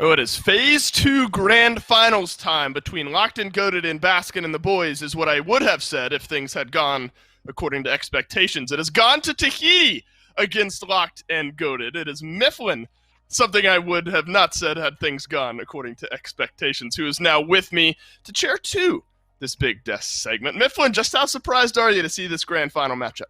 Oh, it is Phase 2 Grand Finals time between Locked and Goated and Baskin and the boys is what I would have said if things had gone according to expectations. It has gone to Tahiti against Locked and Goated. It is Mifflin, something I would have not said had things gone according to expectations, who is now with me to chair 2 this big desk segment. Mifflin, just how surprised are you to see this Grand Final matchup?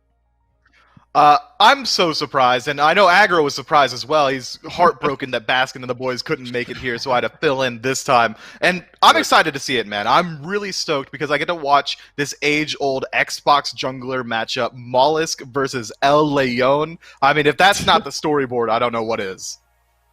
I'm so surprised, and I know Agro was surprised as well. He's heartbroken that Baskin and the boys couldn't make it here, so I had to fill in this time. And I'm excited to see it, man. I'm really stoked because I get to watch this age-old Xbox jungler matchup, Mollusk versus El Leon. I mean, if that's not the storyboard, I don't know what is.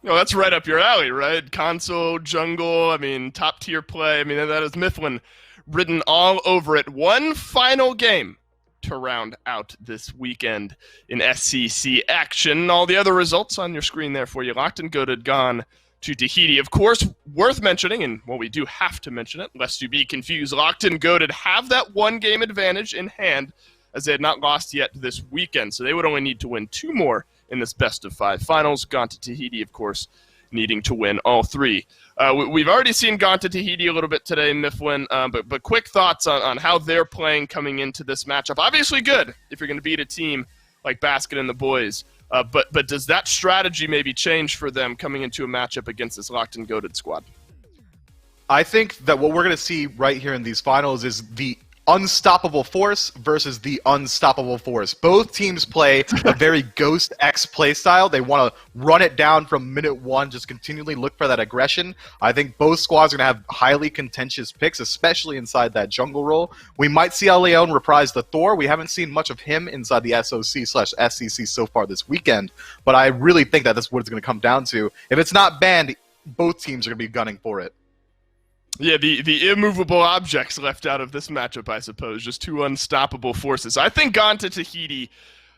No, that's right up your alley, right? Console, jungle, I mean, top-tier play. I mean, that is Mifflin written all over it. One final game to round out this weekend in SCC action. All the other results on your screen there for you. Locked and Goated gone to Tahiti. Of course, worth mentioning, and well, we do have to mention it, lest you be confused, Locked and Goated have that one-game advantage in hand as they had not lost yet this weekend, so they would only need to win 2 more in this best-of-5 finals. Gone to Tahiti, of course, needing to win all 3. We've already seen Gone to Tahiti a little bit today, Mifflin, but quick thoughts on how they're playing coming into this matchup. Obviously good if you're going to beat a team like Basket and the boys, but does that strategy maybe change for them coming into a matchup against this Locked and Goated squad? I think that what we're going to see right here in these finals is the unstoppable force versus the unstoppable force. Both teams play a very Ghost X playstyle. They want to run it down from minute 1, just continually look for that aggression. I think both squads are going to have highly contentious picks, especially inside that jungle role. We might see El Leon reprise the Thor. We haven't seen much of him inside the SOC/SCC so far this weekend, but I really think that that's what it's going to come down to. If it's not banned, both teams are going to be gunning for it. Yeah, the immovable objects left out of this matchup, I suppose. Just 2 unstoppable forces. I think Gone to Tahiti,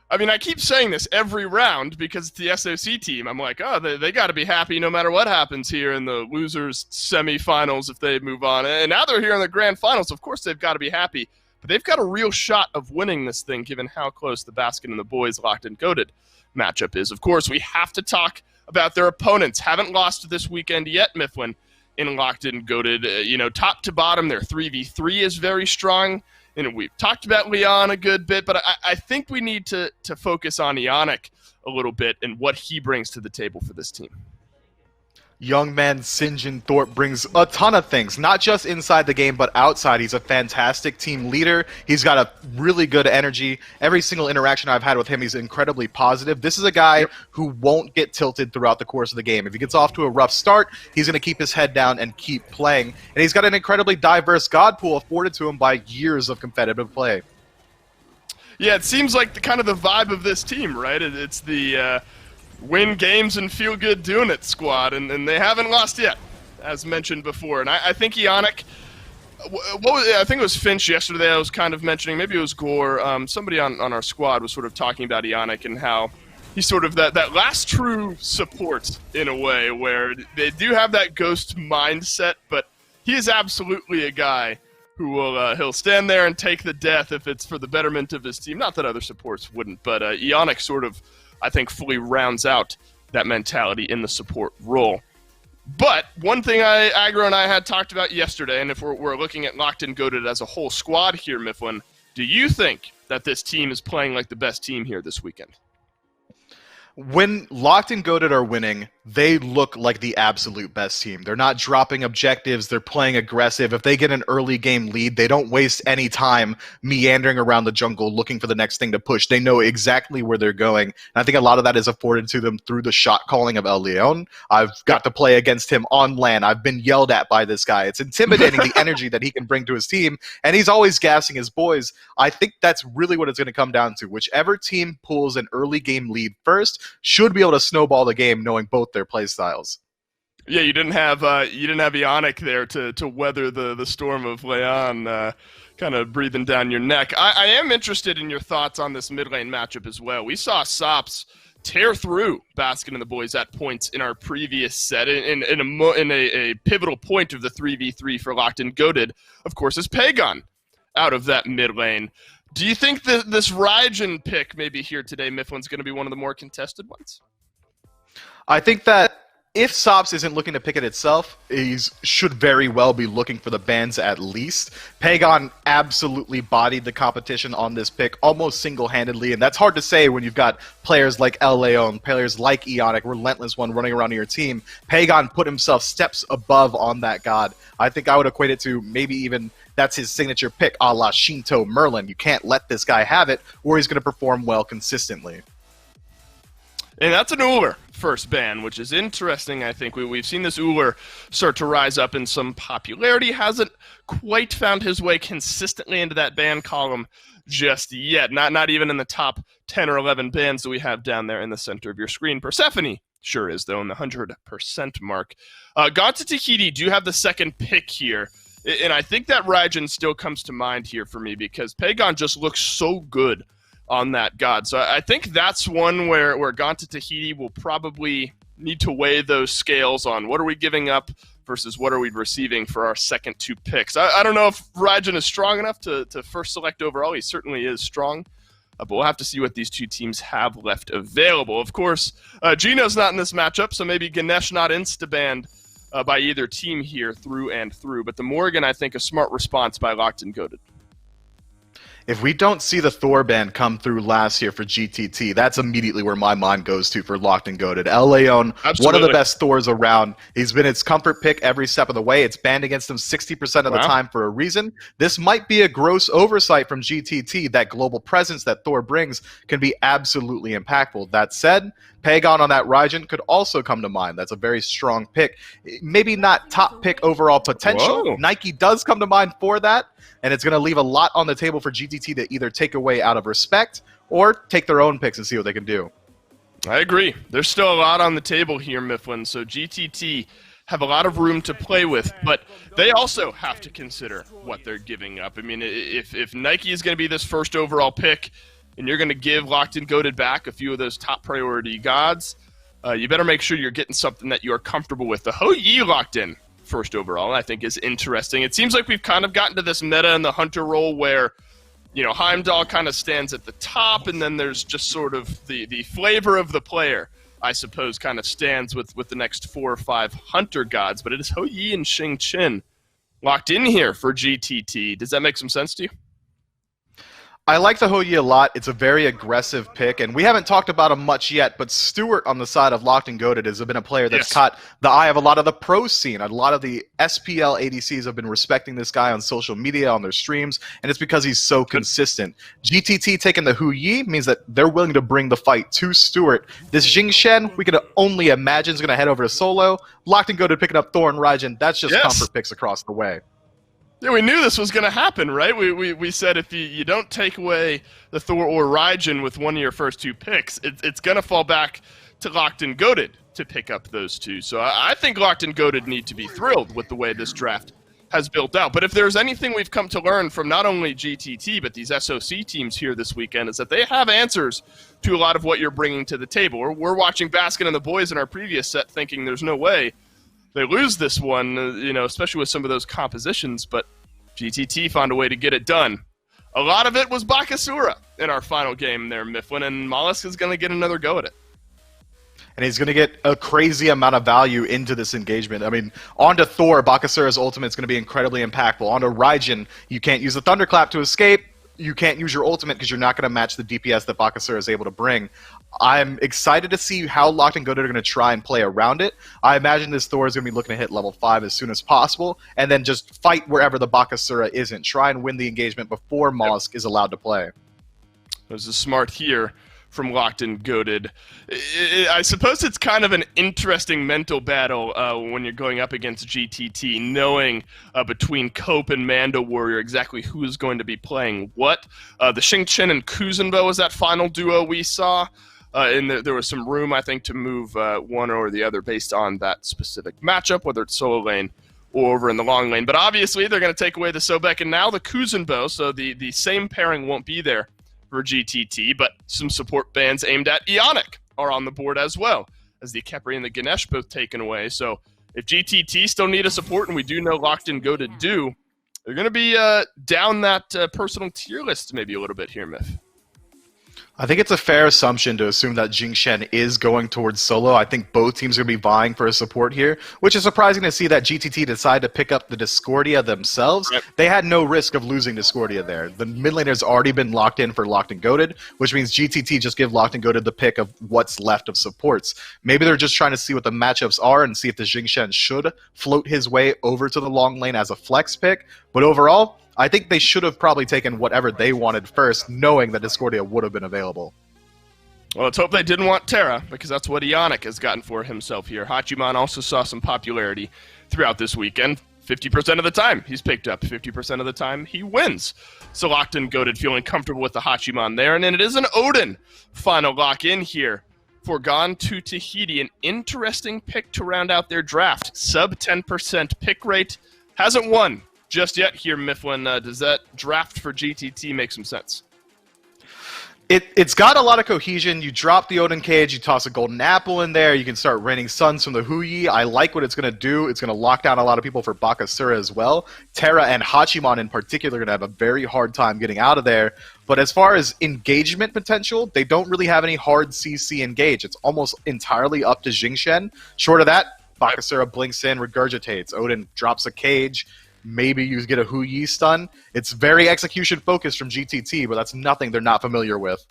I mean, I keep saying this every round because it's the SOC team. I'm like, oh, they got to be happy no matter what happens here in the losers semifinals if they move on. And now they're here in the grand finals. Of course they've got to be happy. But they've got a real shot of winning this thing given how close the Basket and the boys Locked and Goated matchup is. Of course, we have to talk about their opponents. Haven't lost this weekend yet, Mifflin. In Locked and Goated, top to bottom, their 3v3 is very strong. And we've talked about Leon a good bit, but I think we need to focus on Ionic a little bit and what he brings to the table for this team. Young man Sinjin Thorpe brings a ton of things, not just inside the game, but outside. He's a fantastic team leader. He's got a really good energy. Every single interaction I've had with him, he's incredibly positive. This is a guy who won't get tilted throughout the course of the game. If he gets off to a rough start, he's going to keep his head down and keep playing. And he's got an incredibly diverse god pool afforded to him by years of competitive play. Yeah, it seems like the kind of the vibe of this team, right? It's the win games and feel good doing it squad, and they haven't lost yet, as mentioned before. And I think Ionic, I think it was Finch yesterday I was kind of mentioning, maybe it was Gore, somebody on our squad was sort of talking about Ionic and how he's sort of that last true support in a way where they do have that ghost mindset, but he is absolutely a guy who will he'll stand there and take the death if it's for the betterment of his team. Not that other supports wouldn't, but Ionic sort of, I think, fully rounds out that mentality in the support role. But one thing Agro and I had talked about yesterday, and if we're looking at Locked and Goated as a whole squad here, Mifflin, do you think that this team is playing like the best team here this weekend? When Locked and Goated are winning, they look like the absolute best team. They're not dropping objectives. They're playing aggressive. If they get an early game lead, they don't waste any time meandering around the jungle looking for the next thing to push. They know exactly where they're going. And I think a lot of that is afforded to them through the shot calling of El Leon. I've got to play against him on LAN. I've been yelled at by this guy. It's intimidating the energy that he can bring to his team, and he's always gassing his boys. I think that's really what it's going to come down to. Whichever team pulls an early game lead first should be able to snowball the game knowing both their play styles. Yeah, you didn't have Ionic there to weather the storm of Leon kind of breathing down your neck. I am interested in your thoughts on this mid lane matchup as well. We saw Sops tear through Baskin and the boys at points in our previous set in a pivotal point of the 3v3 for Locked and Goated, of course, is Pagon out of that mid lane. Do you think that this Raijin pick maybe here today, Mifflin's going to be one of the more contested ones? I think that if Sops isn't looking to pick it itself, he should very well be looking for the bans at least. Pagon absolutely bodied the competition on this pick almost single-handedly, and that's hard to say when you've got players like El Leon, players like Eonic, Relentless One running around in your team. Pagon put himself steps above on that god. I think I would equate it to maybe even that's his signature pick, a la Shinto Merlin. You can't let this guy have it, or he's going to perform well consistently. And that's an Uller first ban, which is interesting. I think we've seen this Uller start to rise up in some popularity. Hasn't quite found his way consistently into that ban column just yet. Not even in the top 10 or 11 bans that we have down there in the center of your screen. Persephone sure is, though, in the 100% mark. Gone to Tahiti do have the second pick here. And I think that Raijin still comes to mind here for me because Pagon just looks so good on that god. So I think that's one where Gone to Tahiti will probably need to weigh those scales on what are we giving up versus what are we receiving for our second two picks. I don't know if Raijin is strong enough to first select overall. He certainly is strong, but we'll have to see what these two teams have left available. Of course, Gino's not in this matchup, so maybe Ganesh not insta-banned by either team here through and through. But the Morgan, I think, a smart response by Locked and Goated. If we don't see the Thor ban come through last year for GTT, that's immediately where my mind goes to for Locked and Goated. El Leon, one of the best Thors around. He's been its comfort pick every step of the way. It's banned against him 60% of the time for a reason. This might be a gross oversight from GTT. That global presence that Thor brings can be absolutely impactful. That said, Pagon on that Raijin could also come to mind. That's a very strong pick. Maybe not top pick overall potential. Whoa. Nike does come to mind for that, and it's going to leave a lot on the table for GTT to either take away out of respect or take their own picks and see what they can do. I agree. There's still a lot on the table here, Mifflin, so GTT have a lot of room to play with, but they also have to consider what they're giving up. I mean, if Nike is going to be this first overall pick, and you're going to give Locked and Goated back a few of those top priority gods, you better make sure you're getting something that you're comfortable with. The Ho-Yi Locked in first overall, I think, is interesting. It seems like we've kind of gotten to this meta in the Hunter role where, you know, Heimdall kind of stands at the top, and then there's just sort of the flavor of the player, I suppose, kind of stands with the next 4 or 5 Hunter gods. But it is Ho-Yi and Xing-Qin locked in here for GTT. Does that make some sense to you? I like the Ho-Yi a lot. It's a very aggressive pick, and we haven't talked about him much yet, but Stewart on the side of Locked and Goated has been a player that's caught the eye of a lot of the pro scene. A lot of the SPL ADCs have been respecting this guy on social media, on their streams, and it's because he's so consistent. GTT taking the Ho-Yi means that they're willing to bring the fight to Stewart. This Xing-Shen, we can only imagine is going to head over to solo. Locked and Goated picking up Thor and Raijin. That's just comfort picks across the way. Yeah, we knew this was going to happen, right? We said if you don't take away the Thor or Raijin with one of your first two picks, it's going to fall back to Locked and Goated to pick up those two. So I think Locked and Goated need to be thrilled with the way this draft has built out. But if there's anything we've come to learn from not only GTT, but these SOC teams here this weekend, is that they have answers to a lot of what you're bringing to the table. We're watching Baskin and the boys in our previous set thinking there's no way they lose this one, you know, especially with some of those compositions, but GTT found a way to get it done. A lot of it was Bakasura in our final game there, Mifflin, and Mollusk is going to get another go at it. And he's going to get a crazy amount of value into this engagement. I mean, onto Thor, Bakasura's ultimate is going to be incredibly impactful. Onto Raijin, you can't use the Thunderclap to escape. You can't use your ultimate because you're not going to match the DPS that Bakasura is able to bring. I'm excited to see how Locked and Goated are going to try and play around it. I imagine this Thor is going to be looking to hit level 5 as soon as possible, and then just fight wherever the Bakasura isn't. Try and win the engagement before Mollusk is allowed to play. This is smart here from Locked and Goated. I suppose it's kind of an interesting mental battle when you're going up against GTT, knowing between Cope and Mando Warrior exactly who is going to be playing what. The Xing-Qin and Kuzenbo was that final duo we saw, and there was some room, I think, to move one or the other based on that specific matchup, whether it's solo lane or over in the long lane. But obviously, they're going to take away the Sobek and now the Kuzenbo, so the same pairing won't be there for GTT, but some support bans aimed at Eonic are on the board as well, as the Khepri and the Ganesh both taken away. So if GTT still need a support, and we do know Locked and Goated do, they're going to be down that personal tier list maybe a little bit here, Myth. I think it's a fair assumption to assume that Jingshen is going towards solo. I think both teams are going to be vying for a support here, which is surprising to see that GTT decide to pick up the Discordia themselves. Yep. They had no risk of losing Discordia there. The mid laner's already been locked in for Locked and Goated, which means GTT just give Locked and Goated the pick of what's left of supports. Maybe they're just trying to see what the matchups are and see if the Jingshen should float his way over to the long lane as a flex pick. But overall, I think they should have probably taken whatever they wanted first, knowing that Discordia would have been available. Well, let's hope they didn't want Terra, because that's what Ionic has gotten for himself here. Hachiman also saw some popularity throughout this weekend. 50% of the time he's picked up, 50% of the time he wins. So Locked and Goated feeling comfortable with the Hachiman there. And then it is an Odin final lock in here for Gone to Tahiti. An interesting pick to round out their draft. Sub 10% pick rate. Hasn't won just yet here, Mifflin. Does that draft for GTT make some sense? It's got a lot of cohesion. You drop the Odin Cage, you toss a Golden Apple in there, you can start raining suns from the Huyi. I like what it's going to do. It's going to lock down a lot of people for Bakasura as well. Terra and Hachiman in particular are going to have a very hard time getting out of there. But as far as engagement potential, they don't really have any hard CC engage. It's almost entirely up to Jingshen. Short of that, Bakasura blinks in, regurgitates. Odin drops a cage. Maybe you get a Huyi stun. It's very execution focused from GTT, but that's nothing they're not familiar with.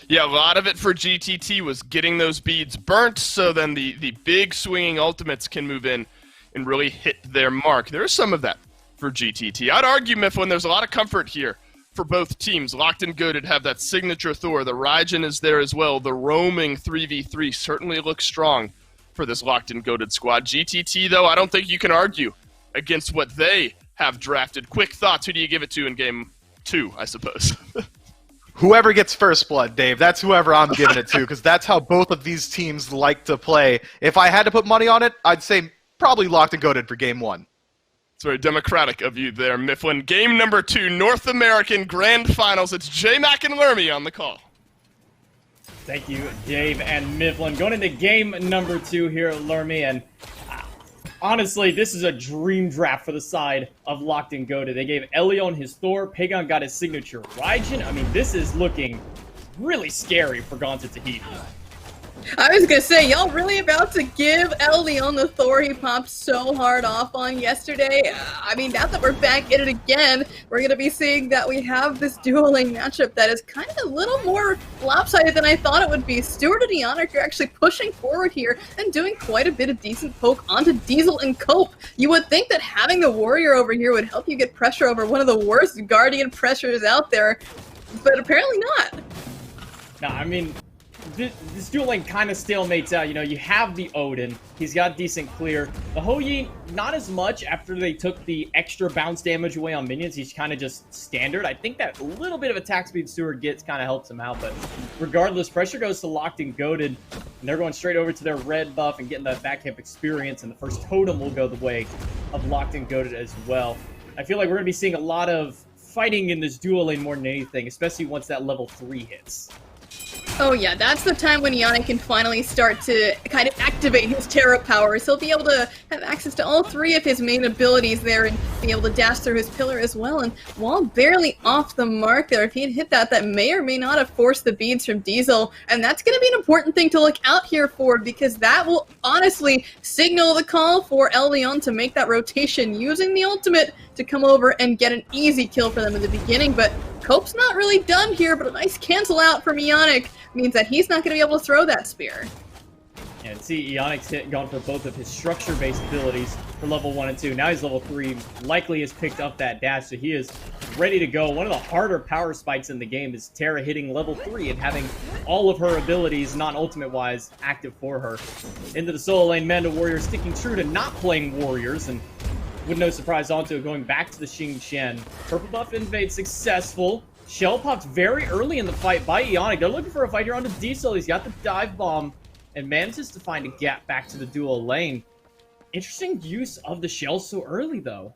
Yeah, a lot of it for GTT was getting those beads burnt, so then the big swinging ultimates can move in and really hit their mark. There is some of that for GTT. I'd argue, Mifflin, there's a lot of comfort here for both teams. Locked and Goated have that signature Thor. The Raijin is there as well. The roaming 3v3 certainly looks strong for this Locked and Goated squad. GTT, though, I don't think you can argue against what they have drafted. Quick thoughts, who do you give it to in game 2, I suppose? Whoever gets first blood, Dave, that's whoever I'm giving it to, because that's how both of these teams like to play. If I had to put money on it, I'd say probably Locked and Goated for game 1. It's very democratic of you there, Mifflin. Game number 2, North American Grand Finals. It's J-Mac and Lermy on the call. Thank you, Dave and Mifflin. Going into game number 2 here at Lermy, and honestly, this is a dream draft for the side of Locked and Goated. They gave Elion his Thor, Pagon got his signature Raijin. I mean, this is looking really scary for Gone to Tahiti. I was gonna say, y'all really about to give Elion the Thor he popped so hard off on yesterday? I mean, now that we're back in it again, we're gonna be seeing that we have this dual lane matchup that is kind of a little more lopsided than I thought it would be. Stewart and Ionic are actually pushing forward here and doing quite a bit of decent poke onto Diesel and Cope. You would think that having the Warrior over here would help you get pressure over one of the worst Guardian pressures out there, but apparently not. Now, I mean, this dual lane kind of stalemates out. You know, you have the Odin. He's got decent clear. The Hou-Yi, not as much after they took the extra bounce damage away on minions. He's kind of just standard. I think that little bit of attack speed Stewart gets kind of helps him out. But regardless, pressure goes to Locked and Goated. And they're going straight over to their red buff and getting that back camp experience. And the first totem will go the way of Locked and Goated as well. I feel like we're going to be seeing a lot of fighting in this dual lane more than anything, especially once that level 3 hits. Oh yeah, that's the time when Ionic can finally start to kind of activate his Terra powers. He'll be able to have access to all 3 of his main abilities there and be able to dash through his pillar as well. And while barely off the mark there, if he'd hit that, that may or may not have forced the beads from Diesel. And that's going to be an important thing to look out here for, because that will honestly signal the call for Elion to make that rotation using the ultimate to come over and get an easy kill for them in the beginning. But Cope's not really done here, but a nice cancel out from Ionic means that he's not going to be able to throw that spear. And see, Ionic's gone for both of his structure-based abilities for level 1 and 2. Now he's level 3, likely has picked up that dash, so he is ready to go. One of the harder power spikes in the game is Terra hitting level 3 and having all of her abilities, non-ultimate-wise, active for her. Into the solo lane, Manda Warrior sticking true to not playing Warriors, and with no surprise onto it, going back to the Xing Shen. Purple buff invade successful. Shell popped very early in the fight by Ionic. They're looking for a fight here onto Diesel. He's got the dive bomb and manages to find a gap back to the dual lane. Interesting use of the shell so early, though.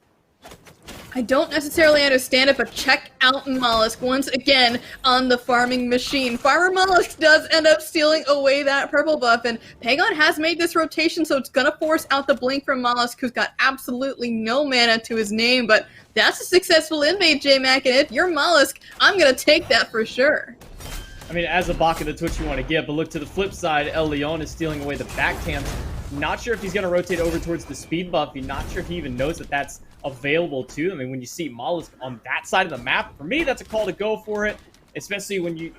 I don't necessarily understand it, but check out Mollusk once again on the farming machine. Farmer Mollusk does end up stealing away that purple buff, and Pagon has made this rotation, so it's gonna force out the blink from Mollusk, who's got absolutely no mana to his name, but that's a successful invade, J-Mac, and if you're Mollusk, I'm gonna take that for sure. I mean, as a Baka, that's what you want to get, but look to the flip side, El Leon is stealing away the back cams. Not sure if he's going to rotate over towards the speed buff. You're not sure if he even knows that that's available to him. I mean, when you see Mollusk on that side of the map, for me, that's a call to go for it, especially when you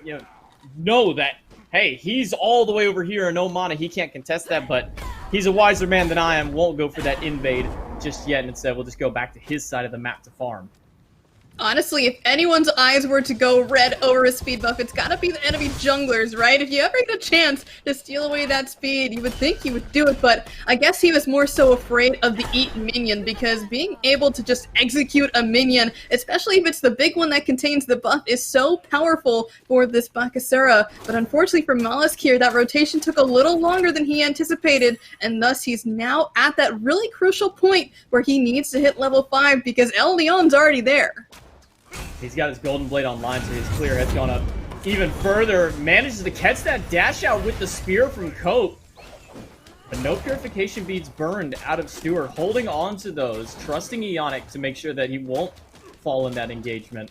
know that, hey, he's all the way over here and no mana, he can't contest that, but he's a wiser man than I am, won't go for that invade just yet, and instead we'll just go back to his side of the map to farm. Honestly, if anyone's eyes were to go red over a speed buff, it's gotta be the enemy junglers, right? If you ever get a chance to steal away that speed, you would think he would do it, but I guess he was more so afraid of the eat minion, because being able to just execute a minion, especially if it's the big one that contains the buff, is so powerful for this Bakasura. But unfortunately for Mollusk here, that rotation took a little longer than he anticipated, and thus he's now at that really crucial point where he needs to hit level 5 because El Leon's already there. He's got his Golden Blade online, so his clear head's gone up even further. Manages to catch that dash out with the spear from Cope. But no purification beads burned out of Stewart, holding on to those, trusting Ionic to make sure that he won't fall in that engagement.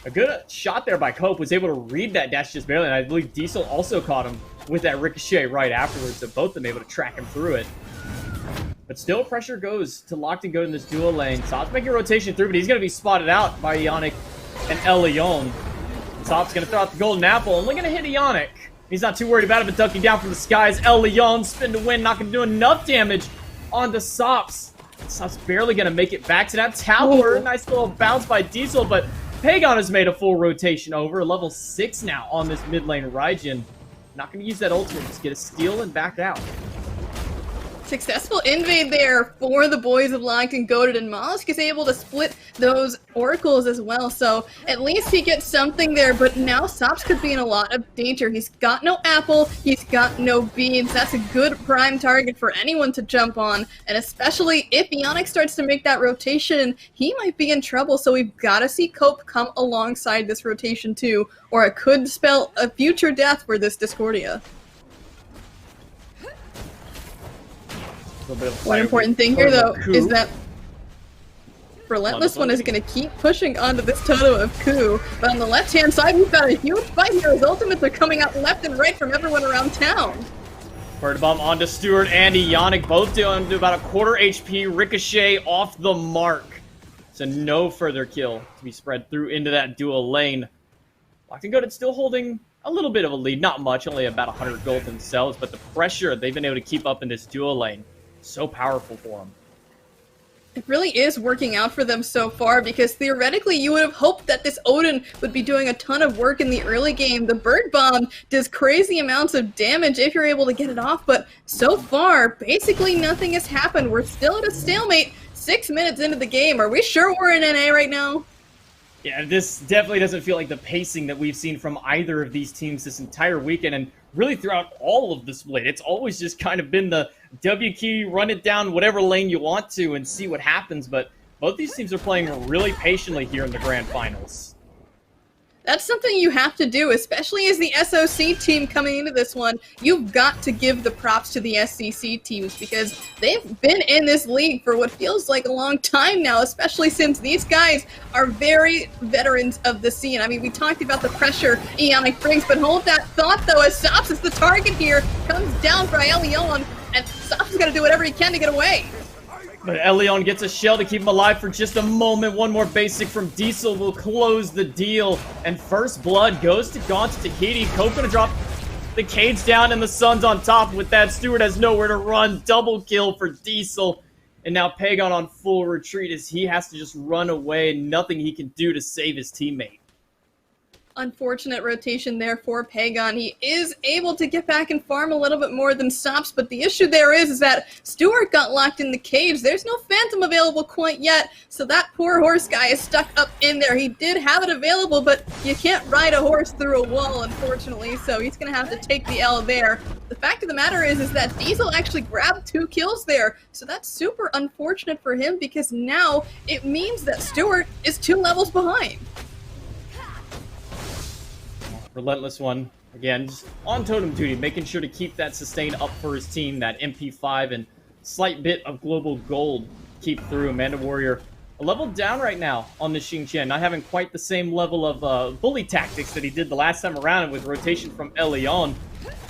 A good shot there by Cope, was able to read that dash just barely, and I believe Diesel also caught him with that ricochet right afterwards, so both of them able to track him through it. But still, pressure goes to Locked and Goat in this dual lane. Sop's making a rotation through, but he's going to be spotted out by Ionic and El Leon. Sop's going to throw out the golden apple, only going to hit Ionic. He's not too worried about it, but ducking down from the skies. El Leon, spin to win, not going to do enough damage onto Sops. Sop's barely going to make it back to that tower. Ooh. Nice little bounce by Diesel, but Pagon has made a full rotation over. Level 6 now on this mid lane Raijin. Not going to use that ultimate, just get a steal and back out. Successful invade there for the boys of Locked and Goated, and Mollusk is able to split those oracles as well, so at least he gets something there, but now Sops could be in a lot of danger. He's got no apple, he's got no beads. That's a good prime target for anyone to jump on, and especially if Ionic starts to make that rotation, he might be in trouble, so we've got to see Cope come alongside this rotation too, or it could spell a future death for this Discordia. One important thing here, though, is that Relentless One is going to keep pushing onto this totem of Coup, but on the left-hand side, we've got a huge fight here. His ultimates are coming out left and right from everyone around town. Bird Bomb onto Stewart and Ionic, both down to about a quarter HP. Ricochet off the mark. So no further kill to be spread through into that dual lane. Locked and Goated still holding a little bit of a lead, not much, only about 100 gold themselves, but the pressure they've been able to keep up in this dual lane, so powerful for them. It really is working out for them so far, because theoretically you would have hoped that this Odin would be doing a ton of work in the early game. The Bird Bomb does crazy amounts of damage if you're able to get it off, but so far, basically nothing has happened. We're still at a stalemate 6 minutes into the game. Are we sure we're in NA right now? Yeah, this definitely doesn't feel like the pacing that we've seen from either of these teams this entire weekend, and really throughout all of the split. It's always just kind of been the W key, run it down whatever lane you want to and see what happens, but both these teams are playing really patiently here in the grand finals. That's something you have to do, especially as the SOC team coming into this one. You've got to give the props to the SCC teams, because they've been in this league for what feels like a long time now, especially since these guys are very veterans of the scene. I mean, we talked about the pressure Ionic brings, but hold that thought, though, as Sops is the target here, comes down for Leon, and Sops is going to do whatever he can to get away. But Elion gets a shell to keep him alive for just a moment. One more basic from Diesel will close the deal. And first blood goes to Gaunt to Tahiti. Cope gonna drop the cage down and the sun's on top with that. Stewart has nowhere to run. Double kill for Diesel. And now Pagon on full retreat as he has to just run away. Nothing he can do to save his teammate. Unfortunate rotation there for Pagon. He is able to get back and farm a little bit more than Sops, but the issue there is that Stewart got locked in the caves. There's no Phantom available quite yet, so that poor horse guy is stuck up in there. He did have it available, but you can't ride a horse through a wall, unfortunately, so he's going to have to take the L there. The fact of the matter is that Diesel actually grabbed 2 kills there, so that's super unfortunate for him, because now it means that Stewart is 2 levels behind. Relentless One, again, just on totem duty, making sure to keep that sustain up for his team, that MP5 and slight bit of global gold keep through. Amanda Warrior a level down right now on the Xingqian, not having quite the same level of bully tactics that he did the last time around, and with rotation from Elion.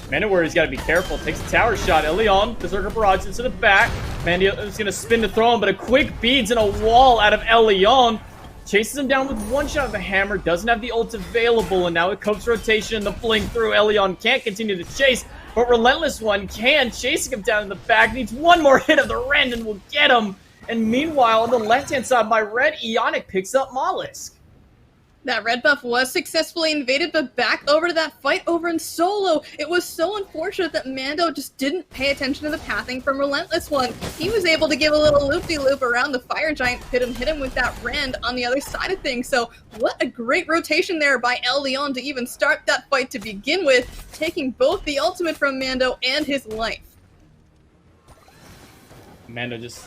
Mando Warrior's got to be careful. Takes a tower shot. Elion, Berserker Barrage into the back. Mando is going to spin to throw him, but a quick beads and a wall out of Elion. Chases him down with one shot of the hammer. Doesn't have the ult available, and now it copes rotation and the blink through. Elion can't continue to chase, but Relentless One can. Chasing him down in the back. Needs one more hit of the Rend and will get him. And meanwhile, on the left-hand side, by red, Ionic picks up Mollusk. That red buff was successfully invaded, but back over to that fight over in solo. It was so unfortunate that Mando just didn't pay attention to the pathing from Relentless One. He was able to give a little loop-de-loop around the Fire Giant, hit him with that Rend on the other side of things. So what a great rotation there by El Leon to even start that fight to begin with, taking both the ultimate from Mando and his life. Mando just,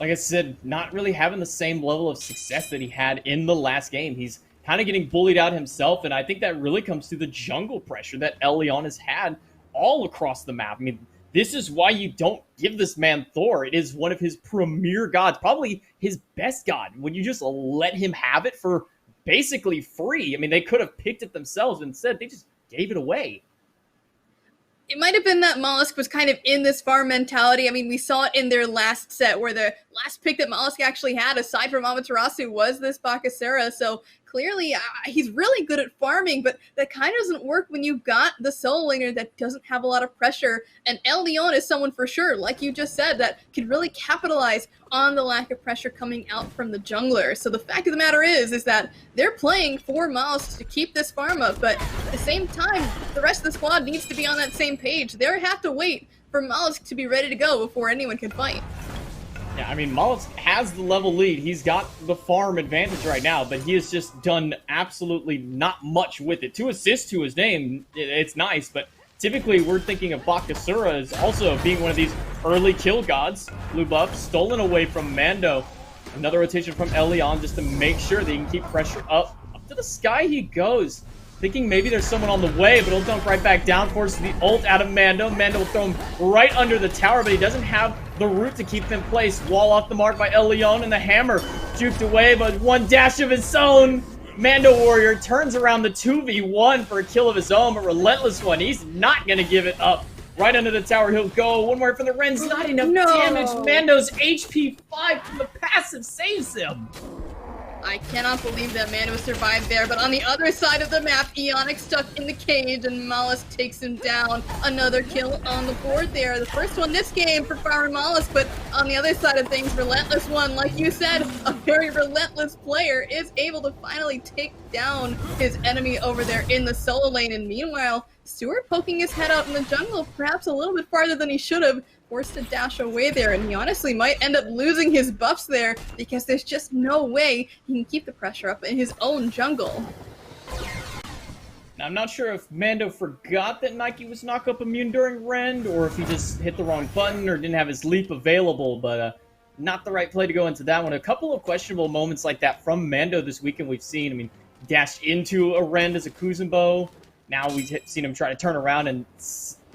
like I said, not really having the same level of success that he had in the last game. He's kind of getting bullied out himself, and I think that really comes through the jungle pressure that El Leon has had all across the map. I mean, this is why you don't give this man Thor. It is one of his premier gods, probably his best god, when you just let him have it for basically free. I mean, they could have picked it themselves, but instead they just gave it away. It might have been that Mollusk was kind of in this farm mentality. I mean, we saw it in their last set, where the last pick that Mollusk actually had, aside from Amaterasu, was this Bakasura. So clearly, he's really good at farming, but that kind of doesn't work when you've got the solo laner that doesn't have a lot of pressure. And El Leon is someone for sure, like you just said, that could really capitalize on the lack of pressure coming out from the jungler. So the fact of the matter is that they're playing for Mollusk to keep this farm up, but at the same time, the rest of the squad needs to be on that same page. They have to wait for Mollusk to be ready to go before anyone can fight. Yeah, I mean, Mollusk has the level lead. He's got the farm advantage right now, but he has just done absolutely not much with it. 2 assists to his name, it's nice, but typically we're thinking of Bakasura as also being one of these early kill gods. Blue buff stolen away from Mando. Another rotation from El Leon just to make sure that he can keep pressure up. Up to the sky he goes. Thinking maybe there's someone on the way, but he'll dunk right back down, forces the ult out of Mando. Mando will throw him right under the tower, but he doesn't have the root to keep him in place. Wall off the mark by El Leon, and the hammer juked away, but one dash of his own. Mando Warrior turns around the 2v1 for a kill of his own, but Relentless One, he's not going to give it up. Right under the tower he'll go. One more from the Ren's, not enough damage. Mando's HP 5 from the passive saves him. I cannot believe that Mando survived there, but on the other side of the map, Ionic stuck in the cage, and Mollusk takes him down. Another kill on the board there. The first one this game for Fire and Mollusk, but on the other side of things, Relentless One, like you said, a very relentless player, is able to finally take down his enemy over there in the solo lane. And meanwhile, Stewart poking his head out in the jungle, perhaps a little bit farther than he should have, forced to dash away there, and he honestly might end up losing his buffs there because there's just no way he can keep the pressure up in his own jungle. Now, I'm not sure if Mando forgot that Nike was knock-up immune during Rend, or if he just hit the wrong button or didn't have his leap available, but not the right play to go into that one. A couple of questionable moments like that from Mando this weekend we've seen. I mean, dashed into a Rend as a Kuzenbo. Now we've seen him try to turn around and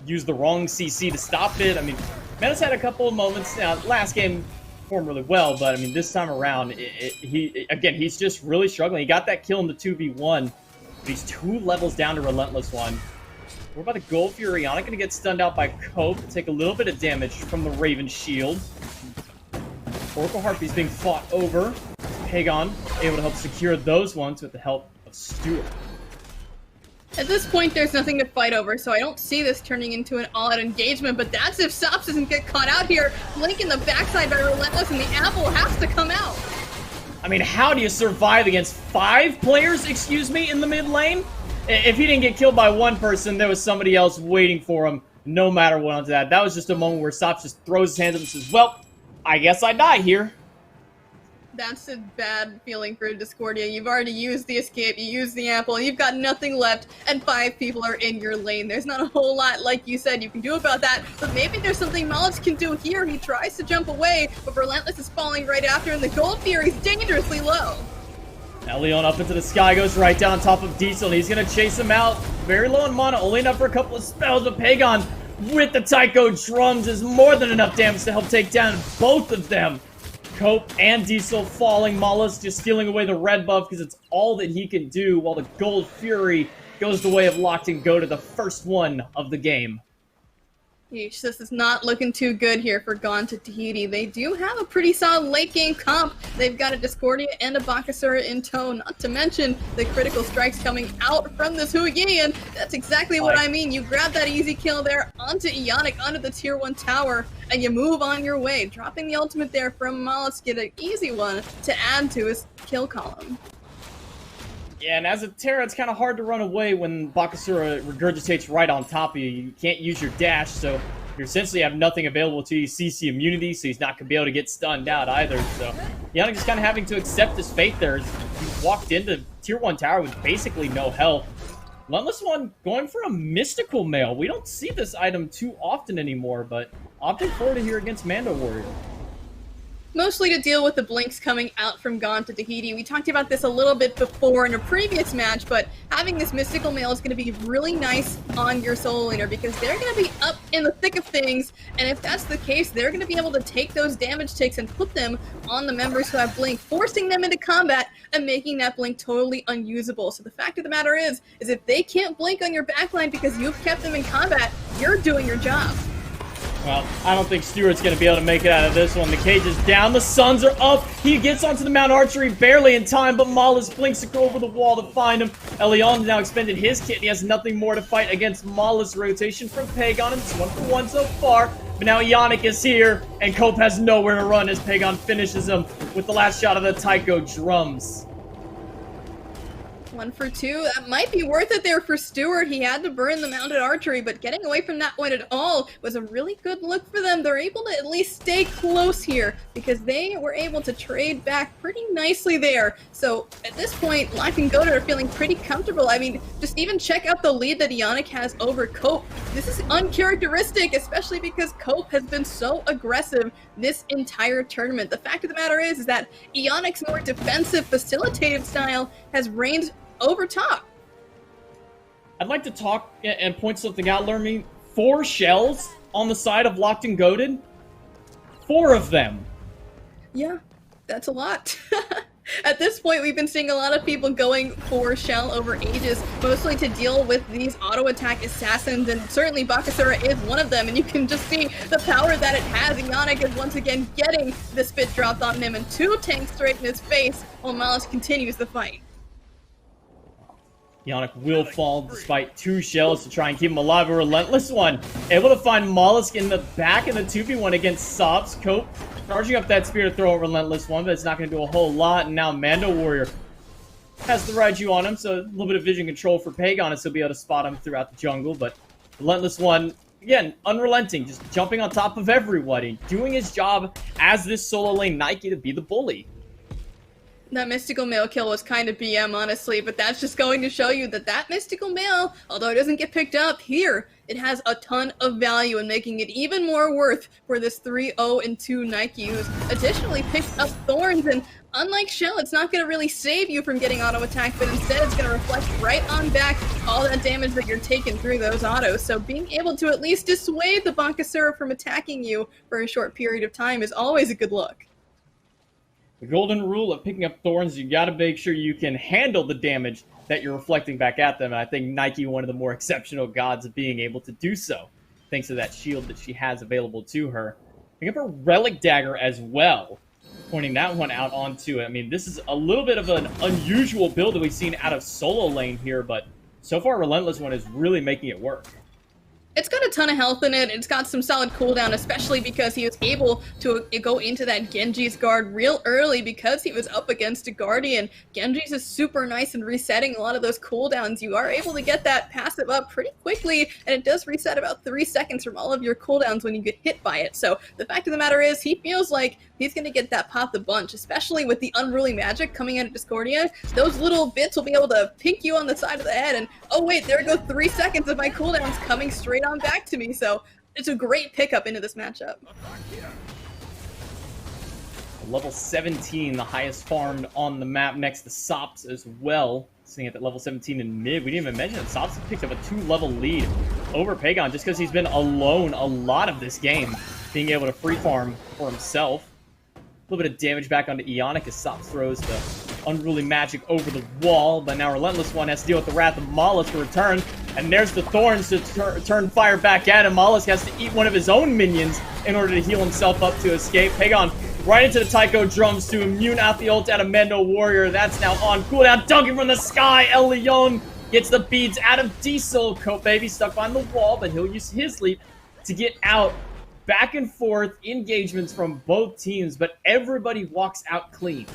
use the wrong CC to stop it. I mean, Mando's had a couple of moments. Now, last game performed really well, but I mean, this time around, he's just really struggling. He got that kill in the 2v1, but he's 2 levels down to Relentless One. We're about to go for Ionic, gonna get stunned out by Cope, take a little bit of damage from the Raven shield. Oracle Harpy's being fought over. Pagon able to help secure those ones with the help of Stewart. At this point, there's nothing to fight over, so I don't see this turning into an all-out engagement, but that's if Sops doesn't get caught out here. Blink in the backside by Relentless, and the apple has to come out. I mean, how do you survive against 5 players, in the mid lane? If he didn't get killed by one person, there was somebody else waiting for him, no matter what onto that. That was just a moment where Sops just throws his hands up and says, well, I guess I die here. That's a bad feeling for Discordia. You've already used the escape, you used the apple, you've got nothing left, and 5 people are in your lane. There's not a whole lot, like you said, you can do about that, but maybe there's something Mollusk can do here. He tries to jump away, but Relentless is falling right after, and the Gold Fury's dangerously low. Now Leon up into the sky, goes right down on top of Diesel, and he's going to chase him out. Very low on mana, only enough for a couple of spells, but Pagon with the Taiko drums is more than enough damage to help take down both of them. Cope and Diesel falling. Mollis just stealing away the red buff because it's all that he can do, while the Gold Fury goes the way of Locked and Go to the first one of the game. Yeesh, this is not looking too good here for Gone to Tahiti. They do have a pretty solid late game comp. They've got a Discordia and a Bakasura in tow, not to mention the critical strikes coming out from this Huigian. That's exactly what I mean. You grab that easy kill there onto Ionic, onto the tier 1 tower, and you move on your way. Dropping the ultimate there from Mollis, get an easy one to add to his kill column. Yeah, and as a Terra, it's kind of hard to run away when Bakasura regurgitates right on top of you. You can't use your dash, so you essentially have nothing available to you. CC immunity, so he's not going to be able to get stunned out either. So Yannick is kind of having to accept his fate there. He walked into tier 1 tower with basically no health. Relentless One going for a mystical mail. We don't see this item too often anymore, but opting for it here against Mando Warrior. Mostly to deal with the blinks coming out from Gone to Tahiti. We talked about this a little bit before in a previous match, but having this mystical mail is going to be really nice on your solo laner because they're going to be up in the thick of things, and if that's the case, they're going to be able to take those damage takes and put them on the members who have blink, forcing them into combat and making that blink totally unusable. So the fact of the matter is if they can't blink on your backline because you've kept them in combat, you're doing your job. Well, I don't think Stewart's going to be able to make it out of this one. The cage is down. The Suns are up. He gets onto the Mount Archery barely in time, but Mollis blinks to go over the wall to find him. Elion now expended his kit, and he has nothing more to fight against Mollis. Rotation from Pagon. It's 1-for-1 so far. But now Ionic is here, and Cope has nowhere to run as Pagon finishes him with the last shot of the Taiko drums. 1 for 2. That might be worth it there for Stewart. He had to burn the mounted archery, but getting away from that one at all was a really good look for them. They're able to at least stay close here because they were able to trade back pretty nicely there. So at this point, Lock and Goated are feeling pretty comfortable. I mean, just even check out the lead that Ionic has over Cope. This is uncharacteristic, especially because Cope has been so aggressive this entire tournament. The fact of the matter is that Ionic's more defensive, facilitative style has reigned over top. I'd like to talk and point something out, Lermy. 4 shells on the side of Locked and Goated. 4 of them. Yeah, that's a lot. At this point, we've been seeing a lot of people going for shell over ages, mostly to deal with these auto-attack assassins, and certainly Bakasura is one of them, and you can just see the power that it has. Ionic is once again getting the spit dropped on him, and 2 tanks straight in his face, while Mollis continues the fight. Ionic will fall despite 2 shells to try and keep him alive. A Relentless One able to find Mollusk in the back in the 2v1 against Sobs. Cope charging up that spear to throw a Relentless One, but it's not going to do a whole lot. And now Mando Warrior has the Raiju on him, so a little bit of vision control for Pagon as he'll be able to spot him throughout the jungle. But Relentless One, again, unrelenting, just jumping on top of everybody, doing his job as this solo lane Nike to be the bully. That mystical mail kill was kind of BM, honestly, but that's just going to show you that that mystical mail, although it doesn't get picked up here, it has a ton of value in making it even more worth for this 3-0-2 Nike, who's additionally picked up Thorns, and unlike Shell, it's not going to really save you from getting auto attack, but instead it's going to reflect right on back all that damage that you're taking through those autos. So being able to at least dissuade the Bakasura from attacking you for a short period of time is always a good look. The golden rule of picking up Thorns, you got to make sure you can handle the damage that you're reflecting back at them. And I think Nike, one of the more exceptional gods of being able to do so, thanks to that shield that she has available to her. Pick up her Relic Dagger as well, pointing that one out onto it. I mean, this is a little bit of an unusual build that we've seen out of solo lane here, but so far Relentless One is really making it work. It's got a ton of health in it. It's got some solid cooldown, especially because he was able to go into that Genji's guard real early because he was up against a Guardian. Genji's is super nice in resetting a lot of those cooldowns. You are able to get that passive up pretty quickly, and it does reset about 3 seconds from all of your cooldowns when you get hit by it. So the fact of the matter is, he feels like he's going to get that pop the bunch, especially with the Unruly Magic coming out of Discordia. Those little bits will be able to pink you on the side of the head, and oh wait, there go 3 seconds of my cooldowns coming straight on back to me. So it's a great pickup into this matchup. Level 17, the highest farmed on the map, next to Sops as well. Sitting at that level 17 in mid. We didn't even mention that Sops picked up a 2-level lead over Pagon just because he's been alone a lot of this game, being able to free farm for himself. little bit of damage back onto Ionic as Sop throws the unruly magic over the wall, but now Relentless One has to deal with the Wrath of Mollusk to return, and there's the Thorns to turn fire back at him. Mollusk has to eat one of his own minions in order to heal himself up to escape. Pagon right into the Taiko drums to immune out the ult out of Mando Warrior. That's now on cooldown. Dunking from the sky. El Leon gets the beads out of Diesel. Cope Baby stuck behind the wall, but he'll use his leap to get out. Back and forth engagements from both teams, but everybody walks out clean.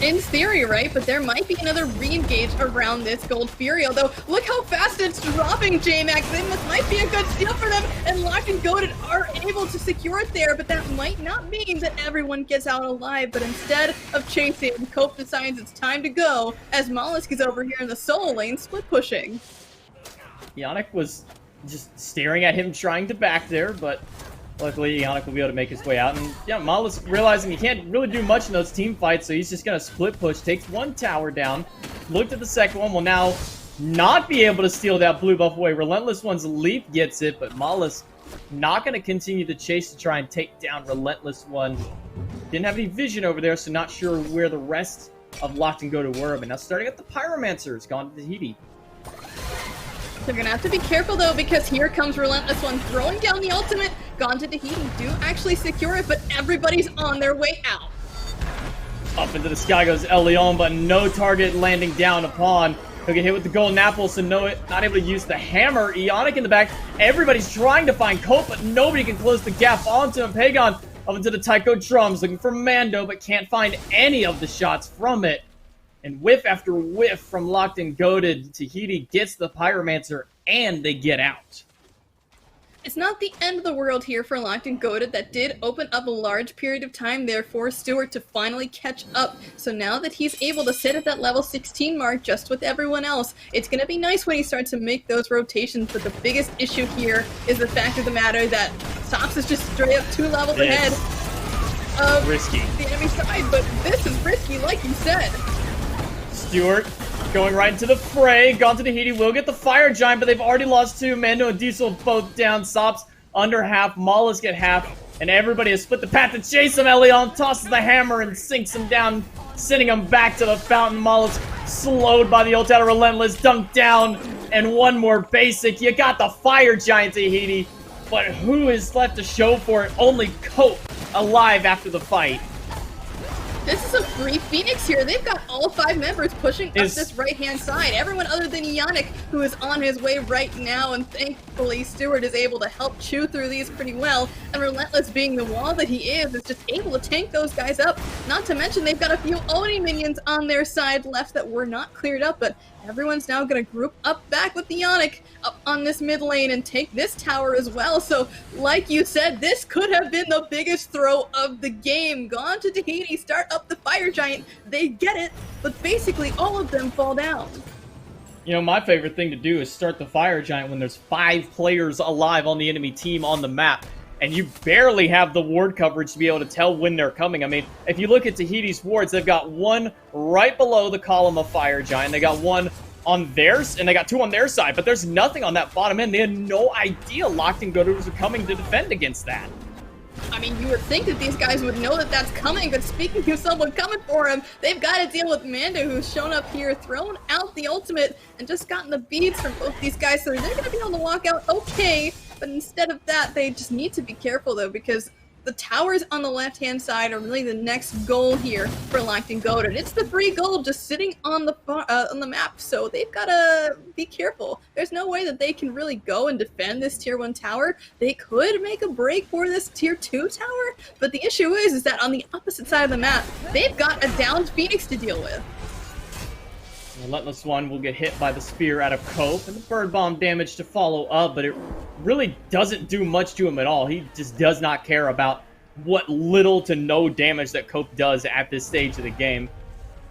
In theory, right? But there might be another re-engage around this Gold Fury, although look how fast it's dropping, J-Max. This might be a good steal for them, and Locked and Goated are able to secure it there, but that might not mean that everyone gets out alive. But instead of chasing, Cope decides it's time to go, as Mollusk is over here in the solo lane split pushing. Ionic was just staring at him trying to back there, but luckily, Ionic will be able to make his way out. And yeah, Mollusk realizing he can't really do much in those team fights, so he's just going to split push. Takes one tower down. Looked at the second one. Will now not be able to steal that blue buff away. Relentless One's leap gets it, but Mollusk not going to continue to chase to try and take down Relentless One. Didn't have any vision over there, so not sure where the rest of Locked and Goated were. But now starting at the Pyromancer, gone to Tahiti. They're gonna have to be careful though, because here comes Relentless One throwing down the ultimate. Gone to Tahiti, do actually secure it, but everybody's on their way out. Up into the sky goes El Leon, but no target landing down upon. He'll get hit with the golden apple, so not able to use the hammer. Ionic in the back. Everybody's trying to find Cope, but nobody can close the gap onto him. Pagon up into the Taiko drums, looking for Mando, but can't find any of the shots from it. And whiff after whiff from Locked and Goated. Tahiti gets the Pyromancer, and they get out. It's not the end of the world here for Locked and Goated. That did open up a large period of time there for Stewart to finally catch up. So now that he's able to sit at that level 16 mark just with everyone else, it's going to be nice when he starts to make those rotations. But the biggest issue here is the fact of the matter that Sops is just straight up 2 levels ahead of risky. the enemy side. But this is risky, like you said. Stewart going right into the fray. Gone to Tahiti. Will get the Fire Giant, but they've already lost 2. Mando and Diesel both down. Sops under half. Mollusk at half. And everybody has split the path to chase him. Elion tosses the hammer and sinks him down, sending him back to the fountain. Mollusk slowed by the ult out of Relentless. Dunked down. And one more basic. You got the Fire Giant, Tahiti. But who is left to show for it? Only Cope alive after the fight. This is a free Phoenix here. They've got all 5 members pushing up this right-hand side. Everyone other than Ionic, who is on his way right now, and thankfully Stewart is able to help chew through these pretty well. And Relentless, being the wall that he is just able to tank those guys up. Not to mention they've got a few Oni minions on their side left that were not cleared up, but everyone's now going to group up back with Ionic up on this mid lane and take this tower as well. So, like you said, this could have been the biggest throw of the game. Gone to Tahiti, start up the Fire Giant. They get it, but basically all of them fall down. You know, my favorite thing to do is start the Fire Giant when there's 5 players alive on the enemy team on the map, and you barely have the ward coverage to be able to tell when they're coming. I mean, if you look at Tahiti's wards, they've got 1 right below the column of Fire Giant. They got 1 on theirs, and they got 2 on their side, but there's nothing on that bottom end. They had no idea Locked and Goated were coming to defend against that. I mean, you would think that these guys would know that that's coming, but speaking of someone coming for him, they've got to deal with Mando, who's shown up here, thrown out the ultimate, and just gotten the beads from both these guys, so they're going to be able to walk out okay, but instead of that, they just need to be careful, though, because the towers on the left-hand side are really the next goal here for Locked and Goated. It's the free gold just sitting on the map, so they've got to be careful. There's no way that they can really go and defend this Tier 1 tower. They could make a break for this Tier 2 tower, but the issue is that on the opposite side of the map, they've got a downed Phoenix to deal with. Relentless One will get hit by the spear out of Cope, and the bird bomb damage to follow up, but it really doesn't do much to him at all. He just does not care about what little to no damage that Cope does at this stage of the game.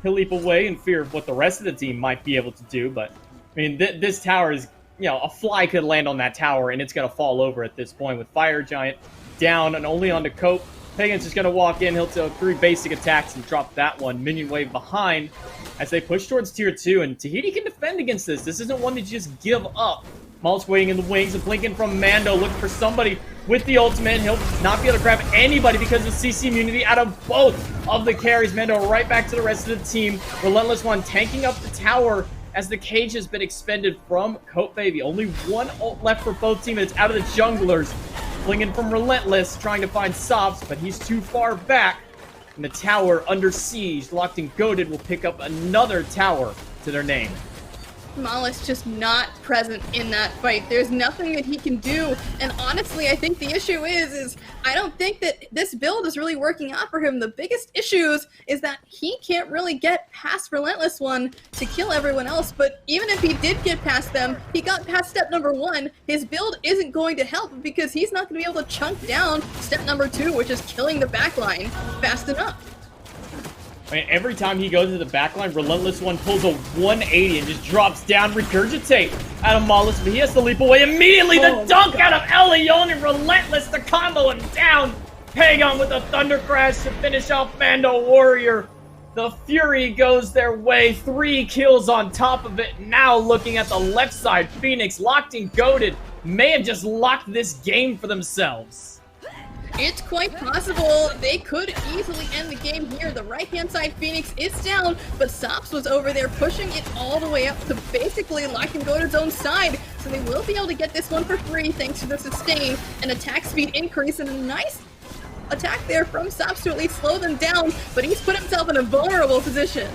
He'll leap away in fear of what the rest of the team might be able to do, but I mean, this tower is, you know, a fly could land on that tower and it's going to fall over at this point with Fire Giant down and only onto Cope. Pagan's just going to walk in, he'll do 3 basic attacks and drop that one. Minion wave behind as they push towards Tier 2, and Tahiti can defend against this. This isn't one that you just give up Mollusk waiting in the wings, and blinking from Mando, looking for somebody with the ultimate. He'll not be able to grab anybody because of CC immunity out of both of the carries. Mando right back to the rest of the team. Relentless One tanking up the tower as the cage has been expended from Coat Baby. Only one ult left for both teams, and it's out of the junglers. Flinging from Relentless, trying to find Sops, but he's too far back. And the tower under siege. Locked and Goaded will pick up another tower to their name. Mollusk just not present in that fight. There's nothing that he can do, and honestly, I think the issue is I don't think that this build is really working out for him. The biggest issues is that he can't really get past Relentless One to kill everyone else, but even if he did get past them, he got past step number 1. His build isn't going to help because he's not going to be able to chunk down step number 2, which is killing the backline fast enough. I mean, every time he goes to the backline, Relentless One pulls a 180 and just drops down, regurgitate out of Mollusk, but he has to leap away immediately. The dunk out of Elion, and Relentless to combo him down. Pagon with a Thunder Crash to finish off Mando Warrior. The Fury goes their way, 3 kills on top of it. Now looking at the left side, Phoenix, locked and goaded, may have just locked this game for themselves. It's quite possible they could easily end the game here. The right-hand side Phoenix is down, but Sops was over there pushing it all the way up to basically lock and go to his own side. So they will be able to get this one for free thanks to the sustain and attack speed increase, and a nice attack there from Sops to at least slow them down, but he's put himself in a vulnerable position.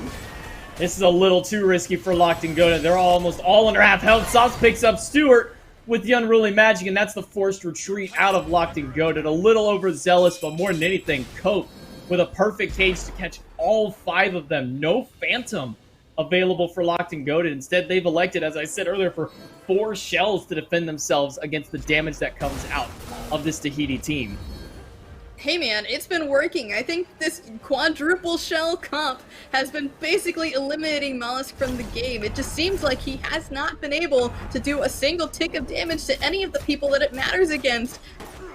This is a little too risky for Locked and Goaded. They're almost all under half health. Sops picks up Stewart with the Unruly Magic, and that's the forced retreat out of Locked and Goaded. A little overzealous, but more than anything, Cope with a perfect cage to catch all 5 of them. No Phantom available for Locked and Goaded. Instead, they've elected, as I said earlier, for 4 shells to defend themselves against the damage that comes out of this Tahiti team. Hey man, it's been working. I think this quadruple shell comp has been basically eliminating Mollusk from the game. It just seems like he has not been able to do a single tick of damage to any of the people that it matters against.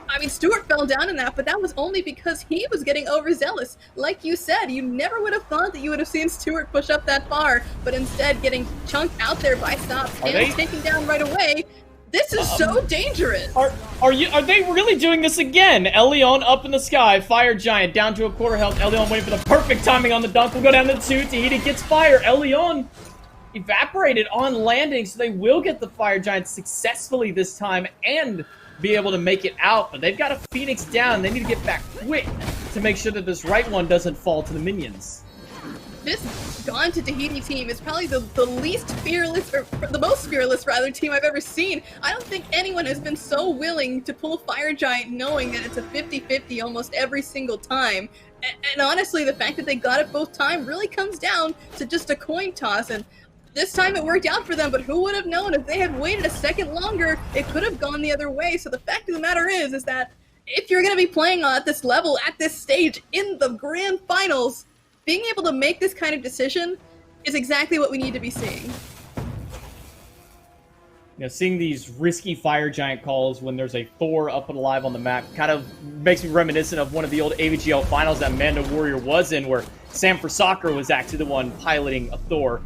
I mean, Stewart fell down in that, but that was only because he was getting overzealous. Like you said, you never would have thought that you would have seen Stewart push up that far, but instead getting chunked out there by Sops and taken down right away. This is so dangerous. Are they really doing this again? Elion up in the sky, Fire Giant down to a quarter health. Elion waiting for the perfect timing on the dunk. Will go down to 2. Tahiti gets fire. Elion evaporated on landing, so they will get the Fire Giant successfully this time and be able to make it out. But they've got a Phoenix down. They need to get back quick to make sure that this right one doesn't fall to the minions. This Gone to Tahiti team is probably the least fearless, or the most fearless rather, team I've ever seen. I don't think anyone has been so willing to pull Fire Giant knowing that it's a 50-50 almost every single time. And honestly, the fact that they got it both times really comes down to just a coin toss, and this time it worked out for them, but who would have known if they had waited a second longer, it could have gone the other way. So the fact of the matter is that if you're going to be playing at this level, at this stage, in the grand finals, being able to make this kind of decision is exactly what we need to be seeing. You know, seeing these risky Fire Giant calls when there's a Thor up and alive on the map kind of makes me reminiscent of one of the old AVGL finals that Mando Warrior was in, where Sam for Soccer was actually the one piloting a Thor.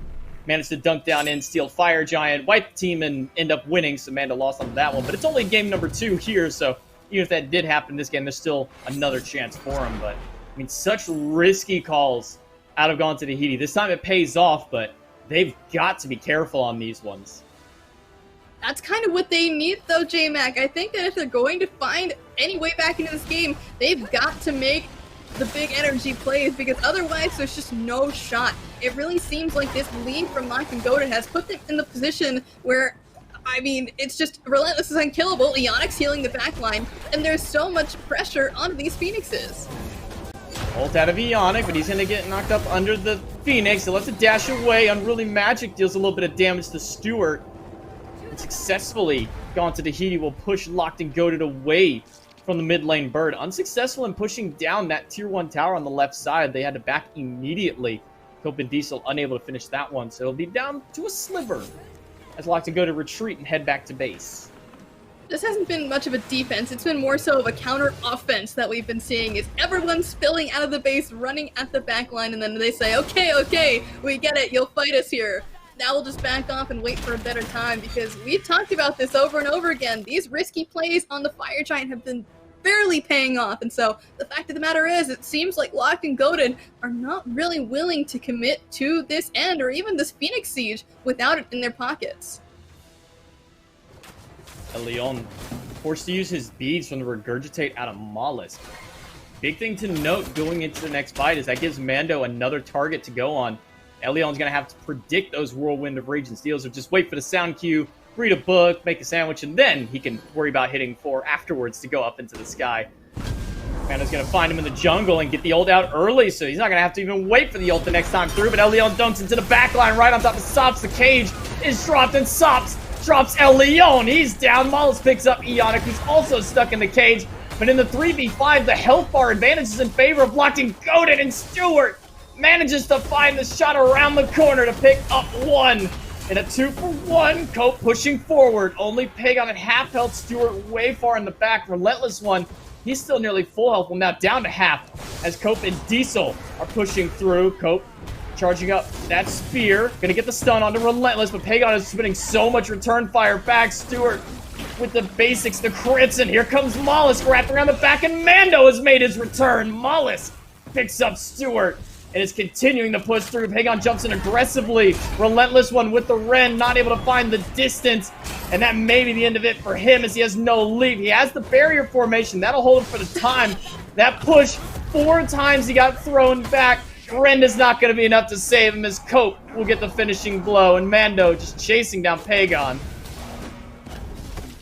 Managed to dunk down in, steal Fire Giant, wipe the team, and end up winning, so Mando lost on that one. But it's only game number 2 here, so even if that did happen this game, there's still another chance for him. But I mean, such risky calls out of Gone to Tahiti. This time it pays off, but they've got to be careful on these ones. That's kind of what they need, though, J-Mac. I think that if they're going to find any way back into this game, they've got to make the big energy plays, because otherwise there's just no shot. It really seems like this lead from Locked and Goaded has put them in the position where, I mean, it's just Relentless is unkillable, Eonix healing the backline, and there's so much pressure on these Phoenixes. Ult out of Eonic, but he's going to get knocked up under the Phoenix. He lets it dash away. Unruly Magic deals a little bit of damage to Stewart. And successfully Gone to Tahiti will push Locked and Goaded away from the mid lane bird. Unsuccessful in pushing down that tier 1 tower on the left side. They had to back immediately. Cope and Diesel unable to finish that one, so it'll be down to a sliver as Locked and Goaded retreat and head back to base. This hasn't been much of a defense, it's been more so of a counter-offense that we've been seeing, is everyone spilling out of the base, running at the back line, and then they say, okay, we get it, you'll fight us here. now we'll just back off and wait for a better time, because we've talked about this over and over again. These risky plays on the Fire Giant have been barely paying off, and so the fact of the matter is, it seems like Locked and Goated are not really willing to commit to this end or even this Phoenix Siege without it in their pockets. Leon forced to use his beads from the Regurgitate out of Mollusk. Big thing to note going into the next fight is that gives Mando another target to go on. Elion's going to have to predict those Whirlwind of Rage and Steels, or just wait for the sound cue, read a book, make a sandwich, and then he can worry about hitting 4 afterwards to go up into the sky. Mando's going to find him in the jungle and get the ult out early, so he's not going to have to even wait for the ult the next time through, but Elion dunks into the backline right on top of Sops. The cage is dropped, and Sops drops Leon. He's down. Mollusk picks up Ionic, who's also stuck in the cage, but in the 3v5, the health bar advantage is in favor of Locked and Goated, and Stewart manages to find the shot around the corner to pick up 1. In a 2-for-1, Cope pushing forward. Only Pagon at half health, Stewart way far in the back. Relentless One, he's still nearly full health, well now down to half, as Cope and Diesel are pushing through. Cope charging up that spear, gonna get the stun onto Relentless, but Pagon is spinning so much return fire back. Stewart with the basics, the crits, and here comes Mollusk wrapped around the back, and Mando has made his return. Mollusk picks up Stewart and is continuing to push through. Pagon jumps in aggressively. Relentless One with the Ren, not able to find the distance. And that may be the end of it for him, as he has no leap. He has the barrier formation. That'll hold him for the time. That push, 4 times he got thrown back. Ren is not going to be enough to save him, as Cope will get the finishing blow. And Mando just chasing down Pagon.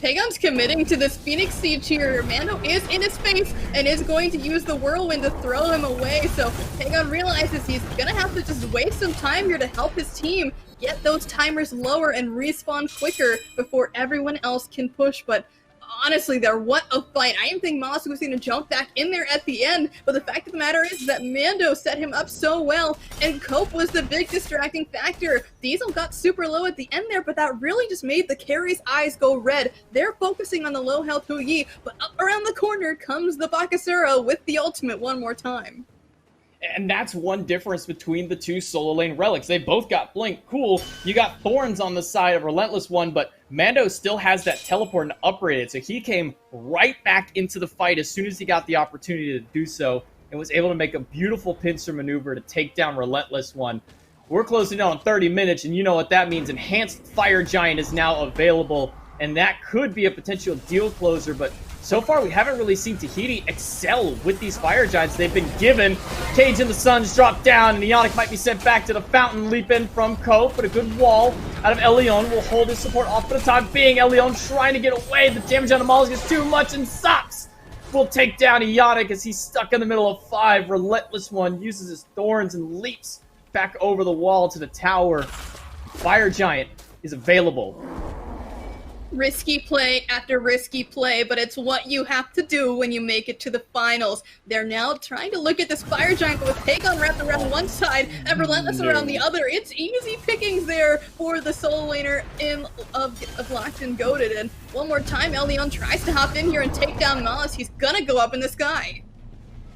Pagon's committing to this Phoenix Siege here. Mando is in his face and is going to use the Whirlwind to throw him away. So Pagon realizes he's gonna have to just waste some time here to help his team get those timers lower and respawn quicker before everyone else can push. But honestly, there, what a fight. I didn't think Mollusk was going to jump back in there at the end, but the fact of the matter is that Mando set him up so well, and Cope was the big distracting factor. Diesel got super low at the end there, but that really just made the carry's eyes go red. They're focusing on the low health Hu Yi, but up around the corner comes the Bakasura with the ultimate one more time. And that's one difference between the two solo lane relics. They both got Blink. Cool. You got Thorns on the side of Relentless One, but Mando still has that teleport and upgrade it. So he came right back into the fight as soon as he got the opportunity to do so, and was able to make a beautiful pincer maneuver to take down Relentless One. We're closing in on 30 minutes, and you know what that means. Enhanced Fire Giant is now available, and that could be a potential deal closer, but so far, we haven't really seen Tahiti excel with these Fire Giants they've been given. Cage in the Sun's dropped down, and Ionic might be sent back to the fountain. Leap in from Cope, but a good wall out of Elion will hold his support off for the time being. Elion trying to get away. The damage on the Mollusk is too much, and Sops will take down Ionic as he's stuck in the middle of 5. Relentless One uses his Thorns and leaps back over the wall to the tower. Fire Giant is available. Risky play after risky play, but it's what you have to do when you make it to the finals. They're now trying to look at this Fire Giant, but with Pagon wrapped around one side and Relentless around the other, it's easy pickings there for the solo laner of Locked and Goated. And one more time, Elion tries to hop in here and take down Mollusk. He's gonna go up in the sky.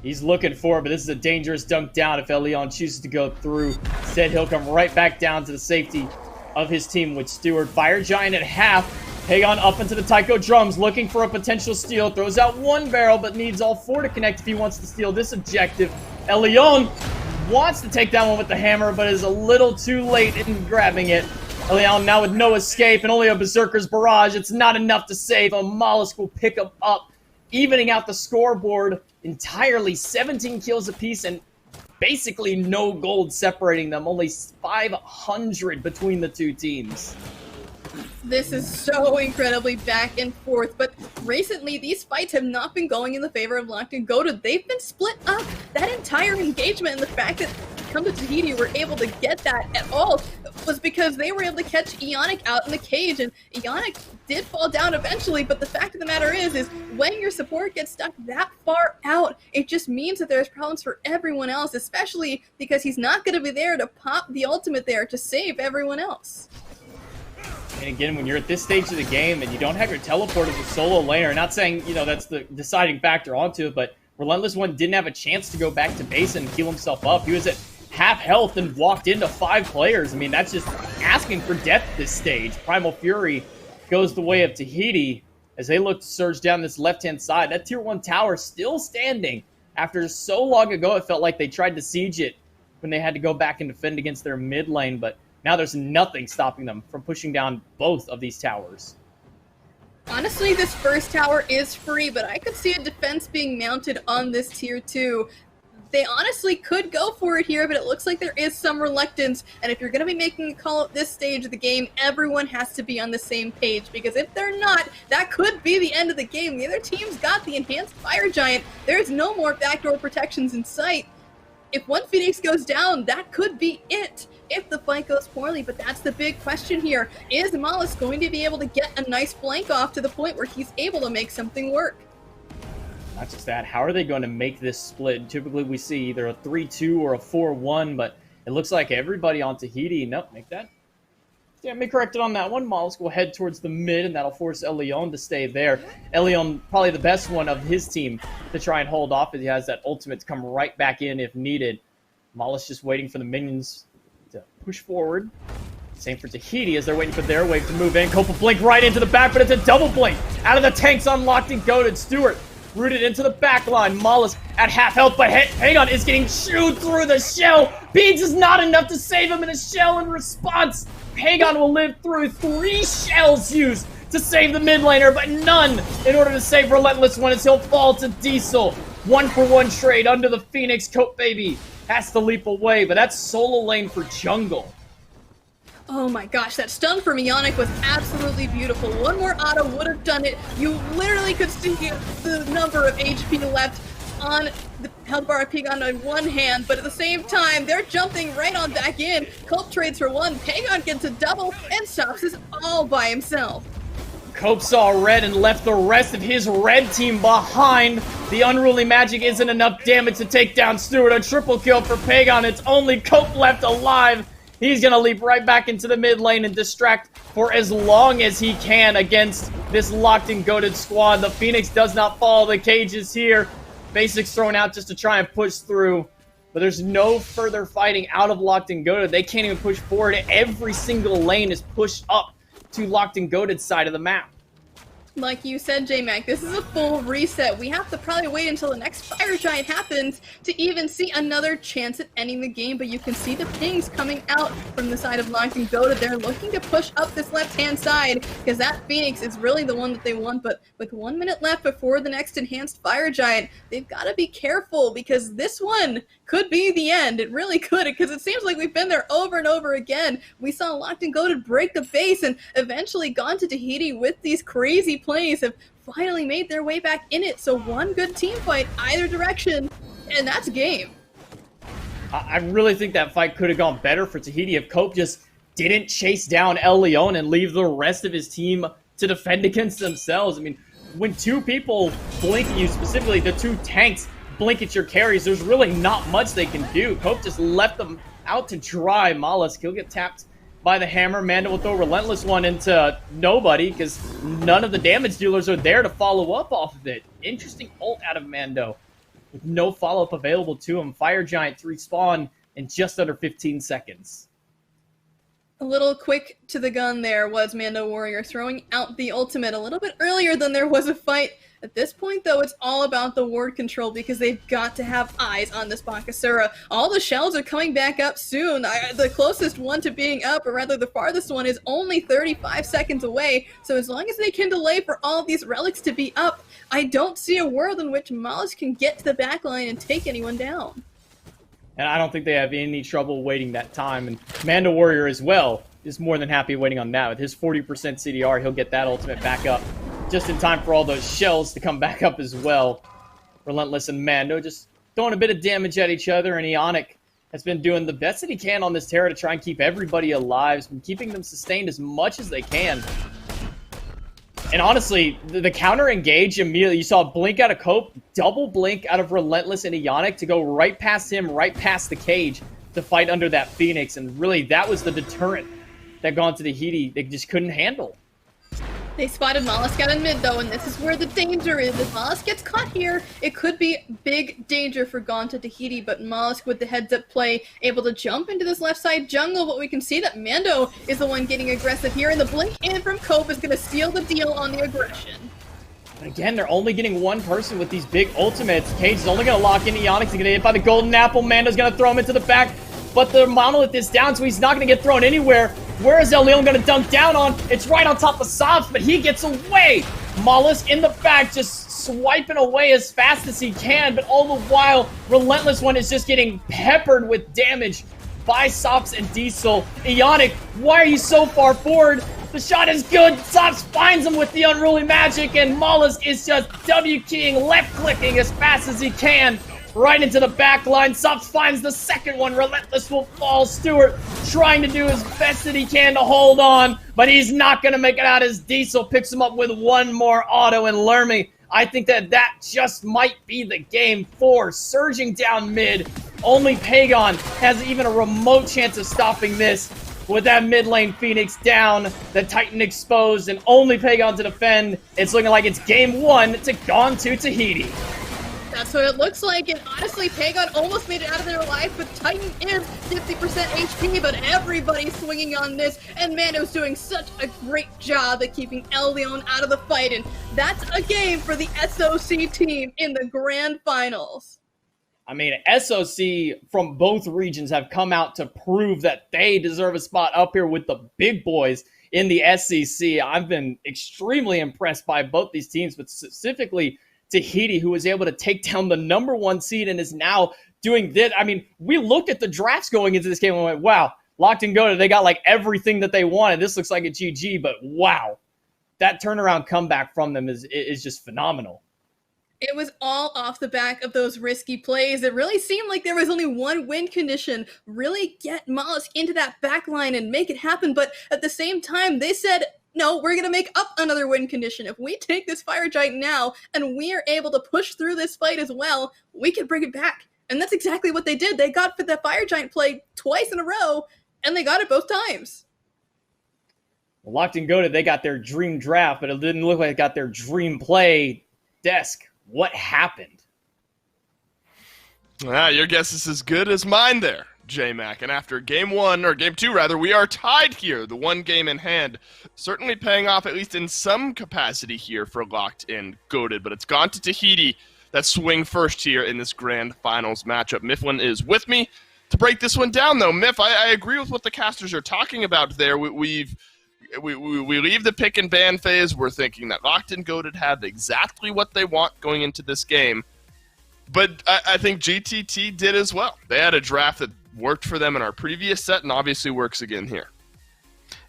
He's looking for it, but this is a dangerous dunk down if Elion chooses to go through. Instead, he'll come right back down to the safety of his team with Stewart. Fire Giant at half. Pagon up into the Taiko drums, looking for a potential steal. Throws out one barrel, but needs all 4 to connect if he wants to steal this objective. Elion wants to take that one with the hammer, but is a little too late in grabbing it. Elion now with no escape and only a Berserker's Barrage. It's not enough to save. A Mollusk will pick him up, evening out the scoreboard entirely. 17 kills apiece and basically no gold separating them. Only 500 between the two teams. This is so incredibly back and forth, but recently these fights have not been going in the favor of Locked and Goated. They've been split up. That entire engagement and the fact that Come to Tahiti were able to get that at all was because they were able to catch Ionic out in the cage, and Ionic did fall down eventually, but the fact of the matter is when your support gets stuck that far out, it just means that there's problems for everyone else, especially because he's not going to be there to pop the ultimate there to save everyone else. And again, when you're at this stage of the game and you don't have your teleport as a solo laner, not saying, you know, that's the deciding factor onto it, but Relentless One didn't have a chance to go back to base and heal himself up. He was at half health and walked into 5 players. I mean, that's just asking for death at this stage. Primal Fury goes the way of Tahiti as they look to surge down this left-hand side. That tier 1 tower still standing after so long ago. It felt like they tried to siege it when they had to go back and defend against their mid lane, but now there's nothing stopping them from pushing down both of these towers. Honestly, this first tower is free, but I could see a defense being mounted on this tier 2. They honestly could go for it here, but it looks like there is some reluctance. And if you're going to be making a call at this stage of the game, everyone has to be on the same page. Because if they're not, that could be the end of the game. The other team's got the enhanced Fire Giant. There's no more backdoor protections in sight. If one Phoenix goes down, that could be it if the fight goes poorly. But that's the big question here. Is Mollis going to be able to get a nice flank off to the point where he's able to make something work? Not just that, how are they going to make this split? Typically we see either a 3-2 or a 4-1, but it looks like everybody on Tahiti, nope, make that. Yeah, me corrected on that one. Mollis will head towards the mid, and that'll force Elion to stay there. Elion, probably the best one of his team to try and hold off, as he has that ultimate to come right back in if needed. Mollis just waiting for the minions to push forward. Same for Tahiti as they're waiting for their wave to move in. Copa blink right into the back, but it's a double blink. Out of the tanks unlocked and goaded. Stewart rooted into the back line. Mollis at half health, but Hagon is getting chewed through the shell. Beads is not enough to save him in a shell in response. Hagon will live through 3 shells used to save the mid laner, but none in order to save Relentless One as he'll fall to Diesel. 1-for-1 trade under the Phoenix. Coat Baby has to leap away, but that's solo lane for jungle. Oh my gosh, that stun from Ionic was absolutely beautiful. One more auto would have done it. You literally could see the number of HP left on the health bar of Pagon on one hand, but at the same time, they're jumping right on back in. Cope trades for 1, Pagon gets a double, and stops this all by himself. Cope saw red and left the rest of his red team behind. The Unruly Magic isn't enough damage to take down Stewart. A triple kill for Pagon. It's only Cope left alive. He's going to leap right back into the mid lane and distract for as long as he can against this locked and goated squad. The Phoenix does not follow the cages here. Basics thrown out just to try and push through. But there's no further fighting out of locked and goated. They can't even push forward. Every single lane is pushed up to locked and goated side of the map. Like you said, J-Mac, this is a full reset. We have to probably wait until the next Fire Giant happens to even see another chance at ending the game, but you can see the pings coming out from the side of Locked and Goated. They're looking to push up this left-hand side, because that Phoenix is really the one that they want, but with 1 minute left before the next enhanced Fire Giant, they've got to be careful, because this one could be the end. It really could, because it seems like we've been there over and over again. We saw Locked and Goated break the base and eventually gone to Tahiti with these crazy plays, have finally made their way back in it. So one good team fight either direction, and that's game. I really think that fight could have gone better for Tahiti if Cope just didn't chase down El Leon and leave the rest of his team to defend against themselves. I mean, when 2 people blink at you, specifically the 2 tanks blink at your carries, there's really not much they can do. Cope just left them out to dry. Mollis, he'll get tapped by the hammer. Mando will throw Relentless One into nobody because none of the damage dealers are there to follow up off of it. Interesting ult out of Mando with no follow-up available to him. Fire Giant to respawn in just under 15 seconds. A little quick to the gun there was Mando Warrior throwing out the ultimate a little bit earlier than there was a fight. At this point, though, it's all about the ward control because they've got to have eyes on this Bakasura. All the shells are coming back up soon. The closest one to being up, or rather the farthest one, is only 35 seconds away. So as long as they can delay for all of these relics to be up, I don't see a world in which Mollis can get to the backline and take anyone down. And I don't think they have any trouble waiting that time. And Mando Warrior as well is more than happy waiting on that. With his 40% CDR, he'll get that ultimate back up just in time for all those shells to come back up as well. Relentless and Mando just throwing a bit of damage at each other, and Ionic has been doing the best that he can on this Terra to try and keep everybody alive, and keeping them sustained as much as they can. And honestly, the counter engage immediately, you saw a blink out of Cope, double blink out of Relentless and Ionic to go right past him, right past the cage to fight under that Phoenix, and really that was the deterrent that gone to the Tahiti they just couldn't handle. They spotted Mollusk out in mid though, and this is where the danger is. If Mollusk gets caught here, it could be big danger for Gonta Tahiti, but Mollusk with the heads-up play, able to jump into this left side jungle, but we can see that Mando is the one getting aggressive here, and the blink in from Cope is going to seal the deal on the aggression. Again, they're only getting one person with these big ultimates. Cage is only going to lock in Ionix. He's going to get hit by the golden apple. Mando's going to throw him into the back, but the monolith is down, so he's not going to get thrown anywhere. Where is El Leon going to dunk down on? It's right on top of Sobs, but he gets away. Mollusk in the back, just swiping away as fast as he can, but all the while, Relentless One is just getting peppered with damage by Sops and Diesel. Ionic, why are you so far forward? The shot is good. Sops finds him with the unruly magic, and Mollusk is just W-keying, left-clicking as fast as he can. Right into the back line. Sops finds the second one. Relentless will fall. Stewart trying to do his best that he can to hold on, but he's not going to make it out as Diesel picks him up with one more auto. And Lermy, I think that just might be the game for surging down mid. Only Pagon has even a remote chance of stopping this. With that mid lane Phoenix down, the Titan exposed, and only Pagon to defend. It's looking like it's game one to Gone to Tahiti. That's what it looks like, and honestly, Pagon almost made it out of their life, but Titan is 50% HP, but everybody's swinging on this, and Mando's doing such a great job at keeping El Leon out of the fight, and that's a game for the SOC team in the grand finals. I mean, SOC from both regions have come out to prove that they deserve a spot up here with the big boys in the SEC. I've been extremely impressed by both these teams, but specifically Tahiti, who was able to take down the #1 seed and is now doing this. I mean, we looked at the drafts going into this game and went, wow, Locked and Goated, they got like everything that they wanted. This looks like a GG, but wow, that turnaround comeback from them is just phenomenal. It was all off the back of those risky plays. It really seemed like there was only one win condition. Really get Mollusk into that back line and make it happen. But at the same time, they said, no, we're going to make up another win condition. If we take this Fire Giant now and we are able to push through this fight as well, we can bring it back. And that's exactly what they did. They got for the Fire Giant play twice in a row, and they got it both times. Well, Locked and Goated, they got their dream draft, but it didn't look like they got their dream play desk. What happened? Your guess is as good as mine there, J-Mac. And after game one, or game two rather, we are tied here. The one game in hand certainly paying off, at least in some capacity here for Locked and Goated. But it's gone to Tahiti that swing first here in this grand finals matchup. Mifflin is with me to break this one down, though. Miff, I agree with what the casters are talking about there. We leave the pick and ban phase. We're thinking that Locked and Goated have exactly what they want going into this game. But I think GTT did as well. They had a draft that worked for them in our previous set and obviously works again here.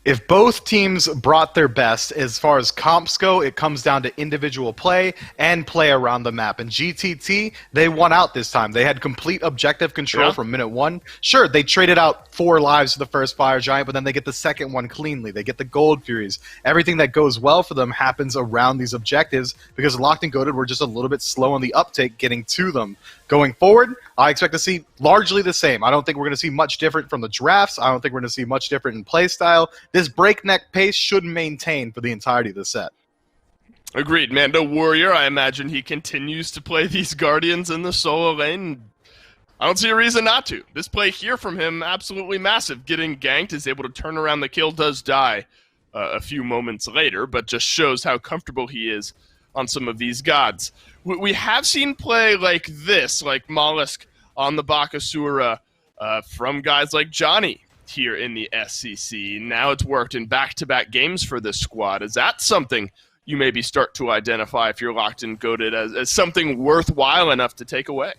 If both teams brought their best, as far as comps go, it comes down to individual play and play around the map. And GTT, they won out this time. They had complete objective control from minute one. Sure, they traded out 4 lives for the first Fire Giant, but then they get the second one cleanly. They get the Gold Furies. Everything that goes well for them happens around these objectives because Locked and Goated were just a little bit slow on the uptake getting to them. Going forward, I expect to see largely the same. I don't think we're going to see much different from the drafts. I don't think we're going to see much different in play style. This breakneck pace should maintain for the entirety of the set. Agreed. Mando Warrior, I imagine he continues to play these Guardians in the solo lane. I don't see a reason not to. This play here from him, absolutely massive. Getting ganked, is able to turn around the kill, does die a few moments later, but just shows how comfortable he is on some of these gods. We have seen play like this, like Mollusk on the Bakasura, from guys like Johnny here in the SCC. Now it's worked in back-to-back games for this squad. Is that something you maybe start to identify if you're Locked and Goated as something worthwhile enough to take away?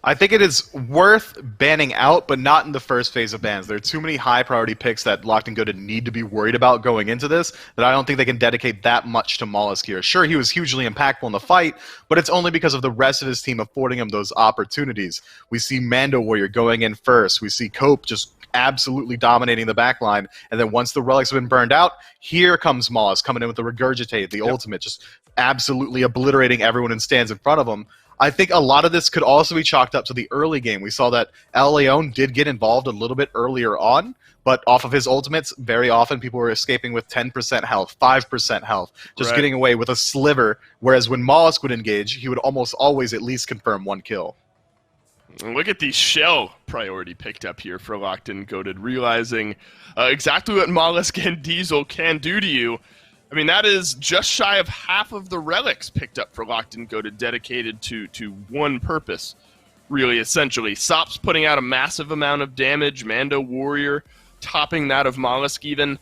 I think it is worth banning out, but not in the first phase of bans. There are too many high-priority picks that Locked and Goated need to be worried about going into this that I don't think they can dedicate that much to Mollusk here. Sure, he was hugely impactful in the fight, but it's only because of the rest of his team affording him those opportunities. We see Mando Warrior going in first. We see Cope just absolutely dominating the backline, and then once the relics have been burned out, here comes Mollusk coming in with the Regurgitate, the ultimate, just absolutely obliterating everyone and stands in front of him. I think a lot of this could also be chalked up to the early game. We saw that El Leon did get involved a little bit earlier on, but off of his ultimates, very often people were escaping with 10% health, 5% health, just Right. getting away with a sliver, whereas when Mollusk would engage, he would almost always at least confirm 1 kill. And look at the shell priority picked up here for Locked In Goated, realizing exactly what Mollusk and Diesel can do to you. I mean, that is just shy of half of the relics picked up for Locked In Goated, dedicated to one purpose, really, essentially. Sop's putting out a massive amount of damage, Mando Warrior topping that of Mollusk even.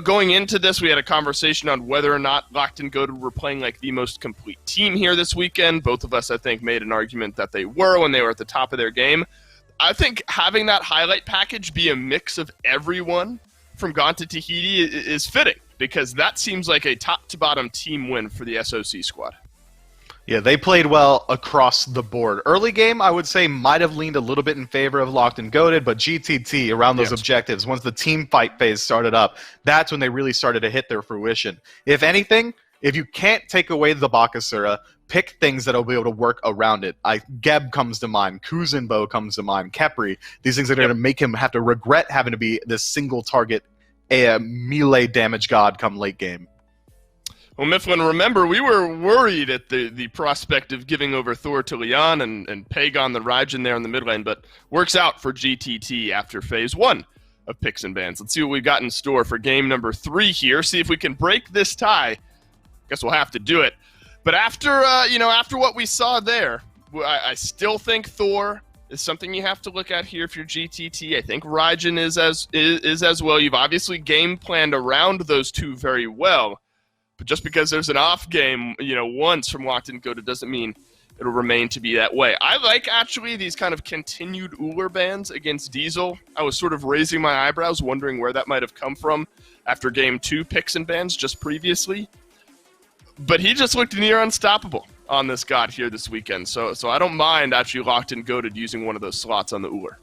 Going into this, we had a conversation on whether or not Locked In Goated were playing like the most complete team here this weekend. Both of us, I think, made an argument that they were when they were at the top of their game. I think having that highlight package be a mix of everyone from Gone to Tahiti is fitting, because that seems like a top-to-bottom team win for the SOC squad. Yeah, they played well across the board. Early game, I would say, might have leaned a little bit in favor of Locked and Goated, but GTT, around those objectives, once the team fight phase started up, that's when they really started to hit their fruition. If anything, if you can't take away the Bakasura, pick things that will be able to work around it. Geb comes to mind, Kuzenbo comes to mind, Kepri. These things are going to make him have to regret having to be this single target melee damage god come late game. Well, Mifflin, remember, we were worried at the prospect of giving over Thor to Leon and Pagon the Raijin there in the mid lane, but works out for GTT after phase 1 of picks and bans. Let's see what we've got in store for game number 3 here, see if we can break this tie. Guess we'll have to do it. But after what we saw there, I still think Thor is something you have to look at here if you're GTT. I think Raijin is as well. You've obviously game planned around those two very well. But just because there's an off game, once from Locked In Goated doesn't mean it'll remain to be that way. I like, actually, these kind of continued Uller bans against Diesel. I was sort of raising my eyebrows, wondering where that might have come from after Game 2 picks and bans just previously. But he just looked near unstoppable on this god here this weekend. So I don't mind actually Locked In Goated using one of those slots on the Uller.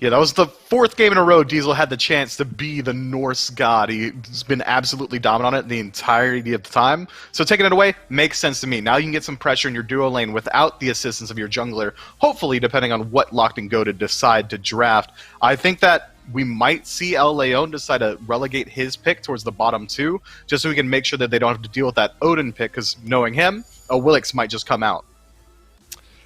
Yeah, that was the 4th game in a row Diesel had the chance to be the Norse god. He's been absolutely dominant on it the entirety of the time. So taking it away makes sense to me. Now you can get some pressure in your duo lane without the assistance of your jungler, hopefully, depending on what Locked and Goated decide to draft. I think that we might see El Leon decide to relegate his pick towards the bottom 2, just so we can make sure that they don't have to deal with that Odin pick, because knowing him, a Willix might just come out.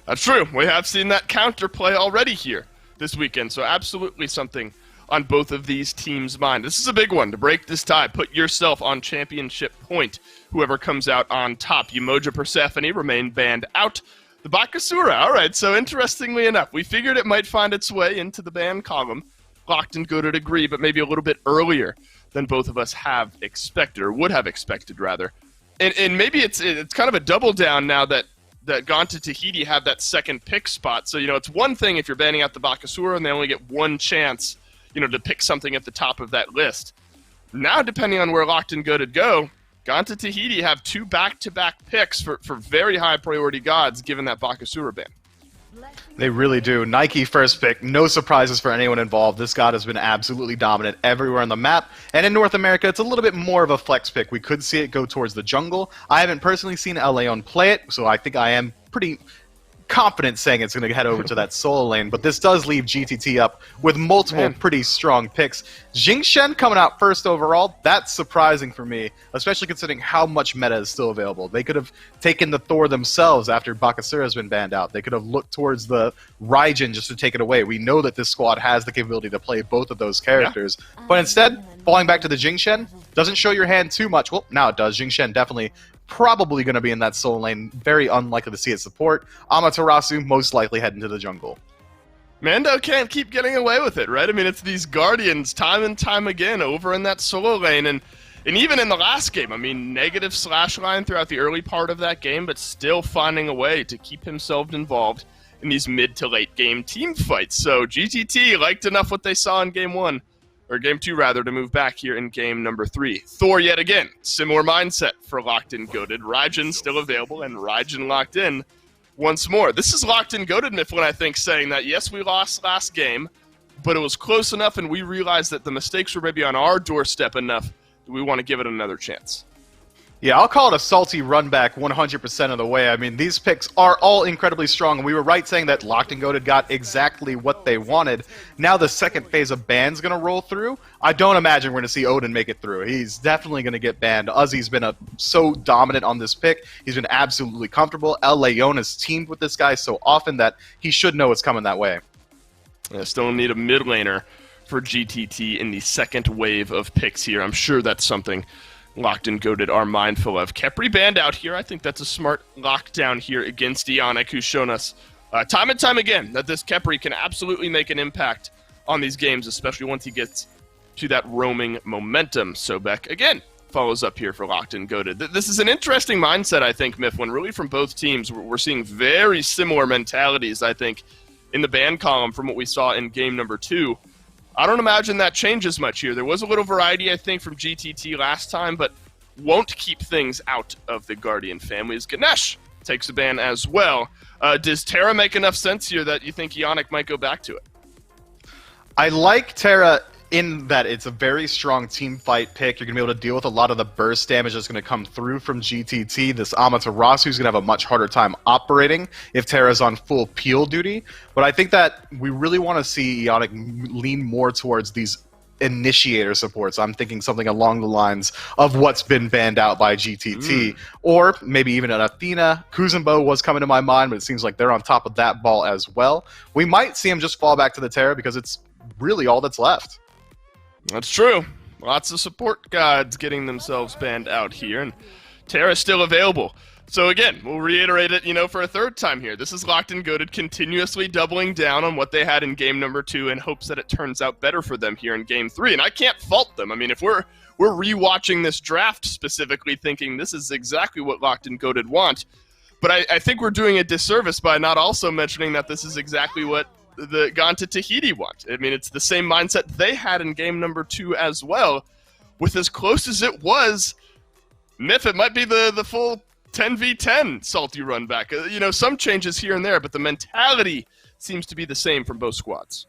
That's true. We have seen that counterplay already here this weekend, so absolutely something on both of these teams' mind. This is a big one to break this tie. Put yourself on championship point. Whoever comes out on top. Umoja Persephone remain banned out. The Bakasura, all right, so interestingly enough, we figured it might find its way into the ban column. Locked and Goated agree, but maybe a little bit earlier than both of us have expected, or would have expected, rather. And maybe it's kind of a double down now that Gone to Tahiti have that second pick spot. So, it's one thing if you're banning out the Bakasura and they only get one chance, to pick something at the top of that list. Now, depending on where Locked and Goated go, Gone to Tahiti have 2 back-to-back picks for very high priority gods, given that Bakasura ban. They really do. Nike first pick, no surprises for anyone involved. This god has been absolutely dominant everywhere on the map. And in North America, it's a little bit more of a flex pick. We could see it go towards the jungle. I haven't personally seen El Leon play it, so I think I am pretty confident saying it's going to head over to that solo lane, but this does leave GTT up with multiple pretty strong picks. Jingchen coming out first overall, that's surprising for me, especially considering how much meta is still available. They could have taken the Thor themselves after Bakasura has been banned out. They could have looked towards the Raijin just to take it away. We know that this squad has the capability to play both of those characters, but instead, falling back to the Jingchen doesn't show your hand too much. Well, now it does. Jingchen definitely probably going to be in that solo lane. Very unlikely to see it support. Amaterasu most likely heading to the jungle. Mando can't keep getting away with it, right? I mean, it's these Guardians time and time again over in that solo lane. And even in the last game, I mean, negative slash line throughout the early part of that game, but still finding a way to keep himself involved in these mid to late game team fights. So GTT liked enough what they saw in game 1. Or game 2, rather, to move back here in game number 3. Thor, yet again, similar mindset for Locked In Goated. Raijin still available, and Raijin locked in once more. This is Locked In Goated, Mifflin, I think, saying that, yes, we lost last game, but it was close enough, and we realized that the mistakes were maybe on our doorstep enough that we want to give it another chance. Yeah, I'll call it a salty run back 100% of the way. I mean, these picks are all incredibly strong, and we were right saying that Locked and Goated got exactly what they wanted. Now the second phase of ban's going to roll through. I don't imagine we're going to see Odin make it through. He's definitely going to get banned. Uzi's been so dominant on this pick. He's been absolutely comfortable. El Leon has teamed with this guy so often that he should know it's coming that way. Yeah, still need a mid laner for GTT in the second wave of picks here. I'm sure that's something Locked and Goated are mindful of. Khepri banned out here. I think that's a smart lockdown here against Ionic, who's shown us time and time again that this Khepri can absolutely make an impact on these games, especially once he gets to that roaming momentum. Sobek, again, follows up here for Locked and Goated. This is an interesting mindset, I think, Myth, when really from both teams we're seeing very similar mentalities, I think, in the ban column from what we saw in game number 2. I don't imagine that changes much here. There was a little variety, I think, from GTT last time, but won't keep things out of the Guardian family as Ganesh takes a ban as well. Does Terra make enough sense here that you think Ionic might go back to it? I like Terra in that it's a very strong team fight pick. You're going to be able to deal with a lot of the burst damage that's going to come through from GTT. This Amaterasu is going to have a much harder time operating if Terra's on full peel duty. But I think that we really want to see Ionic lean more towards these initiator supports. I'm thinking something along the lines of what's been banned out by GTT, or maybe even an Athena. Kuzumbo was coming to my mind, but it seems like they're on top of that ball as well. We might see him just fall back to the Terra because it's really all that's left. That's true. Lots of support gods getting themselves banned out here, and Terra's still available. So again, we'll reiterate it, for a third time here. This is Locked and Goated continuously doubling down on what they had in game number 2 in hopes that it turns out better for them here in game 3. And I can't fault them. I mean, if we're rewatching this draft specifically thinking this is exactly what Locked and Goated want, but I think we're doing a disservice by not also mentioning that this is exactly what the Gone to Tahiti want. I mean, it's the same mindset they had in game number 2 as well. With as close as it was, Myth, it might be the full 10v10 salty run back. Some changes here and there, but the mentality seems to be the same from both squads.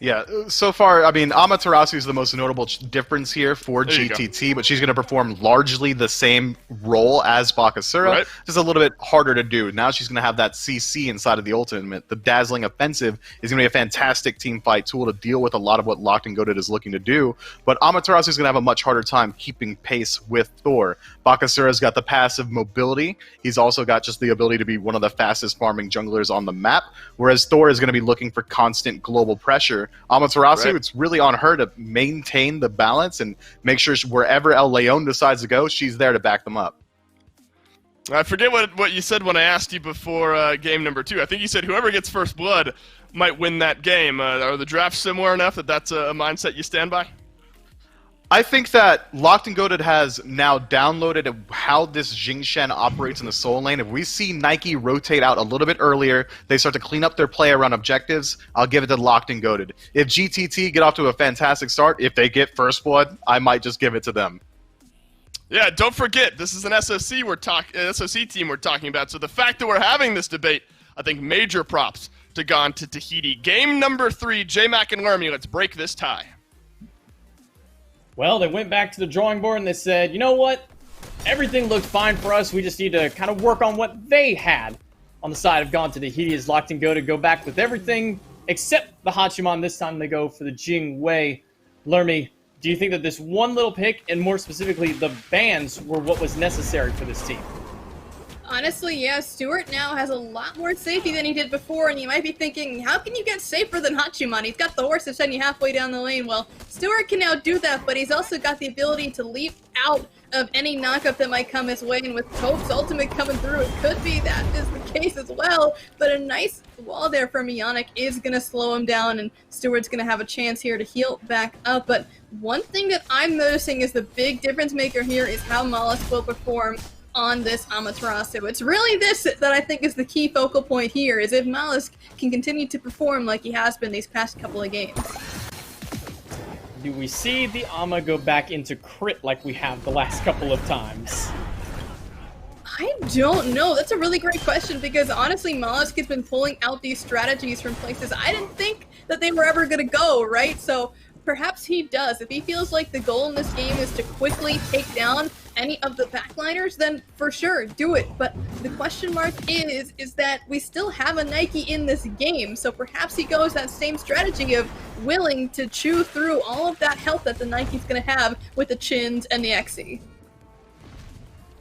Yeah, so far, I mean, Amaterasu is the most notable difference here for GTT, but she's going to perform largely the same role as Bakasura. Right. Just a little bit harder to do. Now she's going to have that CC inside of the ultimate. The Dazzling Offensive is going to be a fantastic team fight tool to deal with a lot of what Locked and Goated is looking to do, but Amaterasu is going to have a much harder time keeping pace with Thor. Bakasura's got the passive mobility. He's also got just the ability to be one of the fastest farming junglers on the map, whereas Thor is going to be looking for constant global pressure. Amaterasu, right. It's really on her to maintain the balance and make sure wherever El Leon decides to go, she's there to back them up. I forget what you said when I asked you before game number 2. I think you said whoever gets first blood might win that game. Are the drafts similar enough that that's a mindset you stand by? I think that Locked and Goated has now downloaded how this Jingshen operates in the Soul Lane. If we see Nike rotate out a little bit earlier, they start to clean up their play around objectives, I'll give it to Locked and Goated. If GTT get off to a fantastic start, if they get first blood, I might just give it to them. Yeah, don't forget, this is an SOC team we're talking about, so the fact that we're having this debate, I think major props to Gone to Tahiti. Game number 3, J-Mac and Lermy, let's break this tie. Well, they went back to the drawing board and they said, you know what? Everything looked fine for us. We just need to kind of work on what they had on the side of Gone to Tahiti. Is Locked and Go back with everything except the Hachiman. This time they go for the Jing Wei. Lermy, do you think that this one little pick, and more specifically the bans, were what was necessary for this team? Honestly, yeah, Stuart now has a lot more safety than he did before, and you might be thinking, how can you get safer than Hachiman? He's got the horse to send you halfway down the lane. Well, Stuart can now do that, but he's also got the ability to leap out of any knockup that might come his way, and with Pope's ultimate coming through, it could be that is the case as well. But a nice wall there from Ionic is going to slow him down, and Stuart's going to have a chance here to heal back up. But one thing that I'm noticing is the big difference maker here is how Mollusk will perform on this Amaterasu. It's really this that I think is the key focal point here, is if Mollusk can continue to perform like he has been these past couple of games. Do we see the Ama go back into crit like we have the last couple of times? I don't know. That's a really great question, because honestly, Mollusk has been pulling out these strategies from places I didn't think that they were ever going to go, right? So perhaps he does. If he feels like the goal in this game is to quickly take down any of the backliners, then for sure, do it. But the question mark is that we still have a Nike in this game, so perhaps he goes that same strategy of willing to chew through all of that health that the Nike's going to have with the Chins and the Xe.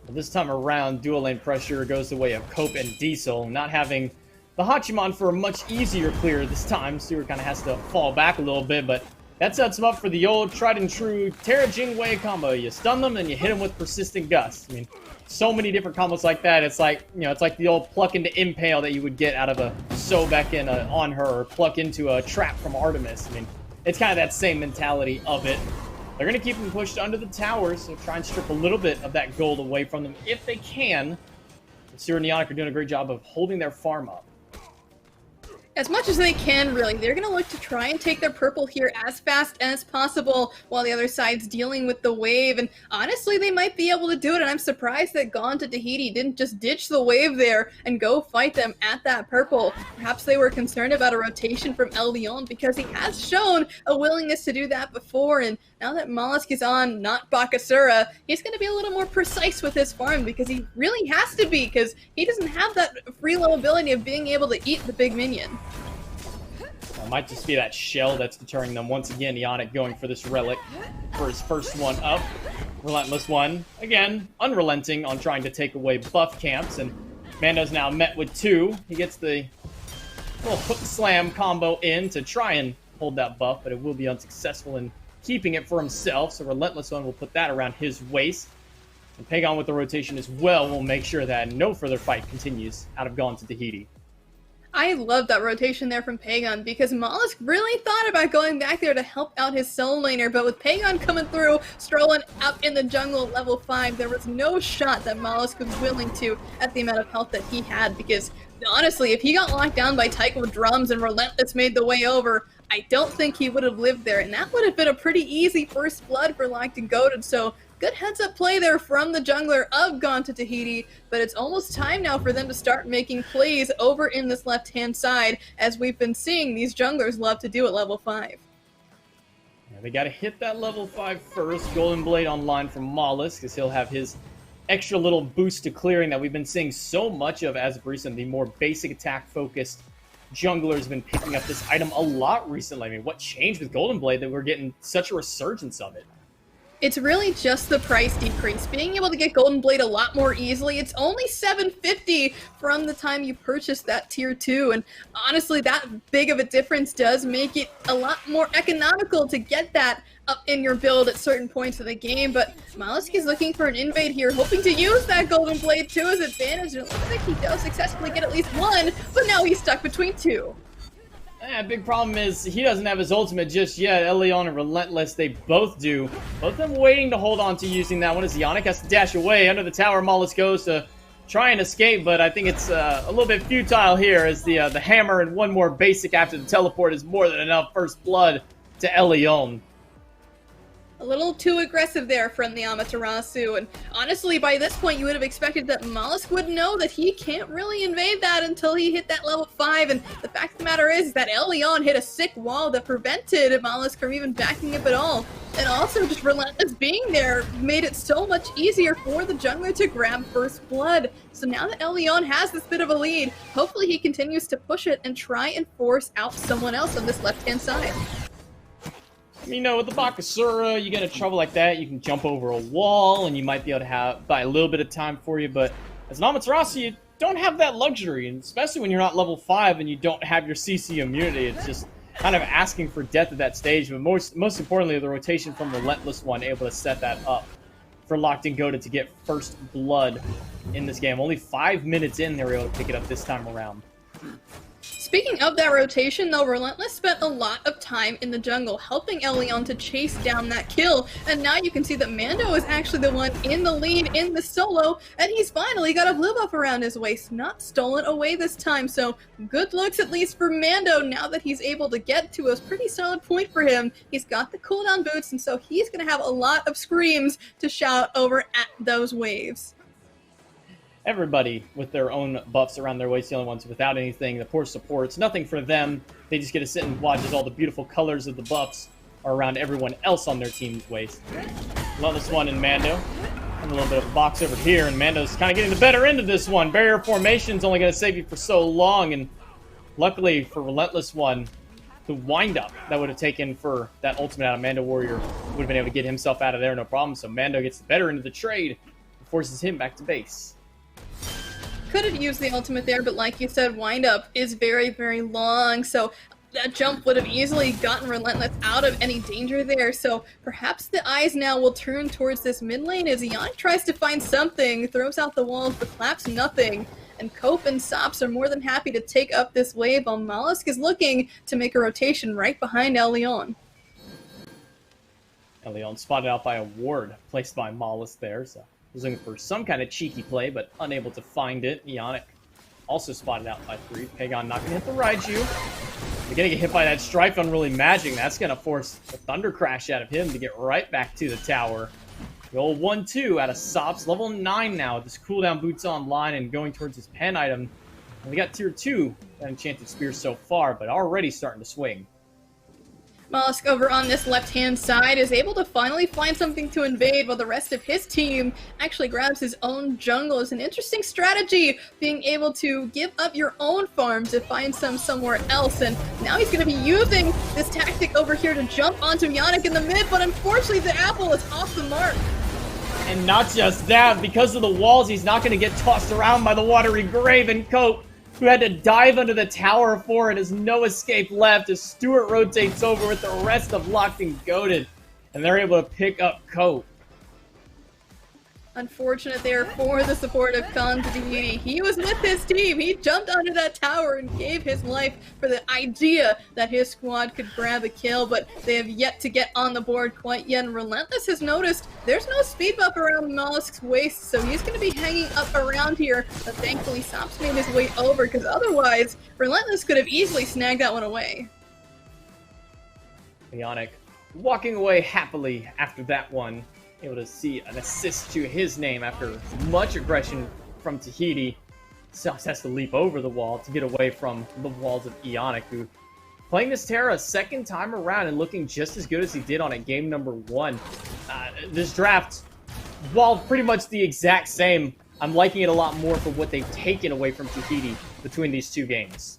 This time around, dual lane pressure goes the way of Cope and Diesel, not having the Hachiman for a much easier clear this time. Stewart kind of has to fall back a little bit, but that sets him up for the old tried and true Terra Jingwei combo. You stun them and you hit them with Persistent Gust. I mean, so many different combos like that. It's like, you know, it's like the old pluck into Impale that you would get out of a Sobek in on her, or pluck into a trap from Artemis. I mean, it's kind of that same mentality of it. They're going to keep them pushed under the towers, so try and strip a little bit of that gold away from them if they can. Stewart and Ionic are doing a great job of holding their farm up. As much as they can, really. They're going to look to try and take their purple here as fast as possible while the other side's dealing with the wave. And honestly, they might be able to do it. And I'm surprised that Gone to Tahiti didn't just ditch the wave there and go fight them at that purple. Perhaps they were concerned about a rotation from El Leon because he has shown a willingness to do that before. And now that Mollusk is on not Bakasura, he's going to be a little more precise with his farm because he really has to be, because he doesn't have that free low ability of being able to eat the big minion. It might just be that shell that's deterring them. Once again, Ionic going for this relic for his first one up. Relentless one. Again, unrelenting on trying to take away buff camps. And Mando's now met with 2. He gets the little hook slam combo in to try and hold that buff, but it will be unsuccessful in keeping it for himself. So Relentless one will put that around his waist. And Pagon with the rotation as well will make sure that no further fight continues out of Gone to Tahiti. I love that rotation there from Pagon because Mollusk really thought about going back there to help out his solo laner, but with Pagon coming through, strolling up in the jungle at level 5, there was no shot that Mollusk was willing to at the amount of health that he had, because honestly, if he got locked down by Taiko drums and Relentless made the way over, I don't think he would have lived there, and that would have been a pretty easy first blood for Locked and Goated, so good heads-up play there from the jungler of Gone to Tahiti, but it's almost time now for them to start making plays over in this left-hand side, as we've been seeing these junglers love to do at level 5. Yeah, they got to hit that level 5 first. Golden Blade online from Mollusk, because he'll have his extra little boost to clearing that we've been seeing so much of as of recent. The more basic attack-focused junglers have been picking up this item a lot recently. I mean, what changed with Golden Blade that we're getting such a resurgence of it? It's really just the price decrease. Being able to get Golden Blade a lot more easily. It's only $750 from the time you purchase that tier 2, and honestly, that big of a difference does make it a lot more economical to get that up in your build at certain points of the game. But Mollusk is looking for an invade here, hoping to use that Golden Blade to his advantage. It looks like he does successfully get at least one, but now he's stuck between 2. Big problem is he doesn't have his ultimate just yet. Elion and Relentless, they both do. Both of them waiting to hold on to using that one as Ionic has to dash away. Under the tower, Mollusk goes to try and escape, but I think it's a little bit futile here as the hammer and one more basic after the teleport is more than enough first blood to Elion. A little too aggressive there from the Amaterasu, and honestly, by this point, you would have expected that Mollusk would know that he can't really invade that until he hit that level 5, and the fact of the matter is that El Leon hit a sick wall that prevented Mollusk from even backing up at all, and also just Relentless being there made it so much easier for the jungler to grab first blood. So now that El Leon has this bit of a lead, hopefully he continues to push it and try and force out someone else on this left-hand side. You know, with the Bakasura, you get in trouble like that, you can jump over a wall, and you might be able to buy a little bit of time for you, but as an Amaterasu, you don't have that luxury, and especially when you're not level 5 and you don't have your CC immunity, it's just kind of asking for death at that stage, but most importantly, the rotation from Relentless one able to set that up for Locked and Goated to get first blood in this game. Only 5 minutes in, they were able to pick it up this time around. Speaking of that rotation, though, Relentless spent a lot of time in the jungle, helping El Leon to chase down that kill, and now you can see that Mando is actually the one in the lead in the solo, and he's finally got a blue buff around his waist, not stolen away this time, so good looks at least for Mando now that he's able to get to a pretty solid point for him. He's got the cooldown boots, and so he's going to have a lot of screams to shout over at those waves. Everybody with their own buffs around their waist, the only ones without anything, the poor supports, nothing for them. They just get to sit and watch as all the beautiful colors of the buffs are around everyone else on their team's waist. Relentless one and Mando. And a little bit of a box over here, and Mando's kind of getting the better end of this one. Barrier formation's only going to save you for so long, and luckily for Relentless One, the windup that would have taken for that ultimate out of Mando Warrior would have been able to get himself out of there no problem. So Mando gets the better end of the trade and forces him back to base. Could have used the ultimate there, but like you said, windup is very, very long, so that jump would have easily gotten Relentless out of any danger there. So perhaps the eyes now will turn towards this mid lane as Ionic tries to find something, throws out the walls, but claps nothing. And Cope and Sops are more than happy to take up this wave, while Mollusk is looking to make a rotation right behind El Leon. El Leon spotted out by a ward placed by Mollusk there, so was looking for some kind of cheeky play, but unable to find it. Ionic also spotted out by 3. Pagon not going to hit the Raiju. They're going to get hit by that Strife Unruly Magic. That's going to force a Thunder Crash out of him to get right back to the tower. The old 1-2 out of Sops, level 9 now with this cooldown boots online and going towards his pen item. And we got tier 2, that Enchanted Spear so far, but already starting to swing. Mollusk over on this left-hand side is able to finally find something to invade while the rest of his team actually grabs his own jungle. It's an interesting strategy, being able to give up your own farm to find some somewhere else, and now he's going to be using this tactic over here to jump onto Ionic in the mid, but unfortunately the apple is off the mark. And not just that, because of the walls, he's not going to get tossed around by the watery grave, and Cope, who had to dive under the tower for it, has no escape left as Stewart rotates over with the rest of Locked and Goated, and they're able to pick up Cope. Unfortunate there for the support of Khan Tahiti. He was with his team. He jumped onto that tower and gave his life for the idea that his squad could grab a kill, but they have yet to get on the board quite yet. And Relentless has noticed there's no speed buff around Mollusk's waist, so he's going to be hanging up around here. But thankfully, Sops made his way over, because otherwise, Relentless could have easily snagged that one away. Ionic walking away happily after that one. Able to see an assist to his name after much aggression from Tahiti. Sops has to leap over the wall to get away from the walls of Ionic, who playing this Terra a second time around and looking just as good as he did on it game number 1. This draft, while pretty much the exact same, I'm liking it a lot more for what they've taken away from Tahiti between these two games.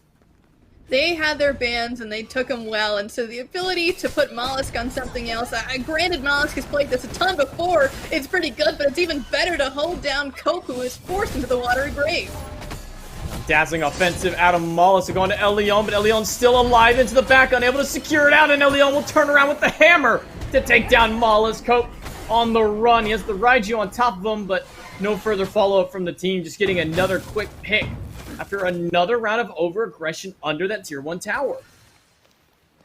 They had their bans and they took them well, and so the ability to put Mollusk on something else, granted Mollusk has played this a ton before, it's pretty good, but it's even better to hold down Cope, who is forced into the watery grave. Dazzling offensive out of Mollusk going to El Leon, but El Leon's still alive into the back, unable to secure it out, and El Leon will turn around with the hammer to take down Mollusk. Cope on the run. He has the Raiju on top of him, but no further follow-up from the team, just getting another quick pick after another round of over-aggression under that tier 1 tower.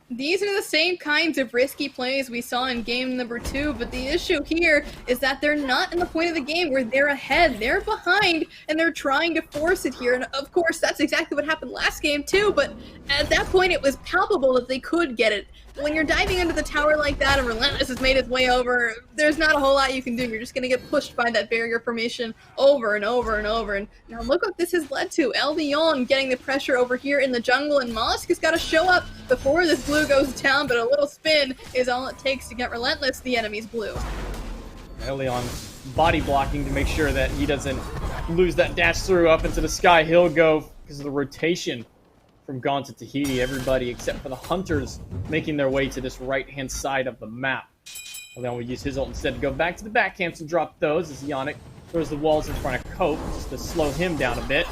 These are the same kinds of risky plays we saw in game number 2, but the issue here is that they're not in the point of the game where they're ahead. They're behind, and they're trying to force it here. And of course, that's exactly what happened last game too, but at that point it was palpable that they could get it. When you're diving into the tower like that and Relentless has made its way over, there's not a whole lot you can do. You're just going to get pushed by that barrier formation over and over and over. And now look what this has led to. El Leon getting the pressure over here in the jungle, and Mollusk has got to show up before this blue goes down, but a little spin is all it takes to get Relentless the enemy's blue. El Leon body blocking to make sure that he doesn't lose that dash through up into the sky. He'll go because of the rotation from Gone to Tahiti. Everybody except for the Hunters making their way to this right-hand side of the map. And then we use his ult instead to go back to the back camps and drop those as Ionic throws the walls in front of Cope just to slow him down a bit.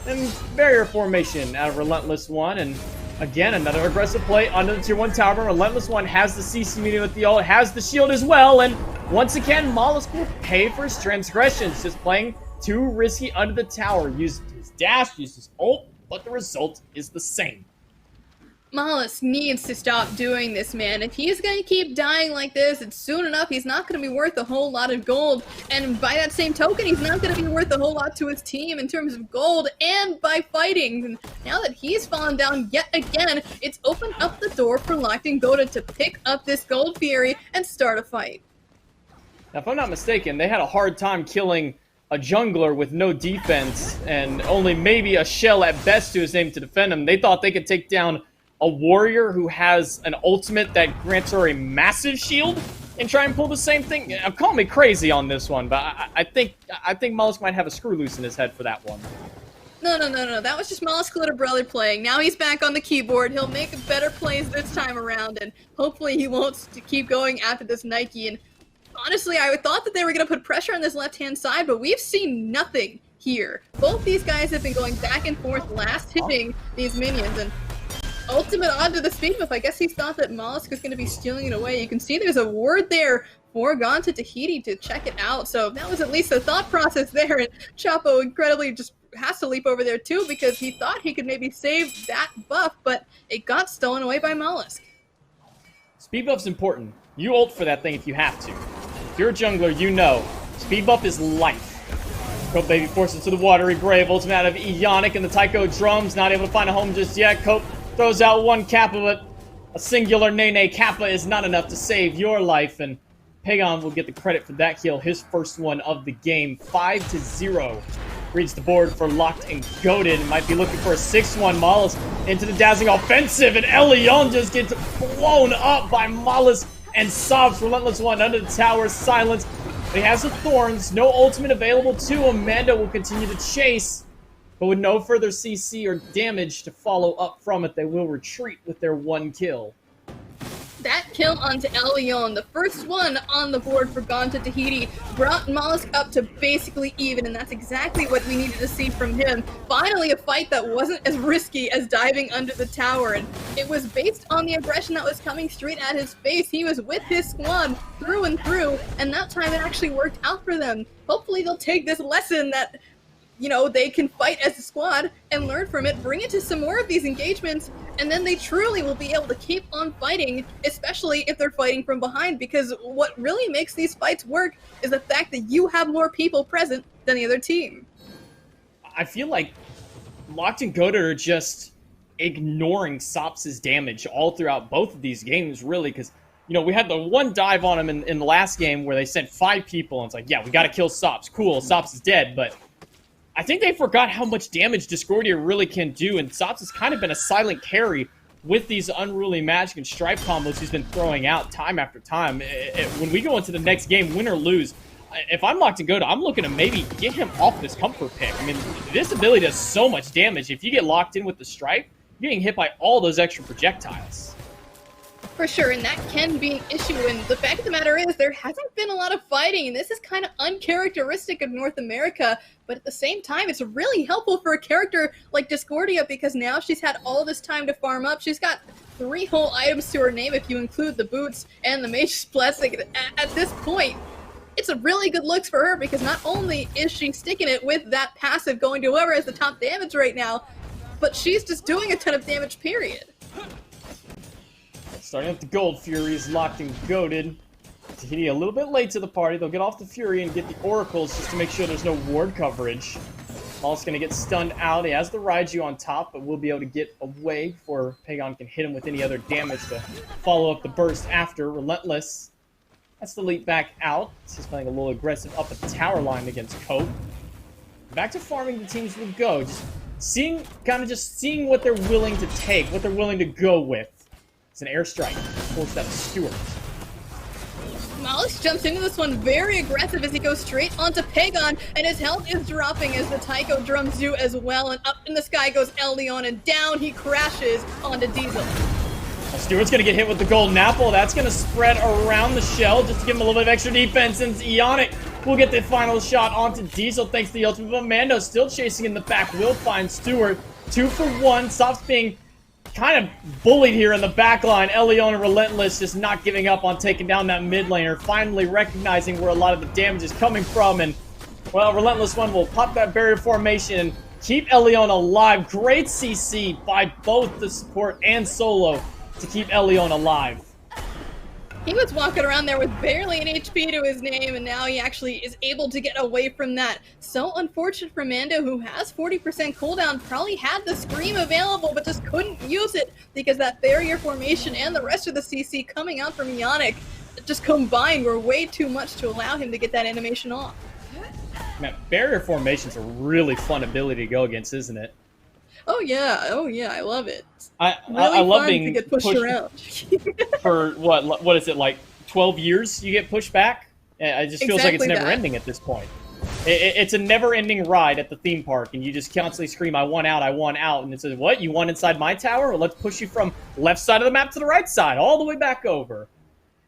And barrier formation out of Relentless One, and again another aggressive play under the tier 1 tower. Relentless One has the CC meeting with the ult, has the shield as well, and once again Mollusk will pay for his transgressions, just playing too risky under the tower. Used his dash, used his ult, but the result is the same. Mollusk needs to stop doing this, man. If he's going to keep dying like this, it's soon enough he's not going to be worth a whole lot of gold. And by that same token, he's not going to be worth a whole lot to his team in terms of gold and by fighting. And now that he's fallen down yet again, it's opened up the door for Locked and Goated to pick up this Gold Fury and start a fight. Now, if I'm not mistaken, they had a hard time killing a jungler with no defense and only maybe a shell at best to his name to defend him. They thought they could take down a warrior who has an ultimate that grants her a massive shield and try and pull the same thing. Call me crazy on this one, but I think Mollusk might have a screw loose in his head for that one. No. That was just Mollusk little brother playing. Now he's back on the keyboard. He'll make better plays this time around, and hopefully he won't keep going after this Nike. And honestly, I thought that they were going to put pressure on this left-hand side, but we've seen nothing here. Both these guys have been going back and forth, last hitting these minions, and ultimate onto the speed buff. I guess he thought that Mollusk was going to be stealing it away. You can see there's a ward there for Gone to Tahiti to check it out, so that was at least the thought process there, and Chapo incredibly just has to leap over there too because he thought he could maybe save that buff, but it got stolen away by Mollusk. Speed buff's important. You ult for that thing if you have to. If you're a jungler, you know speed buff is life. Cope baby forces to the watery grave. Ultimate out of Ionic, and the Tycho drums not able to find a home just yet. Cope throws out one Kappa, but a singular Nene Kappa is not enough to save your life, and Pagon will get the credit for that kill, his first one of the game. 5-0. Reads the board for Locked and Goated, and might be looking for a 6-1. Mollusk into the dazzling offensive, and Elion just gets blown up by Mollusk and Sobs. Relentless one under the tower, silence. But he has the Thorns, no ultimate available to him. Mando will continue to chase, but with no further CC or damage to follow up from it, they will retreat with their one kill. That kill onto Elion, the first one on the board for Gone to Tahiti, brought Mollusk up to basically even, and that's exactly what we needed to see from him. Finally, a fight that wasn't as risky as diving under the tower, and it was based on the aggression that was coming straight at his face. He was with his squad through and through, and that time it actually worked out for them. Hopefully they'll take this lesson that, you know, they can fight as a squad and learn from it, bring it to some more of these engagements, and then they truly will be able to keep on fighting, especially if they're fighting from behind, because what really makes these fights work is the fact that you have more people present than the other team. I feel like Locked and Goated are just ignoring Sops' damage all throughout both of these games, really, because, you know, we had the one dive on him in the last game where they sent 5 people, and it's like, yeah, we got to kill Sops. Cool, Sops is dead, but I think they forgot how much damage Discordia really can do, and Sops has kind of been a silent carry with these unruly magic and stripe combos he's been throwing out time after time. When we go into the next game, win or lose, if I'm Locked and Goated, I'm looking to maybe get him off this comfort pick. I mean, this ability does so much damage. If you get locked in with the stripe, you're getting hit by all those extra projectiles. For sure, and that can be an issue, and the fact of the matter is there hasn't been a lot of fighting, and this is kind of uncharacteristic of North America, but at the same time, it's really helpful for a character like Discordia because now she's had all this time to farm up. She's got 3 whole items to her name if you include the boots and the Mage's Blessing. At this point, it's a really good looks for her because not only is she sticking it with that passive going to whoever has the top damage right now, but she's just doing a ton of damage, period. Starting up the Gold Furies, Locked and Goated. Tahiti a little bit late to the party. They'll get off the Fury and get the Oracles just to make sure there's no ward coverage. Mollusk's going to get stunned out. He has the Raiju on top, but will be able to get away before Pagon can hit him with any other damage to follow up the burst after. Relentless. That's the leap back out. He's playing a little aggressive up the tower line against Cope. Back to farming the teams will go. Just seeing what they're willing to take, what they're willing to go with. It's an airstrike. Forced out of Stewart. Mollusk jumps into this one very aggressive as he goes straight onto Pagon, and his health is dropping as the Tycho drums do as well, and up in the sky goes Elion, and down he crashes onto Diesel. Well, Stewart's going to get hit with the golden apple. That's going to spread around the shell just to give him a little bit of extra defense, and Ionic will get the final shot onto Diesel thanks to the ultimate, but Mando still chasing in the back will find Stewart. 2 for 1. Sops being kind of bullied here in the back line. Elion and Relentless just not giving up on taking down that mid laner, finally recognizing where a lot of the damage is coming from, and, well, Relentless one will pop that barrier formation and keep Elion alive. Great CC by both the support and solo to keep Elion alive. He was walking around there with barely an HP to his name, and now he actually is able to get away from that. So unfortunate for Mando, who has 40% cooldown, probably had the Scream available, but just couldn't use it because that barrier formation and the rest of the CC coming out from Ionic just combined were way too much to allow him to get that animation off. Man, barrier formation's a really fun ability to go against, isn't it? Oh yeah, I love it. I Really love fun being to get pushed around. for what is it, like 12 years you get pushed back. It just feels like it's Exactly never that. ending at this point. It's a never-ending ride at the theme park, and you just constantly scream, I want out, and it says, what, you want inside my tower? Well, let's push you from left side of the map to the right side, all the way back over.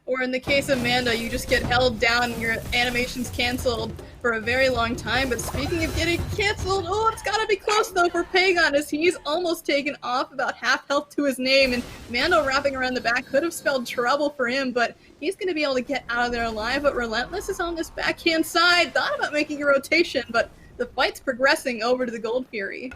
Or in the case of Manda, you just get held down and your animation's canceled for a very long time. But speaking of getting canceled, oh, it's gotta be close though for Pagon, as he's almost taken off, about half health to his name, and Mando wrapping around the back could have spelled trouble for him, but he's gonna be able to get out of there alive. But Relentless is on this backhand side, thought about making a rotation, but the fight's progressing over to the Gold Fury.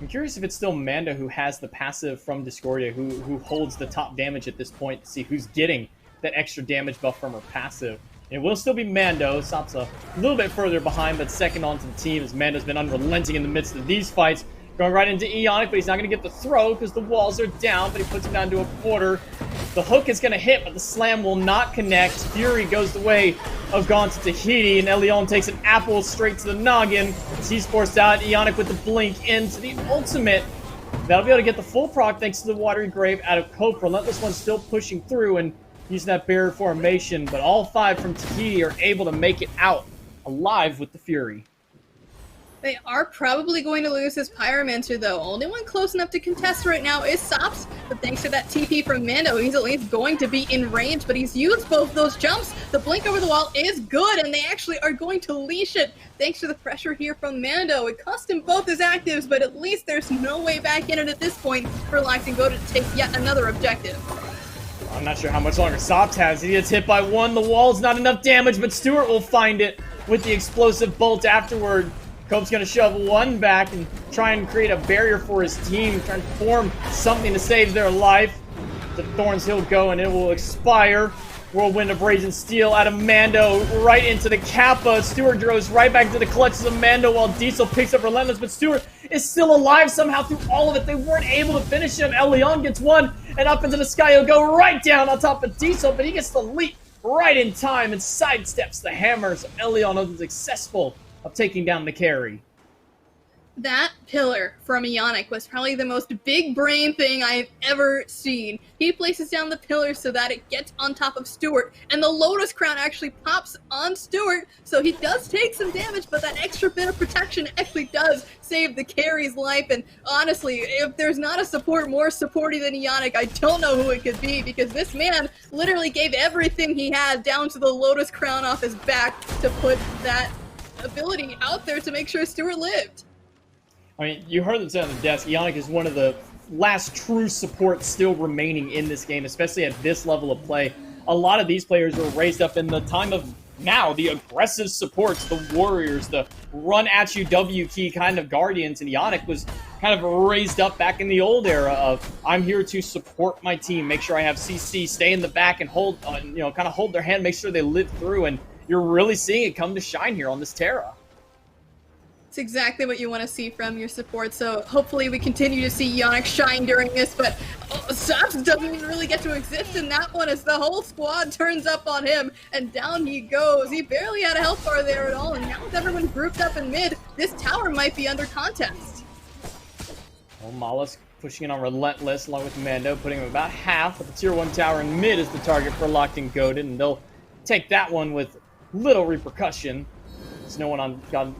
I'm curious if it's still Manda who has the passive from Discordia, who holds the top damage at this point, to see who's getting that extra damage buff from her passive. It will still be Mando. Sop's a little bit further behind, but second onto the team, as Mando's been unrelenting in the midst of these fights. Going right into Eonic, but he's not going to get the throw because the walls are down, but he puts him down to a quarter. The hook is going to hit, but the slam will not connect. Fury goes the way of gone to Tahiti, and Elion takes an apple straight to the noggin. As he's forced out, Eonic with the blink into the ultimate. That'll be able to get the full proc thanks to the Watery Grave out of Cope. Relentless One's still pushing through and using that barrier formation, but all 5 from Tahiti are able to make it out alive with the Fury. They are probably going to lose his Pyromancer, though. Only one close enough to contest right now is Sops, but thanks to that TP from Mando, he's at least going to be in range, but he's used both those jumps. The blink over the wall is good, and they actually are going to leash it thanks to the pressure here from Mando. It cost him both his actives, but at least there's no way back in it at this point for Lacton Go to take yet another objective. I'm not sure how much longer Sops has. He gets hit by one. The wall's not enough damage, but Stewart will find it with the explosive bolt afterward. Cope's going to shove one back and try and create a barrier for his team, trying to form something to save their life. The Thorns Hill go and it will expire. Whirlwind of Rage and Steel out of Mando right into the Kappa. Stewart goes right back to the clutches of Mando while Diesel picks up Relentless, but Stewart is still alive somehow through all of it. They weren't able to finish him. Elion gets one, and up into the sky he'll go right down on top of Diesel, but he gets the leap right in time and sidesteps the hammers. Elion is successful of taking down the carry. That pillar from Eonic was probably the most big brain thing I've ever seen. He places down the pillar so that it gets on top of Stewart, and the Lotus Crown actually pops on Stewart, so he does take some damage, but that extra bit of protection actually does save the carry's life. And honestly, if there's not a support more supporty than Eonic, I don't know who it could be, because this man literally gave everything he had down to the Lotus Crown off his back to put that ability out there to make sure Stewart lived. I mean, you heard them say on the desk, Eonic is one of the last true supports still remaining in this game, especially at this level of play. A lot of these players were raised up in the time of now, the aggressive supports, the warriors, the run-at-you W key kind of guardians, and Eonic was kind of raised up back in the old era of, I'm here to support my team, make sure I have CC, stay in the back and hold, kind of hold their hand, make sure they live through, and you're really seeing it come to shine here on this Terra. It's exactly what you want to see from your support, so hopefully we continue to see Eonic shine during this, but Sops doesn't even really get to exist in that one as the whole squad turns up on him, and down he goes. He barely had a health bar there at all, and now with everyone grouped up in mid, this tower might be under contest. Well, Mollusk pushing in on Relentless along with Mando, putting him about half, but the tier 1 tower in mid is the target for Locked and Goaded, and they'll take that one with little repercussion. No one gone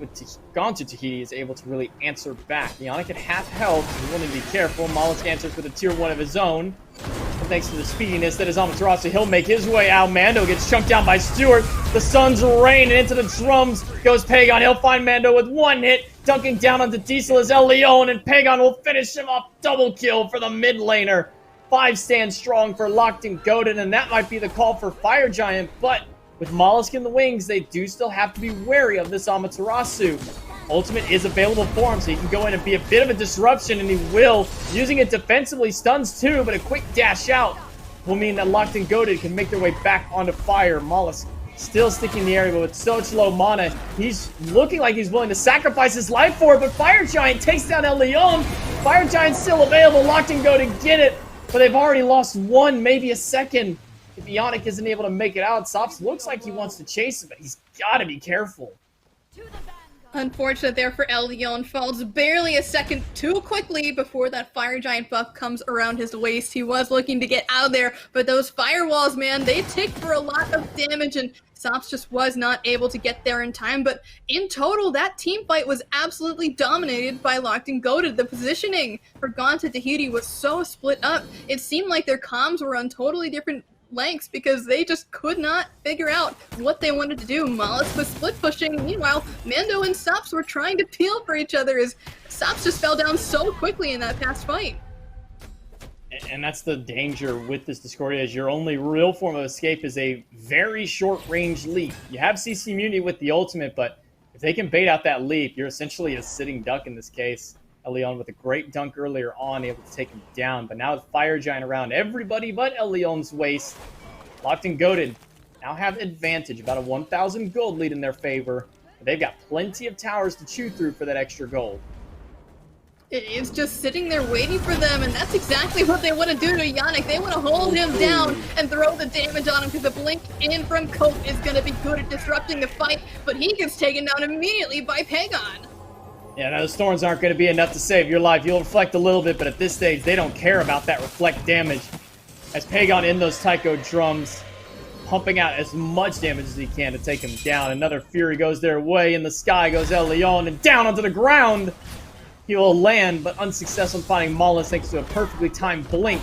to Tahiti is able to really answer back. Eonic at half health, we want to be careful. Mollusk answers with a tier 1 of his own. And thanks to the speediness that is Amaterasu, he'll make his way out. Mando gets chunked down by Stewart. The sun's rain, and into the drums goes Pagon. He'll find Mando with one hit, dunking down onto Diesel as El Leon, and Pagon will finish him off. Double kill for the mid laner. 5 stand strong for Locked and Goaded, and that might be the call for Fire Giant, but with Mollusk in the wings, they do still have to be wary of this Amaterasu. Ultimate is available for him, so he can go in and be a bit of a disruption, and he will. Using it defensively, stuns too, but a quick dash out will mean that Locked and Goaded can make their way back onto fire. Mollusk still sticking in the area, but with such low mana, he's looking like he's willing to sacrifice his life for it, but Fire Giant takes down El Leon. Fire Giant's still available. Locked and Goaded get it, but they've already lost one, maybe a second. If Eonic isn't able to make it out, Sops looks like he wants to chase it, but he's got to be careful. Unfortunate there for El Leon, falls barely a second too quickly before that Fire Giant buff comes around his waist. He was looking to get out of there, but those firewalls, man, they tick for a lot of damage, and Sops just was not able to get there in time. But in total, that team fight was absolutely dominated by Locked and Goated. The positioning for Gauntlet Tahiti was so split up. It seemed like their comms were on totally different lengths because they just could not figure out what they wanted to do. Mollis was split pushing. Meanwhile, Mando and Sops were trying to peel for each other as Sops just fell down so quickly in that past fight. And that's the danger with this Discordia, is your only real form of escape is a very short-range leap. You have CC immunity with the ultimate, but if they can bait out that leap, you're essentially a sitting duck in this case. Leon with a great dunk earlier on, able to take him down. But now with Fire Giant around everybody but Leon's waist, Locked and Goated now have advantage, about a 1,000 gold lead in their favor. They've got plenty of towers to chew through for that extra gold. It is just sitting there waiting for them, and that's exactly what they want to do to Yannick. They want to hold him down and throw the damage on him, because the blink in from Cope is going to be good at disrupting the fight, but he gets taken down immediately by Pagon. Yeah, now those thorns aren't going to be enough to save your life. You'll reflect a little bit, but at this stage, they don't care about that reflect damage. As Pagon in those Taiko drums, pumping out as much damage as he can to take him down. Another Fury goes their way. In the sky goes El Leon, and down onto the ground. He will land, but unsuccessful in finding Mollis thanks to a perfectly timed blink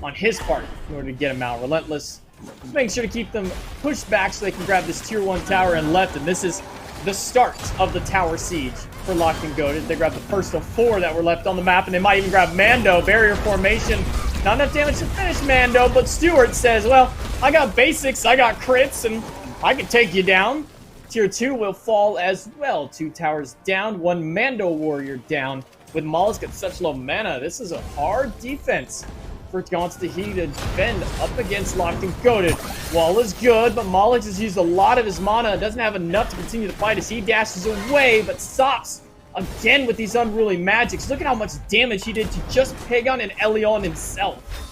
on his part in order to get him out. Relentless, just making sure to keep them pushed back so they can grab this tier 1 tower and left. And this is the start of the tower siege for Locked and Goated. They grab the first of 4 that were left on the map, and they might even grab Mando. Barrier formation. Not enough damage to finish Mando, but Stewart says, well, I got basics, I got crits, and I can take you down. Tier 2 will fall as well. 2 towers down, 1 Mando warrior down. With Mollis got such low mana, this is a hard defense for Gauntlet Tahiti to defend up against Locked and Goated. Wall is good, but Mollis has used a lot of his mana. Doesn't have enough to continue the fight as he dashes away, but Sops again with these unruly magics. Look at how much damage he did to just Pagon and Elion himself.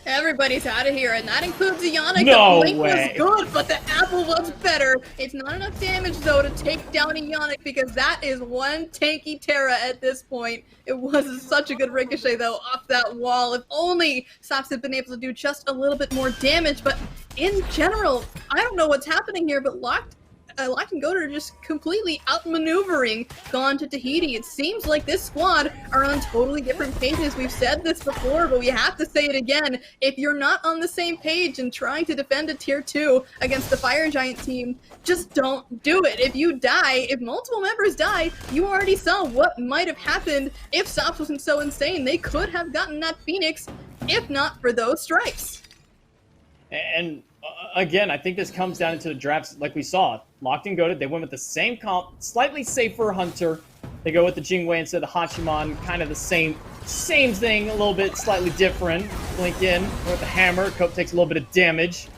Everybody's out of here, and that includes Yannick. No the blink way. was good, but the apple was better. It's not enough damage, though, to take down Yannick, because that is one tanky Terra at this point. It was such a good ricochet, though, off that wall. If only Sops had been able to do just a little bit more damage, but in general, I don't know what's happening here, but Locked and Goated are just completely outmaneuvering Gauntlet Tahiti. It seems like this squad are on totally different pages. We've said this before, but we have to say it again. If you're not on the same page and trying to defend a tier 2 against the Fire Giant team, just don't do it. If you die, if multiple members die, you already saw what might have happened if Sops wasn't so insane. They could have gotten that Phoenix, if not for those stripes. And again, I think this comes down into the drafts like we saw. Locked and Goated, they went with the same comp, slightly safer Hunter. They go with the Jingwei instead of the Hachiman, kind of the same thing, a little bit slightly different. Blink in, with the Hammer, Cope takes a little bit of damage.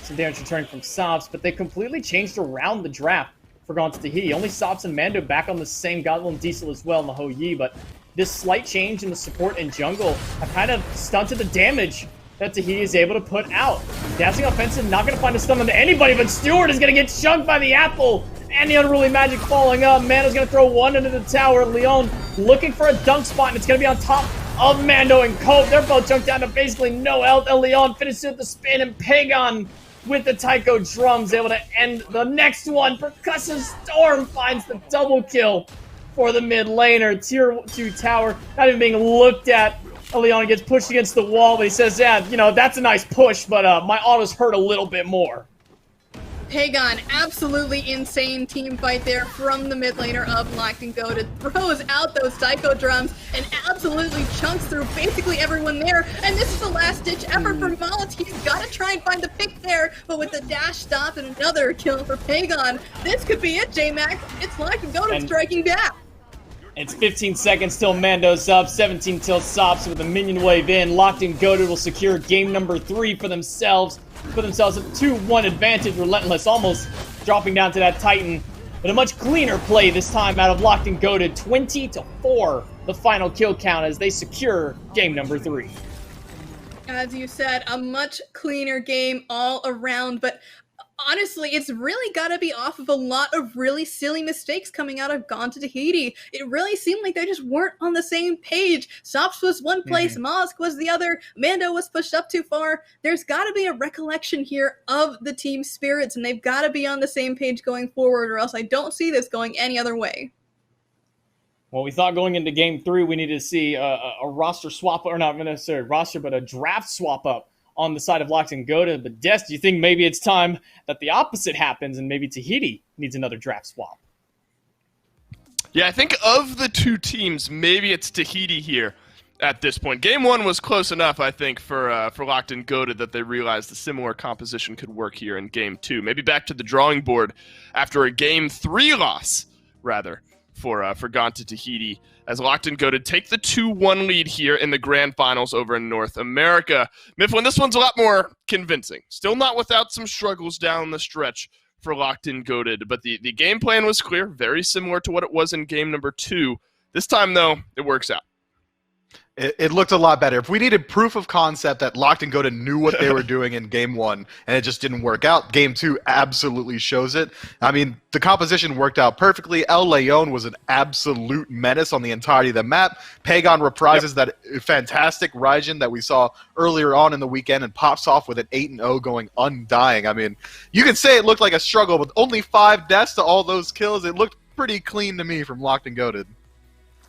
Some damage returning from Sops, but they completely changed around the draft for Gauntlet Tahiti. Only Sops and Mando back on the same Godwin and Diesel as well in the Ho Yi, but this slight change in the support and jungle have kind of stunted the damage that Tahiti is able to put out. Dancing offensive, not going to find a stun on anybody, but Stewart is going to get chunked by the apple. And the unruly magic falling up. Mando's going to throw one into the tower. Leon looking for a dunk spot, and it's going to be on top of Mando and Cope. They're both junked down to basically no health. And Leon finishes with the spin, and Pagon with the Taiko drums able to end the next one. Percussive Storm finds the double kill for the mid laner. Tier 2 tower not even being looked at. Leon gets pushed against the wall, but he says, yeah, you know, that's a nice push, but my autos hurt a little bit more. Pagon, absolutely insane team fight there from the mid laner of Locked and Goated. Throws out those Taiko drums and absolutely chunks through basically everyone there. And this is the last ditch effort for Mollis. He's got to try and find the pick there, but with the dash stop and another kill for Pagon, this could be it, J-Max. It's Locked and Goated striking back. It's 15 seconds till Mando's up, 17 till Sops with a minion wave in. Locked and Goated will secure game number 3 for themselves. Put themselves a 2-1 advantage. Relentless almost dropping down to that Titan. But a much cleaner play this time out of Locked and Goated. 20-4 the final kill count as they secure game number 3. As you said, a much cleaner game all around, but Honestly, it's really gotta be off of a lot of really silly mistakes coming out of Gone to Tahiti. It really seemed like they just weren't on the same page. Sops was one place, Mosk was the other, Mando was pushed up too far. There's gotta be a recollection here of the team spirits, and they've gotta be on the same page going forward, or else I don't see this going any other way. Well, we thought going into Game 3 we needed to see a roster swap, or not necessarily roster, but a draft swap up on the side of Locked and Goated. But Des, do you think maybe it's time that the opposite happens and maybe Tahiti needs another draft swap? Yeah, I think of the two teams, maybe it's Tahiti here at this point. Game 1 was close enough, I think, for Locked and Goated that they realized a similar composition could work here in Game 2. Maybe back to the drawing board after a Game 3 loss, rather, for Gone to Tahiti, as Locked and Goated take the 2-1 lead here in the Grand Finals over in North America. Mifflin, this one's a lot more convincing. Still not without some struggles down the stretch for Locked and Goated, but the game plan was clear, very similar to what it was in game number 2. This time, though, it works out. It looked a lot better. If we needed proof of concept that Locked and Goated knew what they were doing in Game 1 and it just didn't work out, Game 2 absolutely shows it. I mean, the composition worked out perfectly. El Leon was an absolute menace on the entirety of the map. Pagon reprises that fantastic Raijin that we saw earlier on in the weekend and pops off with an 8-0 going undying. I mean, you could say it looked like a struggle, but only 5 deaths to all those kills. It looked pretty clean to me from Locked and Goated.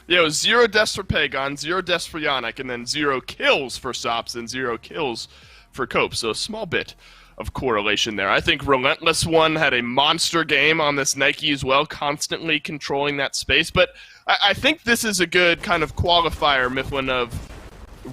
Yeah, it was 0 deaths for Pagon, 0 deaths for Yannick, and then 0 kills for Sops and 0 kills for Cope. So a small bit of correlation there. I think Relentless One had a monster game on this Nike as well, constantly controlling that space. But I think this is a good kind of qualifier, Mifflin, of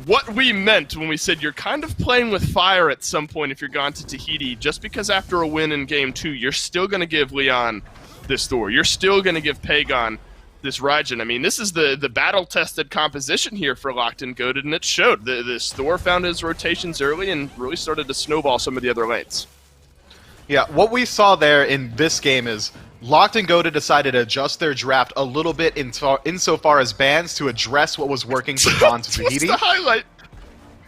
what we meant when we said you're kind of playing with fire at some point if you're Gone to Tahiti, just because after a win in Game 2, you're still going to give Leon this Thor. You're still going to give Pagon this Raijin. I mean, this is the battle-tested composition here for Locked and Goated, and it showed. This Thor found his rotations early and really started to snowball some of the other lanes. Yeah, what we saw there in this game is Locked and Goated decided to adjust their draft a little bit insofar as bans to address what was working for Gone to Tahiti. That's the highlight.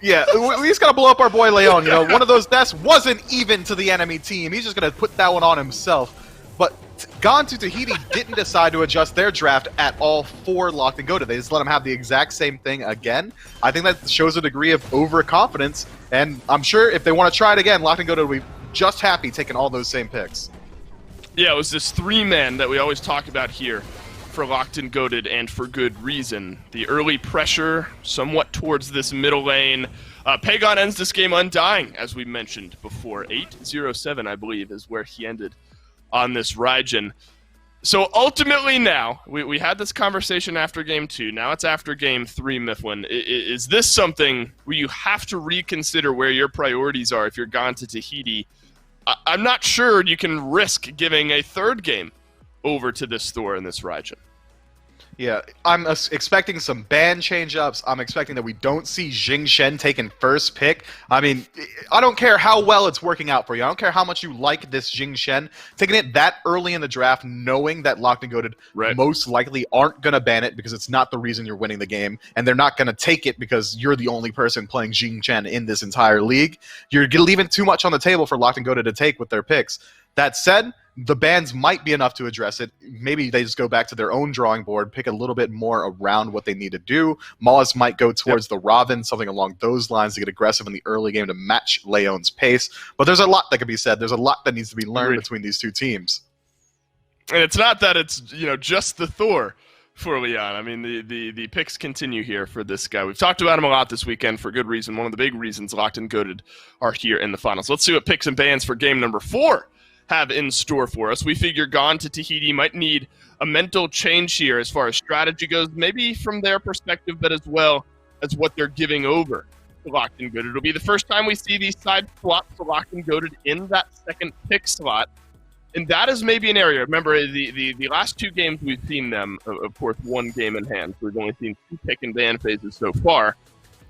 Yeah, we just got to blow up our boy Leon. You know, one of those deaths wasn't even to the enemy team. He's just going to put that one on himself. But Gone to Tahiti didn't decide to adjust their draft at all for Locked and Goated. They just let them have the exact same thing again. I think that shows a degree of overconfidence, and I'm sure if they want to try it again, Locked and Goated will be just happy taking all those same picks. Yeah, it was this 3-man that we always talk about here for Locked and Goated, and for good reason. The early pressure somewhat towards this middle lane. Pagon ends this game undying, as we mentioned before. 8-0-7, I believe, is where he ended on this Raijin. So ultimately now, we had this conversation after Game 2, now it's after Game 3, Mifflin. Is this something where you have to reconsider where your priorities are if you're Gone to Tahiti? I'm not sure you can risk giving a third game over to this Thor and this Raijin. Yeah, I'm expecting some ban change-ups. I'm expecting that we don't see Jing Shen taking first pick. I mean, I don't care how well it's working out for you. I don't care how much you like this Jing Shen. Taking it that early in the draft, knowing that Locked and Goated most likely aren't going to ban it because it's not the reason you're winning the game, and they're not going to take it because you're the only person playing Jing Shen in this entire league. You're leaving too much on the table for Locked and Goated to take with their picks. That said, the bans might be enough to address it. Maybe they just go back to their own drawing board, pick a little bit more around what they need to do. Moz might go towards the Robin, something along those lines to get aggressive in the early game to match Leon's pace. But there's a lot that could be said. There's a lot that needs to be learned between these two teams. And it's not that it's, just the Thor for Leon. I mean, the picks continue here for this guy. We've talked about him a lot this weekend for good reason. One of the big reasons Locked and Goated are here in the finals. Let's see what picks and bans for game number 4 have in store for us. We figure Gone to Tahiti might need a mental change here as far as strategy goes, maybe from their perspective, but as well as what they're giving over to Locked and Goated. It'll be the first time we see these side swaps for Locked and Goated in that second pick slot, and that is maybe an area. Remember, the last 2 games we've seen them, of course, 1 game in hand, so we've only seen 2 pick and ban phases so far.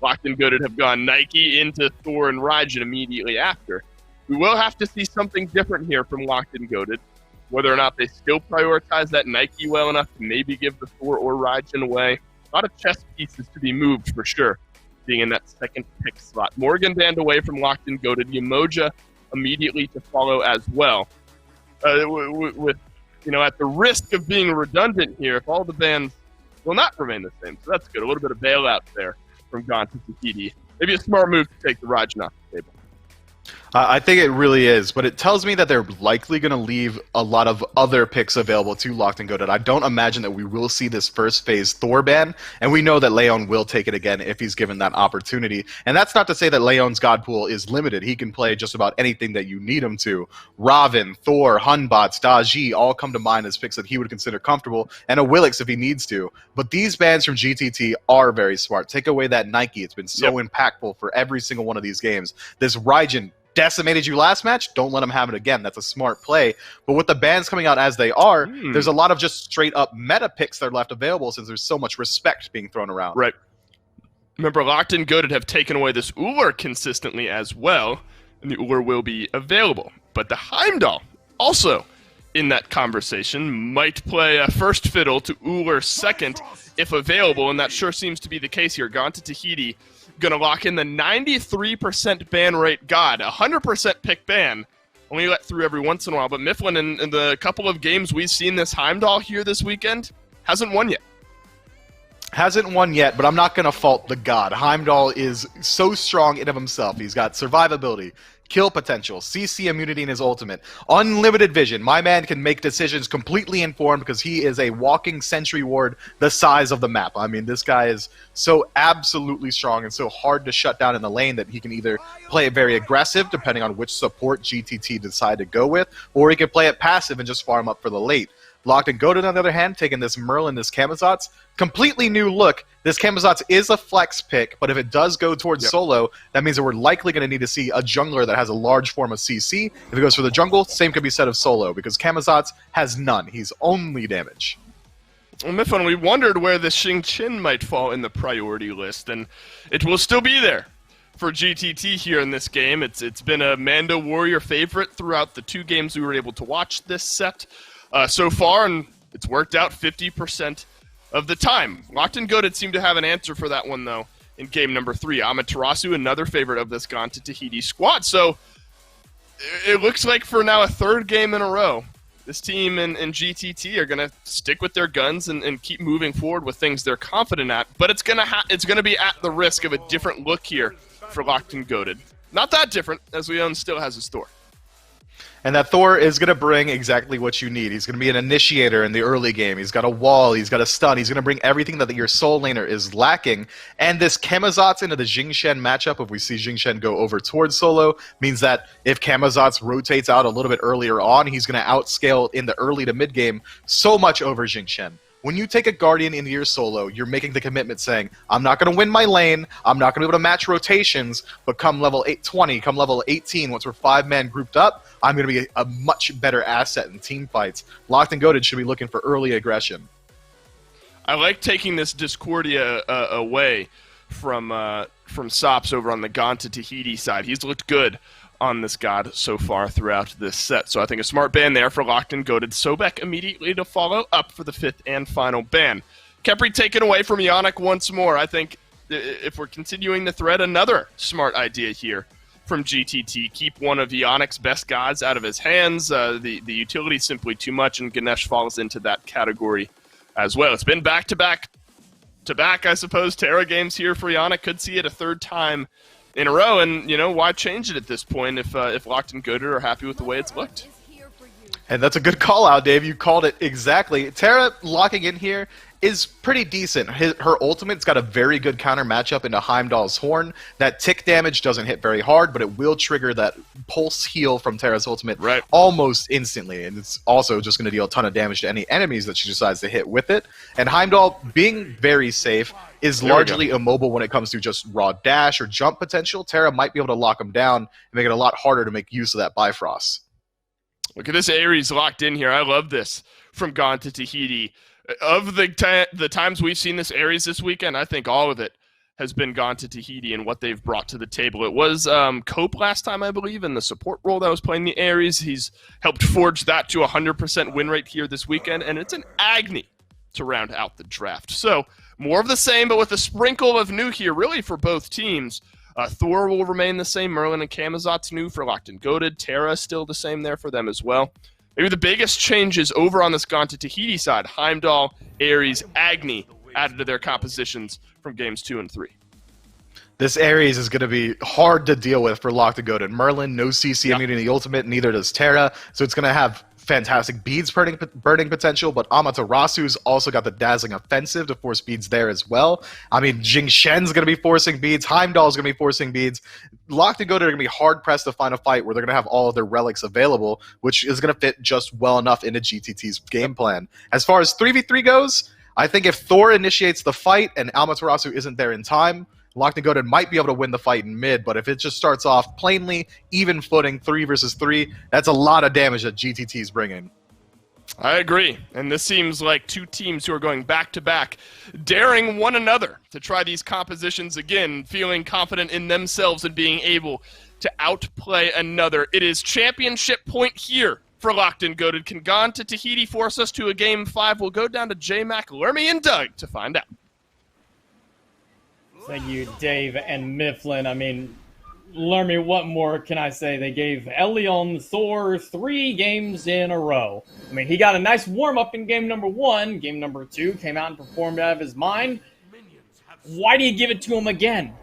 Locked and Goated have gone Nike into Thor and Raijin immediately after. We will have to see something different here from Locked and Goated, whether or not they still prioritize that Nike well enough to maybe give the Thor or Raijin away. A lot of chess pieces to be moved for sure, being in that second pick slot. Morgan banned away from Locked and Goated. Yamoja immediately to follow as well. With at the risk of being redundant here, if all the bans will not remain the same, so that's good. A little bit of bailout there from Gone to Tahiti. Maybe a smart move to take the Rajan off the table. I think it really is, but it tells me that they're likely going to leave a lot of other picks available to Locked and Goated. I don't imagine that we will see this first phase Thor ban, and we know that Leon will take it again if he's given that opportunity. And that's not to say that Leon's God pool is limited. He can play just about anything that you need him to. Raven, Thor, Hunbots, Daji all come to mind as picks that he would consider comfortable, and a Willix if he needs to. But these bans from GTT are very smart. Take away that Nike. It's been so impactful for every single one of these games. This Raijin decimated you last match, don't let him have it again. That's a smart play. But with the bans coming out as they are, there's a lot of just straight up meta picks that are left available since there's so much respect being thrown around. Right. Remember, Locked and Goated have taken away this Ullr consistently as well, and the Ullr will be available. But the Heimdall, also in that conversation, might play a first fiddle to Ullr second if available, and that sure seems to be the case here. Gone to Tahiti, going to lock in the 93% ban rate God, 100% pick ban. Only let through every once in a while. But Mifflin, in the couple of games we've seen this Heimdall here this weekend, hasn't won yet. Hasn't won yet, but I'm not going to fault the God. Heimdall is so strong in of himself. He's got survivability, kill potential, CC immunity in his ultimate, unlimited vision. My man can make decisions completely informed because he is a walking sentry ward the size of the map. I mean, this guy is so absolutely strong and so hard to shut down in the lane that he can either play it very aggressive, depending on which support GTT decide to go with, or he can play it passive and just farm up for the late. Locked and Goated, on the other hand, taking this Merlin, this Camazotz, completely new look. This Camazotz is a flex pick, but if it does go towards solo, that means that we're likely going to need to see a jungler that has a large form of CC. If it goes for the jungle, same could be said of solo, because Camazotz has none. He's only damage. Well, Mifflin, we wondered where the Xing Qin might fall in the priority list, and it will still be there for GTT here in this game. It's been a Mando Warrior favorite throughout the 2 games we were able to watch this set so far, and it's worked out 50% of the time. Locked and Goated seem to have an answer for that one, though, in game number 3. Amaterasu, another favorite of this Gone to Tahiti squad. So it looks like for now a 3rd game in a row, this team and GTT are going to stick with their guns and keep moving forward with things they're confident at. But it's going to be at the risk of a different look here for Locked and Goated. Not that different, as Leon still has his Thor. And that Thor is going to bring exactly what you need. He's going to be an initiator in the early game. He's got a wall. He's got a stun. He's going to bring everything that your soul laner is lacking. And this Camazotz into the Xing Shen matchup, if we see Xing Shen go over towards solo, means that if Camazotz rotates out a little bit earlier on, he's going to outscale in the early to mid game so much over Xing Shen. When you take a Guardian into your solo, you're making the commitment saying, I'm not going to win my lane, I'm not going to be able to match rotations, but come level 20, come level 18, once we're 5-man grouped up, I'm going to be a much better asset in team fights. Locked and Goated should be looking for early aggression. I like taking this Discordia away from Sops over on the Gone to Tahiti side. He's looked good on this God so far throughout this set. So I think a smart ban there for Locked and Goated. Sobek immediately to follow up for the 5th and final ban. Khepri taken away from Yannick once more. I think if we're continuing the thread, another smart idea here from GTT. Keep one of Yannick's best gods out of his hands. The utility is simply too much, and Ganesh falls into that category as well. It's been back-to-back, I suppose, Terra games here for Yannick. Could see it a 3rd time in a row, and why change it at this point if Locked and Goated are happy with the way it's looked? And that's a good call out, Dave. You called it exactly. Terra locking in here is pretty decent. Her ultimate's got a very good counter matchup into Heimdall's Horn. That tick damage doesn't hit very hard, but it will trigger that pulse heal from Terra's ultimate almost instantly, and it's also just going to deal a ton of damage to any enemies that she decides to hit with it. And Heimdall, being very safe, is largely immobile when it comes to just raw dash or jump potential. Terra might be able to lock him down and make it a lot harder to make use of that Bifrost. Look at this Ares locked in here. I love this from Gone to Tahiti. Of the times we've seen this Ares this weekend, I think all of it has been Gone to Tahiti and what they've brought to the table. It was Cope last time, I believe, in the support role that was playing the Ares. He's helped forge that to 100% win rate here this weekend, and it's an Agni to round out the draft. So more of the same, but with a sprinkle of new here, really, for both teams. Thor will remain the same. Merlin and Camazot's new for Locked and Goated. Terra still the same there for them as well. Maybe the biggest changes over on this Gone to Tahiti side. Heimdall, Ares, Agni added to their compositions from games 2 and 3. This Ares is going to be hard to deal with for Locked and Goated. Merlin, no CC immunity in the ultimate, neither does Terra, so it's going to have fantastic beads burning potential, but Amaterasu's also got the dazzling offensive to force beads there as well. I mean, Jing Shen's going to be forcing beads, Heimdall's going to be forcing beads. Locked and Goated are going to be hard-pressed to find a fight where they're going to have all of their relics available, which is going to fit just well enough into GTT's game plan. As far as 3v3 goes, I think if Thor initiates the fight and Amaterasu isn't there in time, Locked and Goated might be able to win the fight in mid, but if it just starts off plainly, even footing, 3 versus 3, that's a lot of damage that GTT is bringing. I agree, and this seems like two teams who are going back-to-back, daring one another to try these compositions again, feeling confident in themselves and being able to outplay another. It is championship point here for Locked and Goated. Can Gone to Tahiti force us to a Game 5? We'll go down to J-Mac, Lermy, and Doug to find out. Thank you, Dave and Mifflin. I mean, Lermy, what more can I say? They gave Elion Thor 3 games in a row. I mean, he got a nice warm-up in game number 1. Game number 2 came out and performed out of his mind. Why do you give it to him again?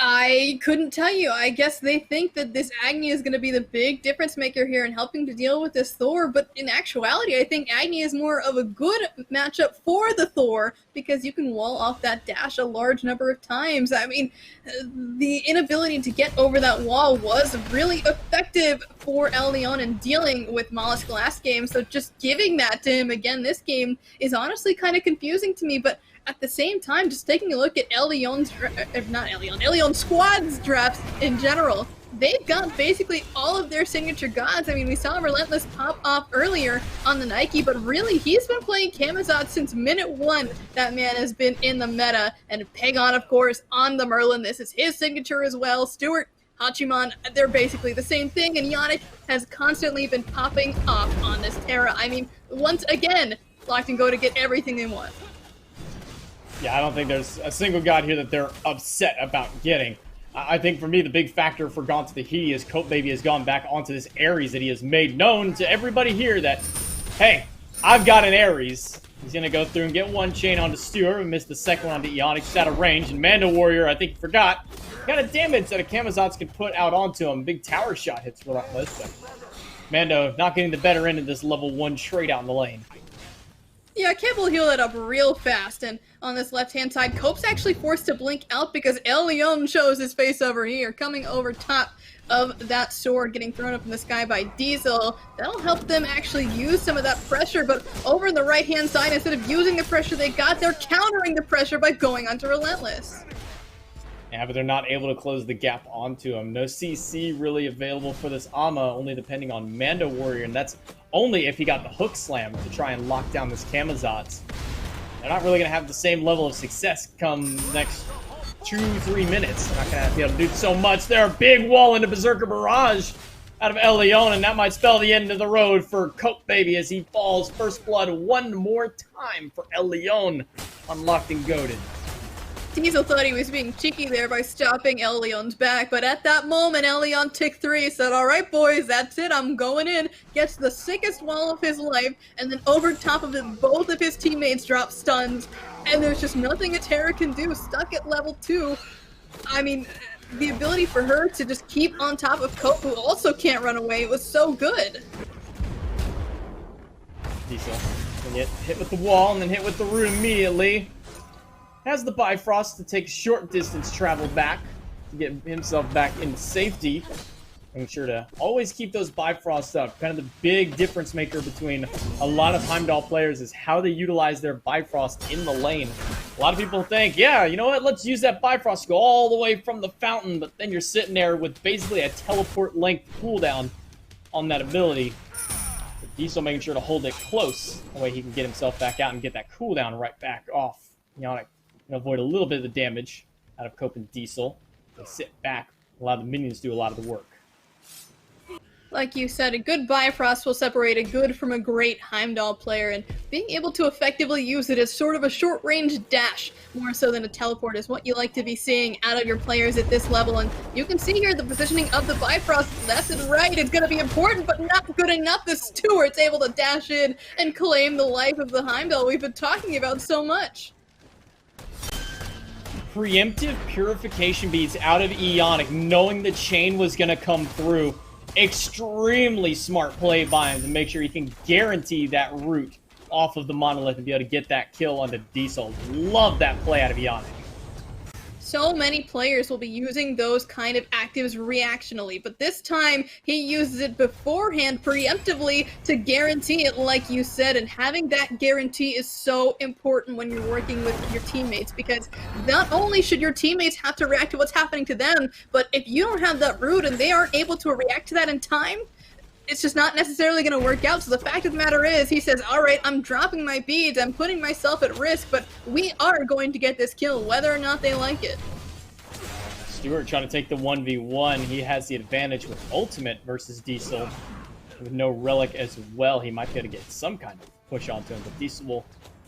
I couldn't tell you. I guess they think that this Agni is going to be the big difference maker here in helping to deal with this Thor, but in actuality, I think Agni is more of a good matchup for the Thor because you can wall off that dash a large number of times. I mean, the inability to get over that wall was really effective for Elion in dealing with Mollusk last game, so just giving that to him again this game is honestly kind of confusing to me, but at the same time, just taking a look at Elion's squad's drafts in general, they've got basically all of their signature gods. I mean, we saw Relentless pop off earlier on the Nike, but really, he's been playing Camazot since minute 1. That man has been in the meta, and Pagon, of course, on the Merlin. This is his signature as well. Stuart, Hachiman, they're basically the same thing, and Yannick has constantly been popping off on this Terra. I mean, once again, Locked and Go to get everything they want. Yeah, I don't think there's a single god here that they're upset about getting. I think for me, the big factor for Gone to Tahiti is Cope Baby has gone back onto this Ares that he has made known to everybody here that, hey, I've got an Ares. He's going to go through and get one chain onto Stewart and miss the second one onto Eonic, just out of range. And Mando Warrior, I think he forgot, got a damage that a Camazotz can put out onto him. Big tower shot hits Relentless, but Mando not getting the better end of this level 1 trade out in the lane. Yeah, Campbell healed it up real fast, and on this left-hand side, Cope's actually forced to blink out because Elion shows his face over here, coming over top of that sword, getting thrown up in the sky by Diesel. That'll help them actually use some of that pressure, but over on the right-hand side, instead of using the pressure they got, they're countering the pressure by going onto Relentless. Yeah, but they're not able to close the gap onto him. No CC really available for this Ama, only depending on Mando Warrior, and that's only if he got the hook slam to try and lock down this Camazotz. They're not really going to have the same level of success come next 2-3 minutes. They're not going to be able to do so much. They're a big wall into Berserker Barrage out of Elion, and that might spell the end of the road for Cope Baby as he falls first blood one more time for Elion on Locked and Goated. Diesel thought he was being cheeky there by stopping Elion's back, but at that moment, Elion tick 3 said, "Alright boys, that's it, I'm going in," gets the sickest wall of his life, and then over top of it, both of his teammates drop stuns, and there's just nothing a Terra can do, stuck at level 2. I mean, the ability for her to just keep on top of Cope, who also can't run away, was so good. Diesel can get hit with the wall and then hit with the root immediately. Has the Bifrost to take short distance travel back to get himself back into safety. Making sure to always keep those Bifrosts up. Kind of the big difference maker between a lot of Heimdall players is how they utilize their Bifrost in the lane. A lot of people think, yeah, you know what, let's use that Bifrost to go all the way from the fountain, but then you're sitting there with basically a teleport length cooldown on that ability. But Diesel making sure to hold it close, that way he can get himself back out and get that cooldown right back off. Yannick can avoid a little bit of the damage out of Cope and Diesel. They sit back, allow the minions to do a lot of the work. Like you said, a good Bifrost will separate a good from a great Heimdall player, and being able to effectively use it as sort of a short-range dash, more so than a teleport, is what you like to be seeing out of your players at this level. And you can see here the positioning of the Bifrost left and right is going to be important, but not good enough. The Stewart's able to dash in and claim the life of the Heimdall we've been talking about so much. Preemptive purification beads out of Ionic, knowing the chain was going to come through. Extremely smart play by him to make sure he can guarantee that root off of the monolith and be able to get that kill onto Diesel. Love that play out of Ionic. So many players will be using those kind of actives reactionally, but this time he uses it beforehand preemptively to guarantee it, like you said, and having that guarantee is so important when you're working with your teammates, because not only should your teammates have to react to what's happening to them, but if you don't have that root and they aren't able to react to that in time, it's just not necessarily going to work out. So the fact of the matter is, he says, all right, I'm dropping my beads, I'm putting myself at risk, but we are going to get this kill, whether or not they like it. Stewart trying to take the 1v1. He has the advantage with ultimate versus Diesel. With no relic as well, he might be able to get some kind of push onto him, but Diesel will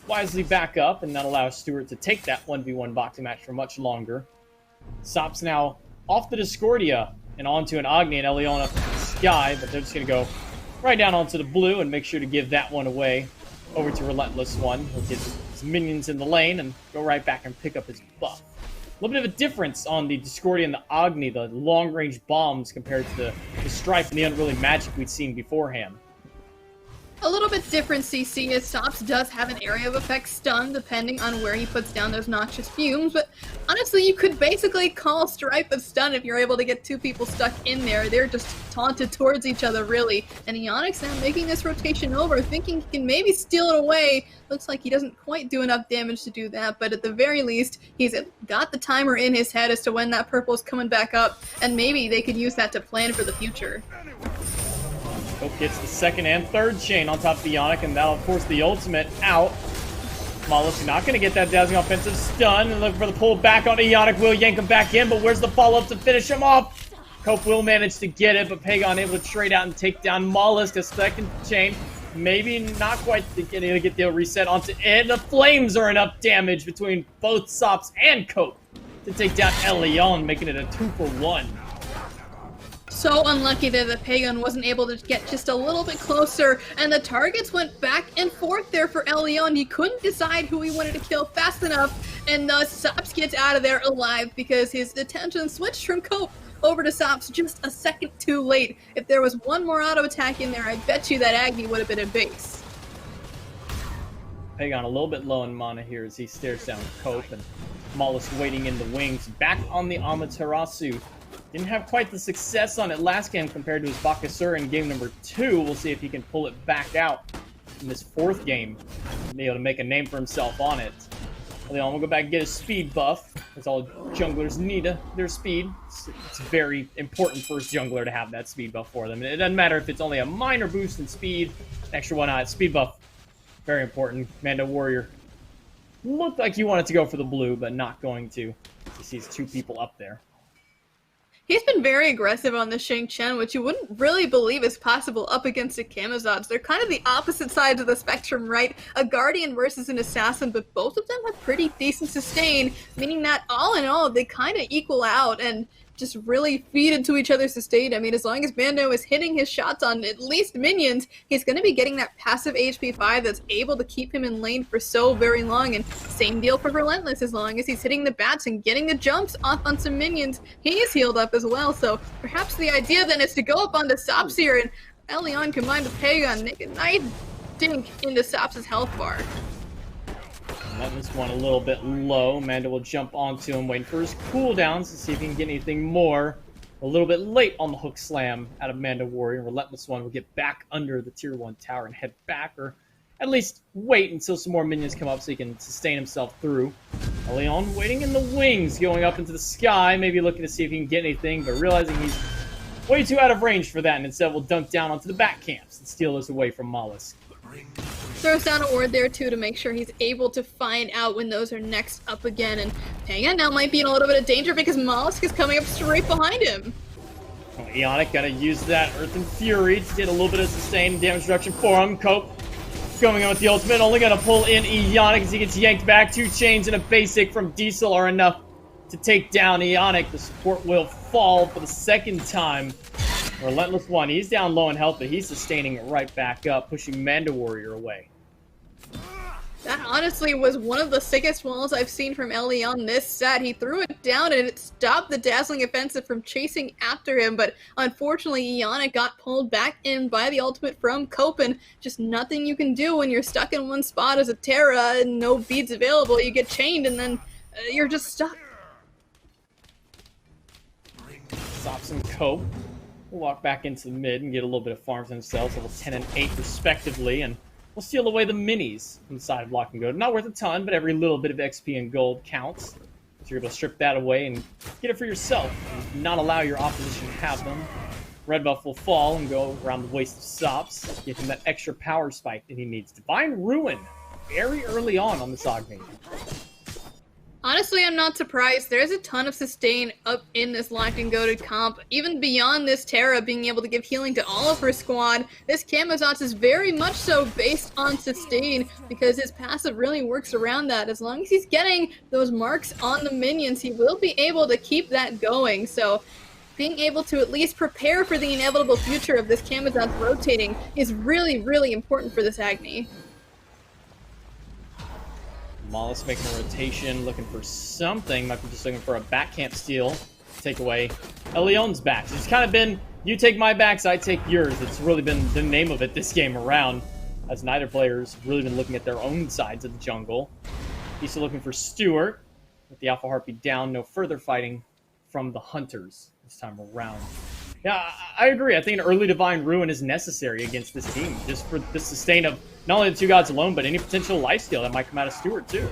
wisely back up and not allow Stewart to take that 1v1 boxing match for much longer. Sops now off the Discordia and onto an Agni and Elion up in the sky, but they're just going to go right down onto the blue and make sure to give that one away over to Relentless One. He'll get his minions in the lane and go right back and pick up his buff. A little bit of a difference on the Discordia and the Agni, the long-range bombs, compared to the Strife and the Unruly Magic we'd seen beforehand. A little bit different, CC, as Sops does have an area of effect stun, depending on where he puts down those noxious fumes, but honestly, you could basically call Stripe a stun if you're able to get two people stuck in there. They're just taunted towards each other, really, and Ionic's now making this rotation over, thinking he can maybe steal it away. Looks like he doesn't quite do enough damage to do that, but at the very least, he's got the timer in his head as to when that purple is coming back up, and maybe they could use that to plan for the future. Hope gets the second and third chain on top of Ionic, and that'll force the ultimate out. Mollusk not going to get that dazzling offensive stun, and looking for the pull back on Ionic. Will yank him back in, but where's the follow-up to finish him off? Cope will manage to get it, but Pagon able to trade out and take down Mollusk, a second chain. Maybe not quite getting to get the reset onto it. The flames are enough damage between both Sops and Cope to take down Elion, making it a 2-for-1. So unlucky that the Pagan wasn't able to get just a little bit closer, and the targets went back and forth there for Elion. He couldn't decide who he wanted to kill fast enough, and thus Sops gets out of there alive because his attention switched from Cope over to Sops just a second too late. If there was one more auto attack in there, I bet you that Agni would have been at base. Pagan a little bit low in mana here as he stares down Cope, and Mollusk waiting in the wings. Back on the Amaterasu. Didn't have quite the success on it last game compared to his Bakasura in game number 2. We'll see if he can pull it back out in this fourth game and be able to make a name for himself on it. Leon will go back and get his speed buff, as all junglers need their speed. It's very important for his jungler to have that speed buff for them. And it doesn't matter if it's only a minor boost in speed, extra one out. Speed buff, very important. Mando Warrior looked like he wanted to go for the blue, but not going to. He sees two people up there. He's been very aggressive on the Shang Chen, which you wouldn't really believe is possible up against the Camazods. They're kind of the opposite sides of the spectrum, right? A Guardian versus an Assassin, but both of them have pretty decent sustain, meaning that all in all, they kind of equal out and just really feed into each other's sustain. I mean, as long as Mando is hitting his shots on at least minions, he's going to be getting that passive HP 5 that's able to keep him in lane for so very long. And same deal for Relentless. As long as he's hitting the bats and getting the jumps off on some minions, he's healed up as well. So perhaps the idea then is to go up onto Sops here, and Elion combined with Pagan make a nice dink into Sops' health bar. That was one a little bit low. Mando will jump onto him, waiting for his cooldowns to see if he can get anything more. A little bit late on the hook slam out of Mando Warrior. Relentless One will get back under the tier 1 tower and head back, or at least wait until some more minions come up so he can sustain himself through. Leon waiting in the wings, going up into the sky, maybe looking to see if he can get anything, but realizing he's way too out of range for that, and instead will dunk down onto the back camps and steal this away from Mollusk. Throws down a ward there too to make sure he's able to find out when those are next up again, and Pagan now might be in a little bit of danger because Mollusk is coming up straight behind him. Oh, Ionic gonna use that Earth and Fury to get a little bit of sustained damage reduction for him. Cope going in with the ultimate, only gonna pull in Ionic as he gets yanked back. 2 chains and a basic from Diesel are enough to take down Ionic. The support will fall for the second time. Relentless One, he's down low in health, but he's sustaining it right back up, pushing Manda Warrior away. That honestly was one of the sickest walls I've seen from Leon this set. He threw it down and it stopped the Dazzling Offensive from chasing after him, but unfortunately Ionic got pulled back in by the ultimate from Cope, and just nothing you can do when you're stuck in one spot as a Terra and no beads available. You get chained and then you're just stuck. Sops and Cope will walk back into the mid and get a little bit of farm for themselves, level 10 and 8 respectively, and we'll steal away the minis from the side of Lock and Go. Not worth a ton, but every little bit of XP and gold counts. So you're able to strip that away and get it for yourself, and not allow your opposition to have them. Red buff will fall and go around the waist of Sops, give him that extra power spike that he needs. Divine Ruin, very early on this Agni. Honestly, I'm not surprised. There's a ton of sustain up in this Locked and Goated comp. Even beyond this Terra being able to give healing to all of her squad, this Camazotz is very much so based on sustain because his passive really works around that. As long as he's getting those marks on the minions, he will be able to keep that going. So being able to at least prepare for the inevitable future of this Camazotz rotating is really, really important for this Agni. Mollis making a rotation, looking for something. Might be just looking for a back camp steal. Take away Elion's backs. It's kind of been, you take my backs, I take yours. It's really been the name of it this game around, as neither player's really been looking at their own sides of the jungle. He's still looking for Stewart. With the Alpha Heartbeat down, no further fighting from the Hunters this time around. Yeah, I agree. I think an early Divine Ruin is necessary against this team, just for the sustain of not only the 2 gods alone, but any potential lifesteal that might come out of Stewart, too.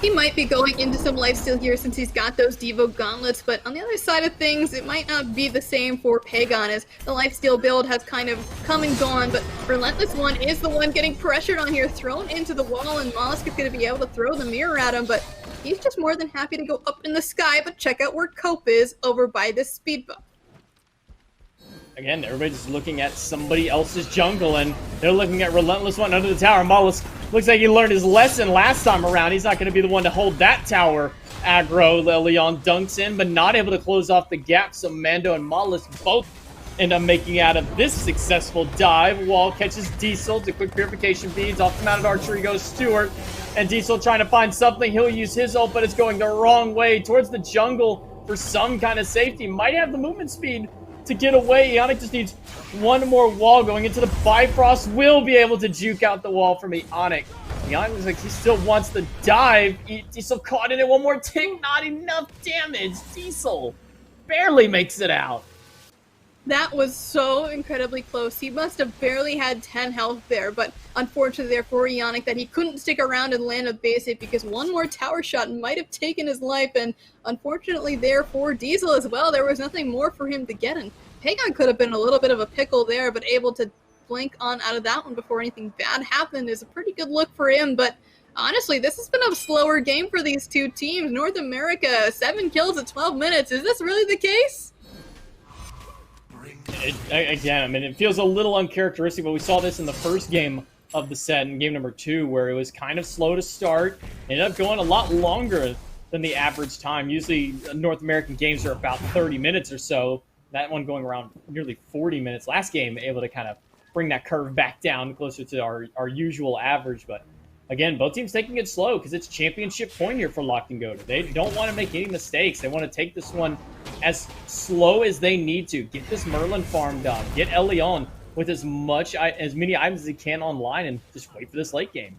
He might be going into some lifesteal here since he's got those Devo gauntlets, but on the other side of things, it might not be the same for Pagon, as the lifesteal build has kind of come and gone, but Relentless One is the one getting pressured on here, thrown into the wall, and Mollusk is going to be able to throw the mirror at him, but he's just more than happy to go up in the sky, but check out where Cope is over by this speed buff. Again, everybody's looking at somebody else's jungle, and they're looking at Relentless One under the tower. Mollusk looks like he learned his lesson last time around. He's not going to be the one to hold that tower aggro. Leon dunks in, but not able to close off the gap, so Mando and Mollusk both end up making out of this successful dive. Wall catches Diesel to quick purification beads. Off the mounted archery goes Stewart, and Diesel trying to find something. He'll use his ult, but it's going the wrong way towards the jungle for some kind of safety. Might have the movement speed to get away. Ionic just needs one more wall going into the Bifrost. Will be able to juke out the wall from Ionic. Ionic looks like he still wants to dive. Diesel caught in it. One more tick. Not enough damage. Diesel barely makes it out. That was so incredibly close. He must have barely had 10 health there, but unfortunately there for Ionic that he couldn't stick around and land a basic because one more tower shot might have taken his life, and unfortunately there for Diesel as well, there was nothing more for him to get in. Pagon could have been a little bit of a pickle there, but able to blink on out of that one before anything bad happened is a pretty good look for him, but honestly, this has been a slower game for these two teams. North America, 7 kills at 12 minutes. Is this really the case? Again, I mean, it feels a little uncharacteristic, but we saw this in the first game of the set, in game number 2, where it was kind of slow to start. It ended up going a lot longer than the average time. Usually, North American games are about 30 minutes or so. That one going around nearly 40 minutes. Last game, able to kind of bring that curve back down closer to our usual average, but again, both teams taking it slow because it's championship point here for Locked and Goated. They don't want to make any mistakes. They want to take this one as slow as they need to. Get this Merlin farm done. Get Elion with as many items as he can online and just wait for this late game.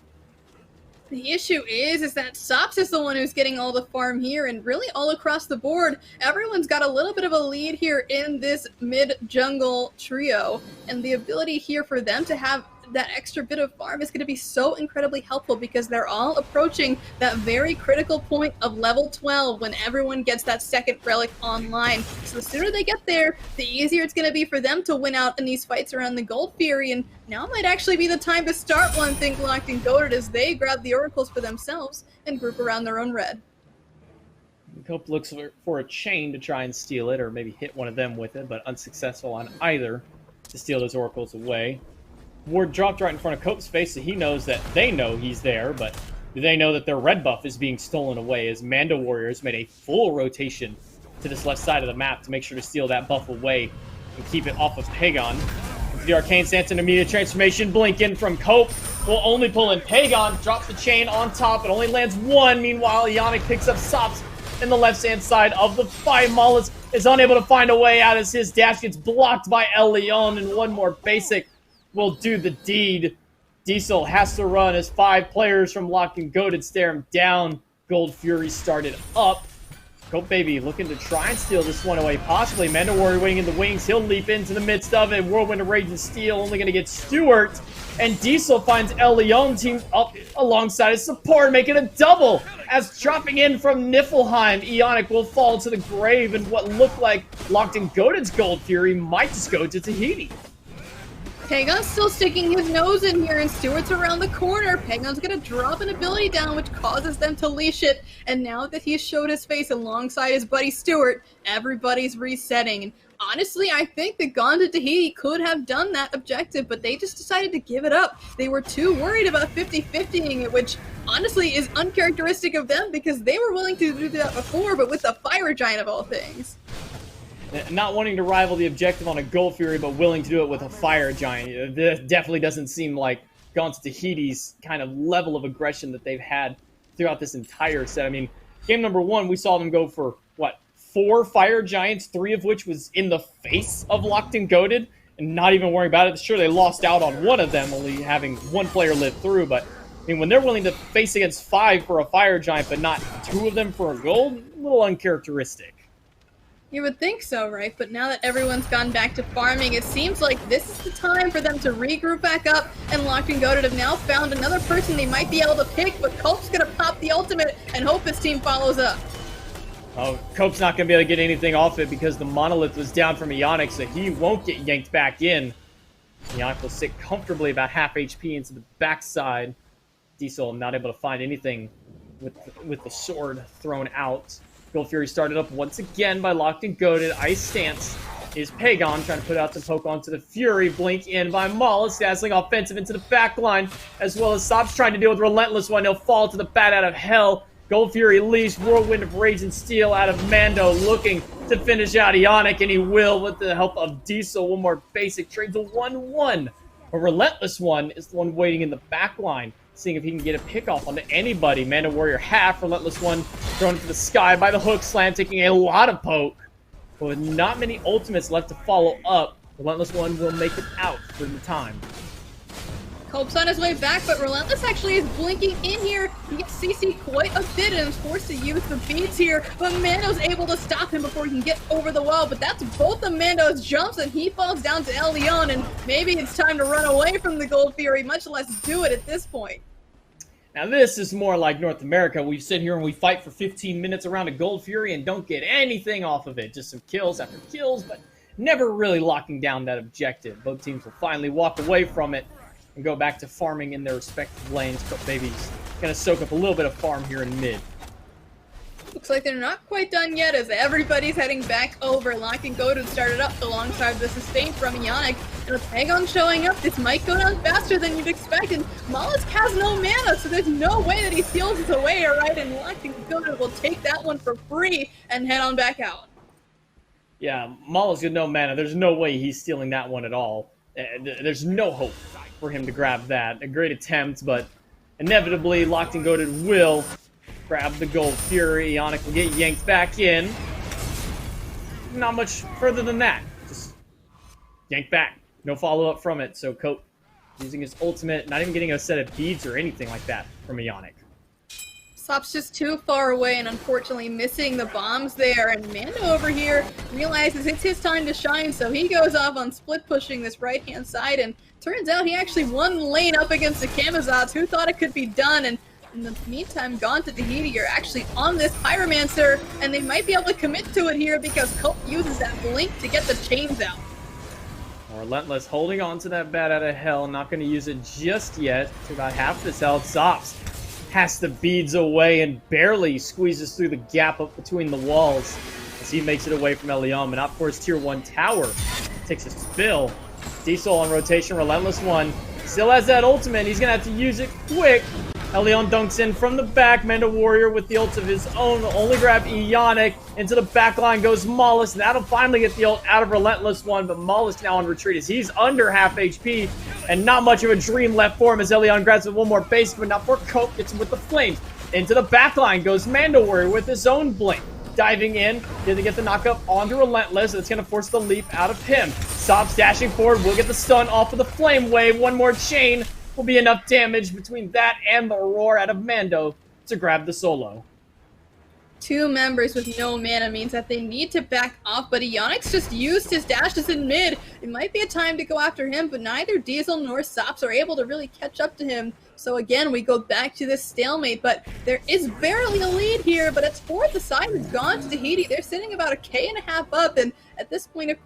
The issue is that Sops is the one who's getting all the farm here, and really all across the board, everyone's got a little bit of a lead here in this mid-jungle trio, and the ability here for them to have that extra bit of farm is going to be so incredibly helpful because they're all approaching that very critical point of level 12 when everyone gets that second relic online. So the sooner they get there, the easier it's going to be for them to win out in these fights around the Gold Fury, and now might actually be the time to start one thing Locked and Goated as they grab the oracles for themselves and group around their own red. Cope looks for a chain to try and steal it, or maybe hit one of them with it, but unsuccessful on either to steal those oracles away. Ward dropped right in front of Cope's face, so he knows that they know he's there, but do they know that their red buff is being stolen away as Mando Warriors made a full rotation to this left side of the map to make sure to steal that buff away and keep it off of Pagon. The Arcane Stance and immediate transformation blink in from Cope. Will only pull in Pagon, drops the chain on top, it only lands one. Meanwhile, Ionic picks up Sops in the left-hand side of the fight. Mollis is unable to find a way out as his dash gets blocked by El Leon, and one more basic will do the deed. Diesel has to run as 5 players from Locked and Goated stare him down. Gold Fury started up. Cope Baby looking to try and steal this one away, possibly. Mando Warrior waiting in the wings. He'll leap into the midst of it. Whirlwind of Rage and Steel only going to get Stewart. And Diesel finds El Leon team up alongside his support, making a double. As dropping in from Niflheim, Ionic will fall to the grave, and what looked like Locked and Goated's Gold Fury might just go to Tahiti. Pagon's still sticking his nose in here, and Stewart's around the corner. Pagon's gonna drop an ability down, which causes them to leash it. And now that he's showed his face alongside his buddy Stewart, everybody's resetting. And honestly, I think that Gone to Tahiti could have done that objective, but they just decided to give it up. They were too worried about 50-50ing it, which honestly is uncharacteristic of them because they were willing to do that before, but with the Fire Giant of all things. Not wanting to rival the objective on a Gold Fury, but willing to do it with a Fire Giant. That definitely doesn't seem like Gone to Tahiti's kind of level of aggression that they've had throughout this entire set. I mean, game number 1, we saw them go for, 4 Fire Giants, 3 of which was in the face of Locked and Goated, and not even worrying about it. Sure, they lost out on one of them, only having 1 player live through, but I mean, when they're willing to face against 5 for a Fire Giant, but not 2 of them for a gold, a little uncharacteristic. You would think so, right? But now that everyone's gone back to farming, it seems like this is the time for them to regroup back up, and Locked and Goated have now found another person they might be able to pick, but Cope's gonna pop the ultimate and hope his team follows up. Oh, Cope's not going to be able to get anything off it because the Monolith was down from Ionic, so he won't get yanked back in. Ionic will sit comfortably about half HP into the backside. Diesel not able to find anything with the sword thrown out. Gold Fury started up once again by Locked and Goated. Ice Stance is Pagon trying to put out some poke onto the Fury. Blink in by Mollis, dazzling offensive into the back line, as well as Sops trying to deal with Relentless One. He'll fall to the bat out of hell. Gold Fury leash, Whirlwind of Rage and Steel out of Mando, looking to finish out Ionic, and he will with the help of Diesel. One more basic, trades a 1-1. A Relentless One is the one waiting in the back line, seeing if he can get a pick off onto anybody. Mando Warrior half, Relentless One thrown into the sky by the hook slam, taking a lot of poke. But with not many ultimates left to follow up, Relentless One will make it out for the time. Cope's on his way back, but Relentless actually is blinking in here. He gets CC quite a bit and is forced to use the beats here, but Mando's able to stop him before he can get over the wall, but that's both of Mando's jumps, and he falls down to El Leon, and maybe it's time to run away from the Gold Fury, much less do it at this point. Now this is more like North America. We sit here and we fight for 15 minutes around a Gold Fury and don't get anything off of it. Just some kills after kills, but never really locking down that objective. Both teams will finally walk away from it and go back to farming in their respective lanes. But Baby's gonna soak up a little bit of farm here in mid. Looks like they're not quite done yet as everybody's heading back over. Locked and Goated started up alongside the sustain from Ionic. And with Pagon showing up, this might go down faster than you'd expect. And Mollusk has no mana, so there's no way that he steals it away, alright? And Locked and Goated will take that one for free and head on back out. Yeah, Mollusk with no mana. There's no way he's stealing that one at all. There's no hope for him to grab that. A great attempt, but inevitably Locked and Goated will grab the Gold Fury. Ionic will get yanked back in. Not much further than that. Just yanked back. No follow-up from it. So Cope using his ultimate, not even getting a set of beads or anything like that from Ionic. Sop's just too far away and unfortunately missing the bombs there, and Mando over here realizes it's his time to shine, so he goes off on split pushing this right-hand side, and turns out he actually won lane up against the Camazotz. Who thought it could be done? And in the meantime, Gone to Tahiti are actually on this Pyromancer, and they might be able to commit to it here because Cope uses that blink to get the chains out. Relentless holding on to that bat out of hell, not going to use it just yet. To about half this health. Sops has the beads away and barely squeezes through the gap up between the walls as he makes it away from Elion. But not for his tier 1 tower. Takes a spill. Diesel on rotation, Relentless One. Still has that ultimate. He's going to have to use it quick. Elion dunks in from the back. Mando Warrior with the ult of his own. Only grab Ionic. Into the back line goes Maulus. That'll finally get the ult out of Relentless One. But Maulus now on retreat as he's under half HP. And not much of a dream left for him as Elion grabs with one more basic. But not for Cope. Gets him with the flames. Into the back line goes Mando Warrior with his own blink. Diving in, gonna get the knockup onto Relentless. It's gonna force the leap out of him. Stops dashing forward. We'll get the stun off of the flame wave. One more chain will be enough damage between that and the roar out of Mando to grab the solo. 2 members with no mana means that they need to back off, but Ionic's just used his dashes in mid. It might be a time to go after him, but neither Diesel nor Sops are able to really catch up to him. So again, we go back to this stalemate, but there is barely a lead here, but it's for the side that's gone to Tahiti. They're sitting about 1.5 K up, and at this point, of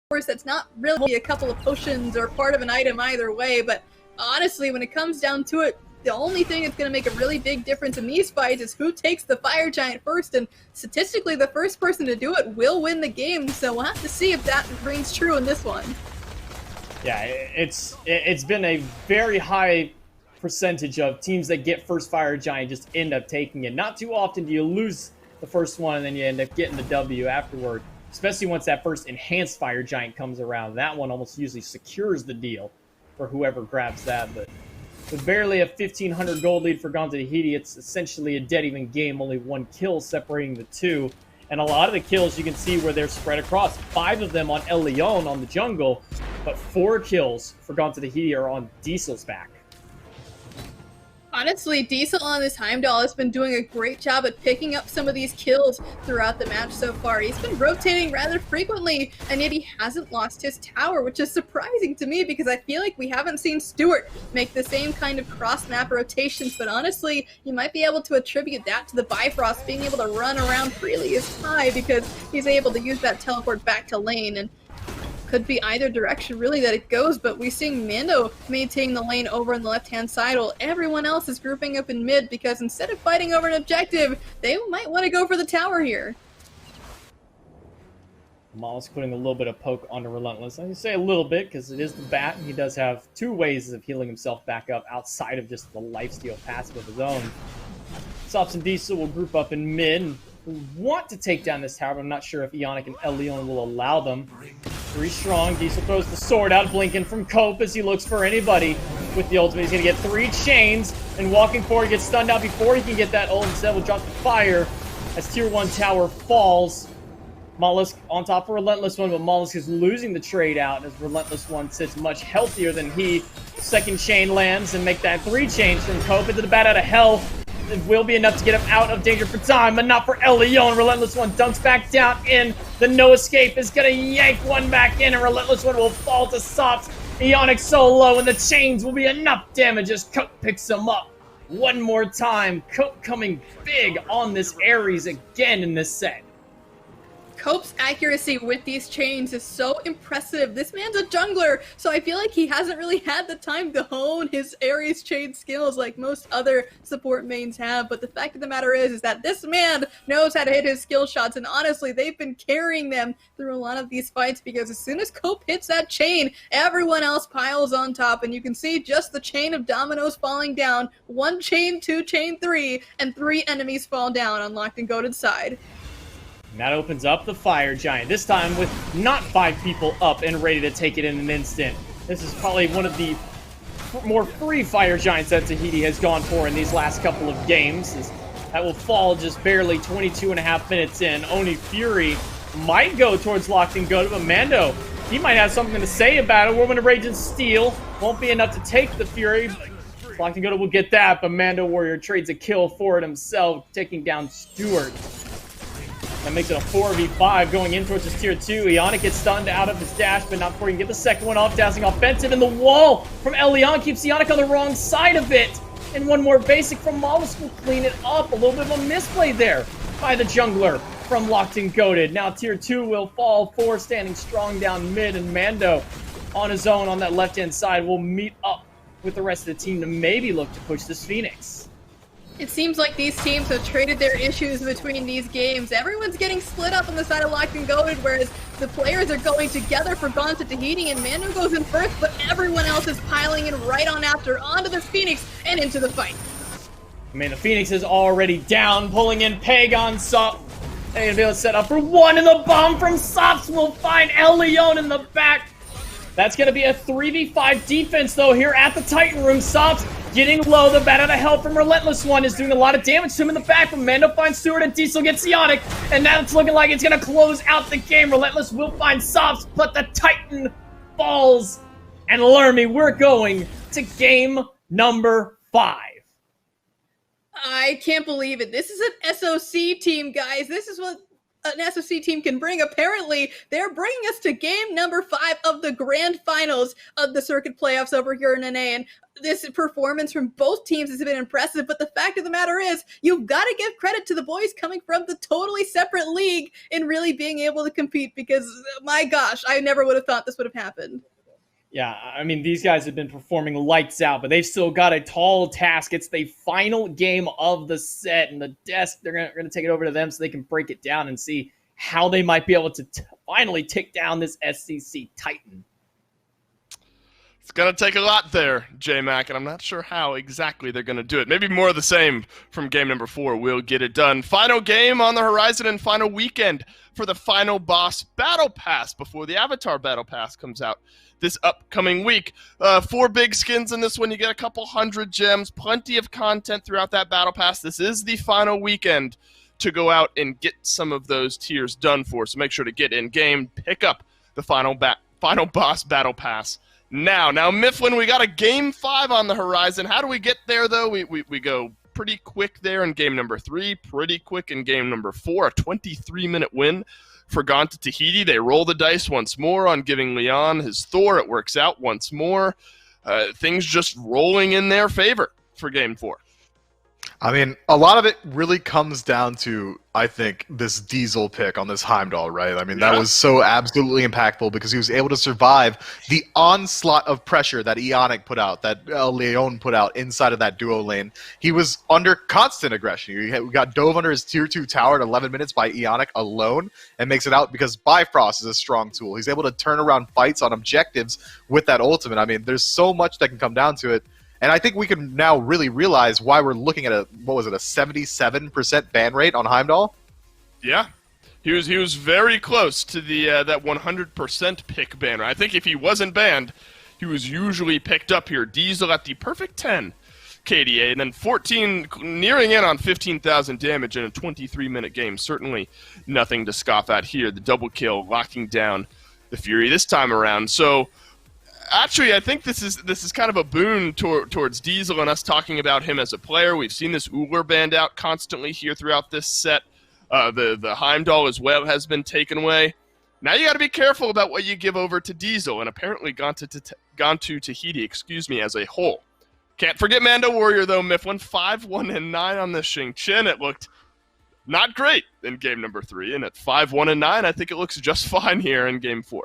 course, that's not really a couple of potions or part of an item either way, but honestly, when it comes down to it, the only thing that's going to make a really big difference in these fights is who takes the Fire Giant first, and statistically, the first person to do it will win the game, so we'll have to see if that rings true in this one. Yeah, it's been a very high percentage of teams that get first Fire Giant just end up taking it. Not too often do you lose the first one and then you end up getting the W afterward, especially once that first enhanced Fire Giant comes around. That one almost usually secures the deal for whoever grabs that, but with barely a 1,500 gold lead for Gone to Tahiti, it's essentially a dead even game, only 1 kill separating the two. And a lot of the kills you can see where they're spread across. 5 of them on Elion on the jungle, but 4 kills for Gone to Tahiti are on Diesel's back. Honestly, Diesel on this Heimdall has been doing a great job at picking up some of these kills throughout the match so far. He's been rotating rather frequently, and yet he hasn't lost his tower, which is surprising to me because I feel like we haven't seen Stuart make the same kind of cross-map rotations, but honestly, you might be able to attribute that to the Bifrost being able to run around freely as high because he's able to use that teleport back to lane, and could be either direction really that it goes, but we're seeing Mando maintaining the lane over on the left-hand side while everyone else is grouping up in mid because instead of fighting over an objective, they might want to go for the tower here. Maulus putting a little bit of poke onto Relentless. I say a little bit because it is the bat. He does have 2 ways of healing himself back up outside of just the lifesteal passive of his own. Sops and Diesel will group up in mid and want to take down this tower, but I'm not sure if Ionic and Elion will allow them. 3 strong. Diesel throws the sword out, blinking from Cope as he looks for anybody with the ultimate. He's going to get 3 chains, and walking forward, gets stunned out before he can get that ult. Instead, will drop the fire as tier 1 tower falls. Maulus on top of Relentless One, but Maulus is losing the trade out as Relentless One sits much healthier than he. 2nd chain lands and make that 3 chains from Cope into the bat out of hell. It will be enough to get him out of danger for time, but not for Elion. Relentless One dunks back down in. The no escape is going to yank one back in, and Relentless One will fall to Sops. Ionic so low, and the chains will be enough damage as Cope picks him up. One more time. Cope coming big on this Ares again in this set. Cope's accuracy with these chains is so impressive. This man's a jungler, so I feel like he hasn't really had the time to hone his Ares chain skills like most other support mains have, but the fact of the matter is that this man knows how to hit his skill shots, and honestly, they've been carrying them through a lot of these fights because as soon as Cope hits that chain, everyone else piles on top, and you can see just the chain of dominoes falling down. 1 chain, 2 chain, 3, and 3 enemies fall down on Locked and Goated side. And that opens up the Fire Giant, this time with not 5 people up and ready to take it in an instant. This is probably one of the more free Fire Giants that Tahiti has gone for in these last couple of games. That will fall just barely 22.5 minutes in. Oni Fury might go towards Locked and Goated, but Mando, he might have something to say about it. Whirlwind of Rage and Steel won't be enough to take the Fury. Locked and Goated will get that, but Mando Warrior trades a kill for it himself, taking down Stuart. That makes it a 4v5 going in towards his tier 2. Ionic gets stunned out of his dash, but not before he can get the second one off. Dazzling offensive, and the wall from Elion keeps Ionic on the wrong side of it. And one more basic from Maulus will clean it up. A little bit of a misplay there by the jungler from Locked and Goated. Now tier 2 will fall. 4 standing strong down mid, and Mando on his own on that left-hand side will meet up with the rest of the team to maybe look to push this Phoenix. It seems like these teams have traded their issues between these games. Everyone's getting split up on the side of Locked and Goated, whereas the players are going together for Gone to Tahiti, and Mando goes in first, but everyone else is piling in right on after, onto this Phoenix, and into the fight. I mean, the Phoenix is already down, pulling in Peg on Sop. They're gonna be able to set up for one, and the bomb from Sops will find El Leon in the back. That's gonna be a 3v5 defense, though, here at the Titan room. Sops getting low. The bat out of hell from Relentless One is doing a lot of damage to him in the back, but Mando finds Stewart, and Diesel gets Ionic, and now it's looking like it's gonna close out the game. Relentless will find Sops, but the Titan falls. And Lermy, we're going to game number 5. I can't believe it. This is an SOC team, guys. This is what an SOC team can bring. Apparently, they're bringing us to game number 5 of the grand finals of the circuit playoffs over here in NA. And this performance from both teams has been impressive. But the fact of the matter is, you've got to give credit to the boys coming from the totally separate league and really being able to compete, because, my gosh, I never would have thought this would have happened. Yeah, I mean, these guys have been performing lights out, but they've still got a tall task. It's the final game of the set, and the desk, they're gonna take it over to them so they can break it down and see how they might be able to finally take down this SCC Titan. It's going to take a lot there, J-Mac, and I'm not sure how exactly they're going to do it. Maybe more of the same from game number 4 will get it done. Final game on the horizon and final weekend for the Final Boss Battle Pass before the Avatar Battle Pass comes out this upcoming week. 4 big skins in this one. You get a couple hundred gems, plenty of content throughout that Battle Pass. This is the final weekend to go out and get some of those tiers done for. So make sure to get in game, pick up the Final Boss Battle Pass now. Mifflin, we got a game 5 on the horizon. How do we get there, though? We go pretty quick there in game number 3, pretty quick in game number 4, a 23-minute win for Gone to Tahiti. They roll the dice once more on giving Leon his Thor. It works out once more. Things just rolling in their favor for game 4. I mean, a lot of it really comes down to, I think, this Diesel pick on this Heimdall, right? I mean, that was so absolutely impactful because he was able to survive the onslaught of pressure that Ionic put out, that Leon put out inside of that duo lane. He was under constant aggression. We got dove under his tier 2 tower at 11 minutes by Ionic alone and makes it out because Bifrost is a strong tool. He's able to turn around fights on objectives with that ultimate. I mean, there's so much that can come down to it. And I think we can now really realize why we're looking at a 77% ban rate on Heimdall? Yeah. He was very close to the that 100% pick ban rate. I think if he wasn't banned, he was usually picked up here. Diesel at the perfect 10 KDA, and then 14, nearing in on 15,000 damage in a 23-minute game. Certainly nothing to scoff at here. The double kill, locking down the Fury this time around. So actually, I think this is kind of a boon towards Diesel and us talking about him as a player. We've seen this Uller band out constantly here throughout this set. The Heimdall as well has been taken away. Now you got to be careful about what you give over to Diesel, and apparently gone to Tahiti, as a whole. Can't forget Mando Warrior, though, Mifflin. 5-1-9 on the Xing Chen. It looked not great in game number 3, and at 5-1-9, I think it looks just fine here in game 4.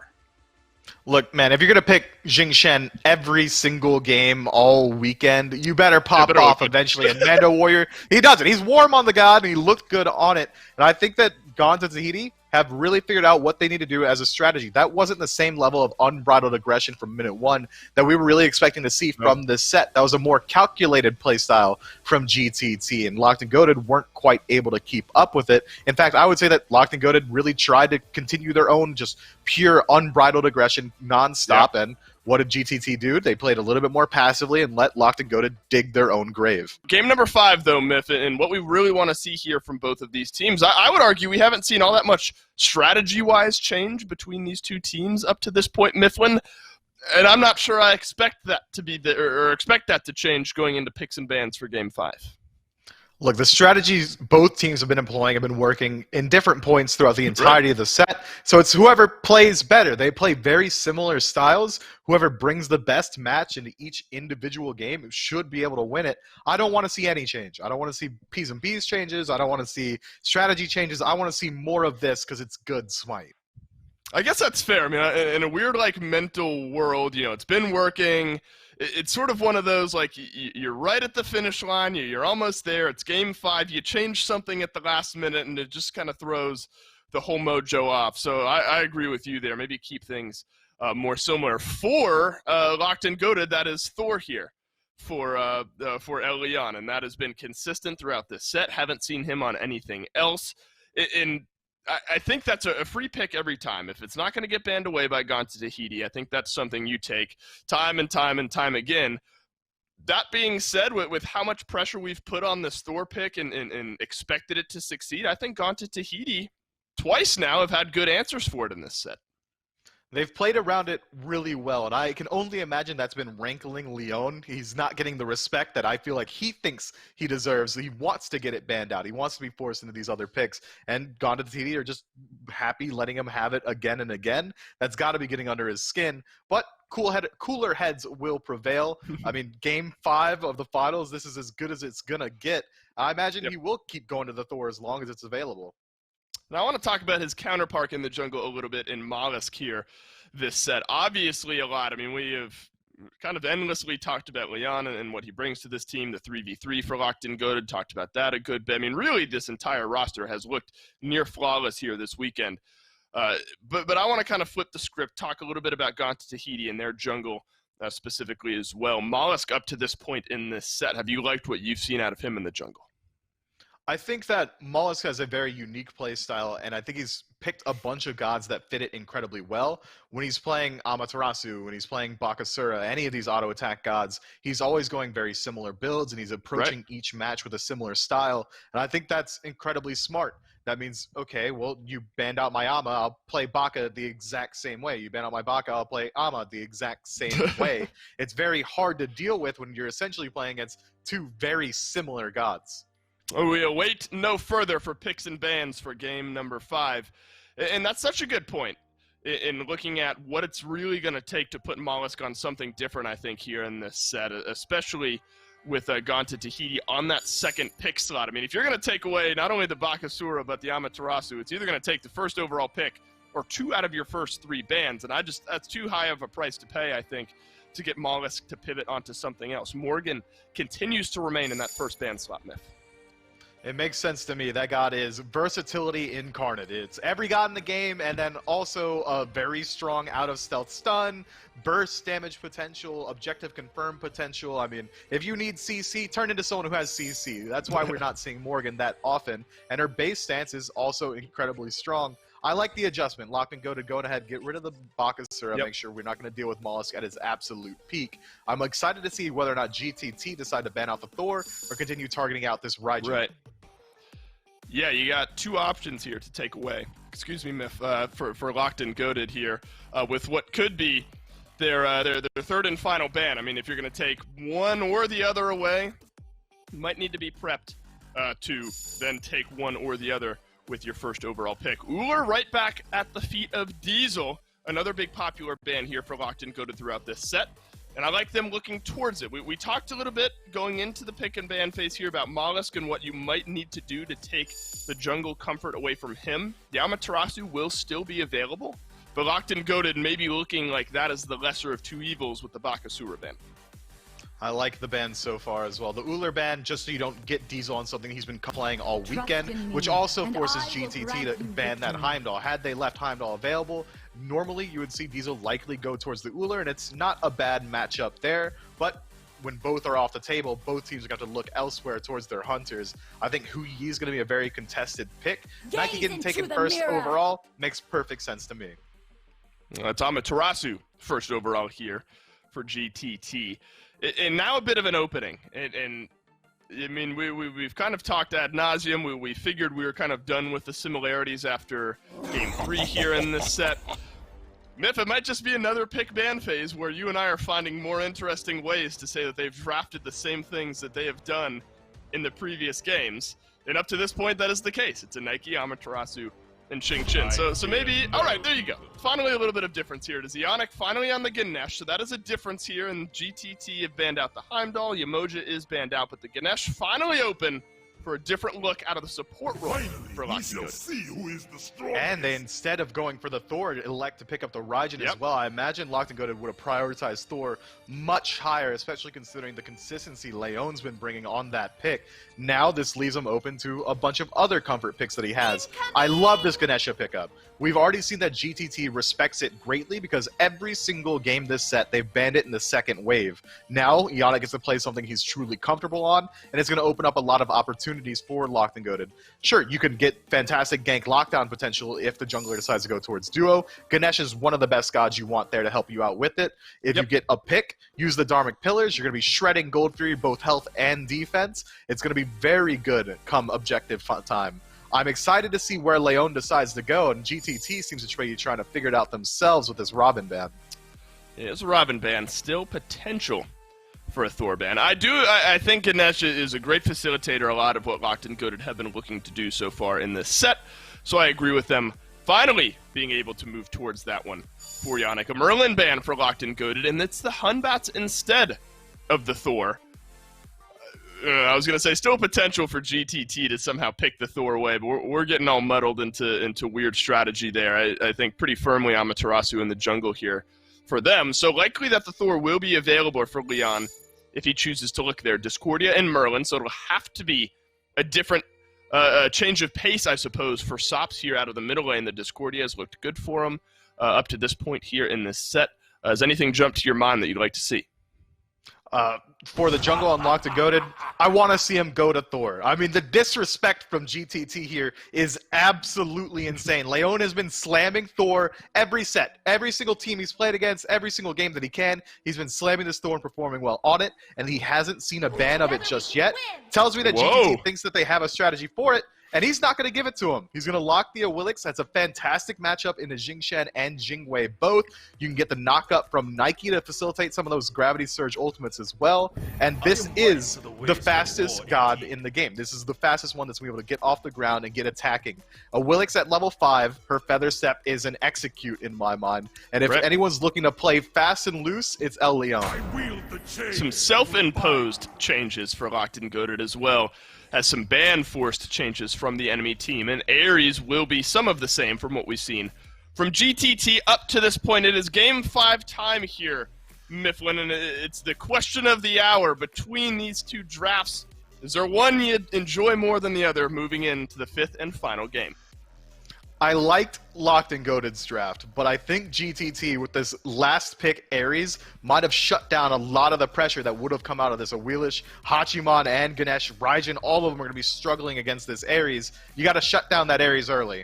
Look, man, if you're going to pick Xing Chen every single game all weekend, you better pop off eventually. And Mando Warrior, he does it. He's warm on the god, and he looked good on it. And I think that Gone to Tahiti have really figured out what they need to do as a strategy. That wasn't the same level of unbridled aggression from minute 1 that we were really expecting to see from this set. That was a more calculated playstyle from GTT, and Locked and Goated weren't quite able to keep up with it. In fact, I would say that Locked and Goated really tried to continue their own just pure unbridled aggression nonstop, and what did GTT do? They played a little bit more passively and let Locked and Goated dig their own grave. Game number 5, though, Miff, and what we really want to see here from both of these teams, I would argue we haven't seen all that much strategy-wise change between these two teams up to this point, Mifflin. And I'm not sure I expect that to be or expect that to change going into picks and bans for Game 5. Look, the strategies both teams have been employing have been working in different points throughout the entirety of the set. So it's whoever plays better. They play very similar styles. Whoever brings the best match into each individual game should be able to win it. I don't want to see any change. I don't want to see P's and B's changes. I don't want to see strategy changes. I want to see more of this because it's good Smite. I guess that's fair. I mean, in a weird, mental world, it's been working. it's sort of one of those, like, you're right at the finish line, you're almost there, it's game 5, you change something at the last minute, and it just kind of throws the whole mojo off. So I agree with you there. Maybe keep things more similar. For Locked and Goated, that is Thor here for Elion, and that has been consistent throughout this set. Haven't seen him on anything else. And I think that's a free pick every time. If it's not going to get banned away by Gone to Tahiti, I think that's something you take time and time and time again. That being said, with how much pressure we've put on this Thor pick and expected it to succeed, I think Gone to Tahiti twice now have had good answers for it in this set. They've played around it really well, and I can only imagine that's been rankling Leon. He's not getting the respect that I feel like he thinks he deserves. He wants to get it banned out. He wants to be forced into these other picks, and Gone to the TD are just happy letting him have it again and again. That's got to be getting under his skin, but cooler heads will prevail. I mean, game 5 of the finals, this is as good as it's going to get. I imagine he will keep going to the Thor as long as it's available. Now, I want to talk about his counterpart in the jungle a little bit in Mollusk here this set. Obviously, a lot. I mean, we have kind of endlessly talked about Leon and what he brings to this team. The 3v3 for Locked and Goated, talked about that a good bit. I mean, really, this entire roster has looked near flawless here this weekend. But I want to kind of flip the script, talk a little bit about Gone to Tahiti and their jungle specifically as well. Mollusk, up to this point in this set, have you liked what you've seen out of him in the jungle? I think that Mollusk has a very unique play style, and I think he's picked a bunch of gods that fit it incredibly well. When he's playing Amaterasu, when he's playing Bakasura, any of these auto-attack gods, he's always going very similar builds, and he's approaching each match with a similar style, and I think that's incredibly smart. That means, okay, well, you banned out my Ama, I'll play Baka the exact same way. You ban out my Baka, I'll play Ama the exact same way. It's very hard to deal with when you're essentially playing against two very similar gods. We await no further for picks and bans for game number 5. And that's such a good point in looking at what it's really going to take to put Mollusk on something different, I think, here in this set, especially with Gone to Tahiti on that second pick slot. I mean, if you're going to take away not only the Bakasura, but the Amaterasu, it's either going to take the first overall pick or 2 out of your first 3 bans. And that's too high of a price to pay, I think, to get Mollusk to pivot onto something else. Morgan continues to remain in that first ban slot, Myth. It makes sense to me. That god is versatility incarnate. It's every god in the game, and then also a very strong out-of-stealth stun, burst damage potential, objective confirm potential. I mean, if you need CC, turn into someone who has CC. That's why we're not seeing Morgan that often, and her base stance is also incredibly strong. I like the adjustment. Lock and go ahead, get rid of the Bakasura, make sure we're not going to deal with Mollusk at his absolute peak. I'm excited to see whether or not GTT decide to ban out the Thor or continue targeting out this Raijin. Right. Yeah, you got 2 options here to take away. Excuse me, Myth, for Locked and Goated here with what could be their third and final ban. I mean, if you're going to take one or the other away, you might need to be prepped to then take one or the other with your first overall pick. Uller right back at the feet of Diesel, another big popular ban here for Locked and Goated throughout this set. And I like them looking towards it. We talked a little bit going into the pick and ban phase here about Mollusk and what you might need to do to take the jungle comfort away from him. The Amaterasu will still be available, but Locked and Goated may be looking like that is the lesser of 2 evils with the Bakasura ban. I like the ban so far as well. The Uller ban, just so you don't get Diesel on something he's been playing all weekend, which also forces GTT to ban that Heimdall. Had they left Heimdall available, normally you would see Diesel likely go towards the Uller, and it's not a bad matchup there, but when both are off the table, both teams are going to look elsewhere towards their hunters. I think Hu Yi is going to be a very contested pick. Nike getting taken first overall makes perfect sense to me. It's Amaterasu first overall here for GTT. And now a bit of an opening. And I mean, we've kind of talked ad nauseum. We figured we were kind of done with the similarities after game 3 here in this set. Myth, it might just be another pick ban phase where you and I are finding more interesting ways to say that they've drafted the same things that they have done in the previous games. And up to this point, that is the case. It's a Nike, Amaterasu, and Ching Chin. So maybe, all right, there you go. Finally, a little bit of difference here. It is Ionic finally on the Ganesh, so that is a difference here. And GTT have banned out the Heimdall. Yamoja is banned out, but the Ganesh finally open for a different look out of the support role for We Locked shall and Goated. see who is the strongest. And they, instead of going for the Thor, elect to pick up the Raijin as well. I imagine Locked and Goated would have prioritized Thor much higher, especially considering the consistency Leon's been bringing on that pick. Now this leaves him open to a bunch of other comfort picks that he has. I love this Ganesha pickup. We've already seen that GTT respects it greatly because every single game this set, they've banned it in the second wave. Now, Ionic gets to play something he's truly comfortable on, and it's going to open up a lot of opportunities for Locked and Goated. Sure, you can get fantastic gank lockdown potential if the jungler decides to go towards duo. Ganesh is one of the best gods you want there to help you out with it. If you get a pick, use the Dharmic Pillars, you're going to be shredding Gold Fury, both health and defense. It's going to be very good come objective time. I'm excited to see where Leon decides to go, and GTT seems to be trying to figure it out themselves with this Robin ban. Yeah, it's a Robin ban, still potential for a Thor ban. I think Ganesh is a great facilitator, a lot of what Locked and Goated have been looking to do so far in this set, so I agree with them finally being able to move towards that one for Ionic. A Merlin ban for Locked and Goated, and it's the Hunbats instead of the Thor. I was going to say, still potential for GTT to somehow pick the Thor away, but we're getting all muddled into weird strategy there. I think pretty firmly Amaterasu in the jungle here for them. So likely that the Thor will be available for Leon if he chooses to look there. Discordia and Merlin, so it'll have to be a different change of pace, I suppose, for Sops here out of the middle lane. The Discordia has looked good for him up to this point here in this set. Has anything jumped to your mind that you'd like to see? For the jungle unlocked and goated, I want to see him go to Thor. I mean, the disrespect from GTT here is absolutely insane. Leon has been slamming Thor every set. Every single team he's played against, every single game that he can, he's been slamming this Thor and performing well on it, and he hasn't seen a ban of it just yet. Tells me that GTT thinks that they have a strategy for it, and he's not going to give it to him. He's going to lock the Awilix. That's a fantastic matchup into Jingshan and Jingwei both. You can get the knockup from Nike to facilitate some of those Gravity Surge ultimates as well. And this is the fastest god in the game. This is the fastest one that's going to be able to get off the ground and get attacking. Awilix at level 5, her Feather Step is an execute in my mind. And if anyone's looking to play fast and loose, it's El Leon. Some self-imposed changes for Locked and Goated as well as some ban-forced changes from the enemy team, and Ares will be some of the same from what we've seen from GTT up to this point. It is Game 5 time here, Mifflin, and it's the question of the hour between these two drafts. Is there one you'd enjoy more than the other moving into the 5th and final game? I liked Locked and Goated's draft, but I think GTT with this last pick, Ares, might have shut down a lot of the pressure that would have come out of this. Awilish, Hachiman, and Ganesh, Raijin, all of them are going to be struggling against this Ares. You got to shut down that Ares early.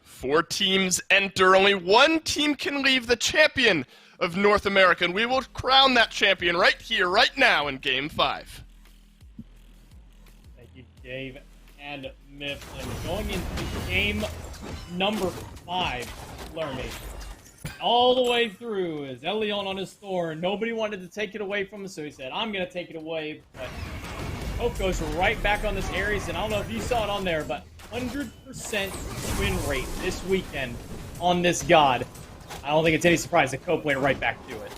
4 teams enter. Only one team can leave the champion of North America, and we will crown that champion right here, right now in Game 5. Thank you, Dave and Mifflin. Going into game number 5, Lermy. All the way through is Elion on his Thor. Nobody wanted to take it away from him, so he said, I'm going to take it away. But Hope goes right back on this Ares, and I don't know if you saw it on there, but 100% win rate this weekend on this god. I don't think it's any surprise that Cope went right back to it.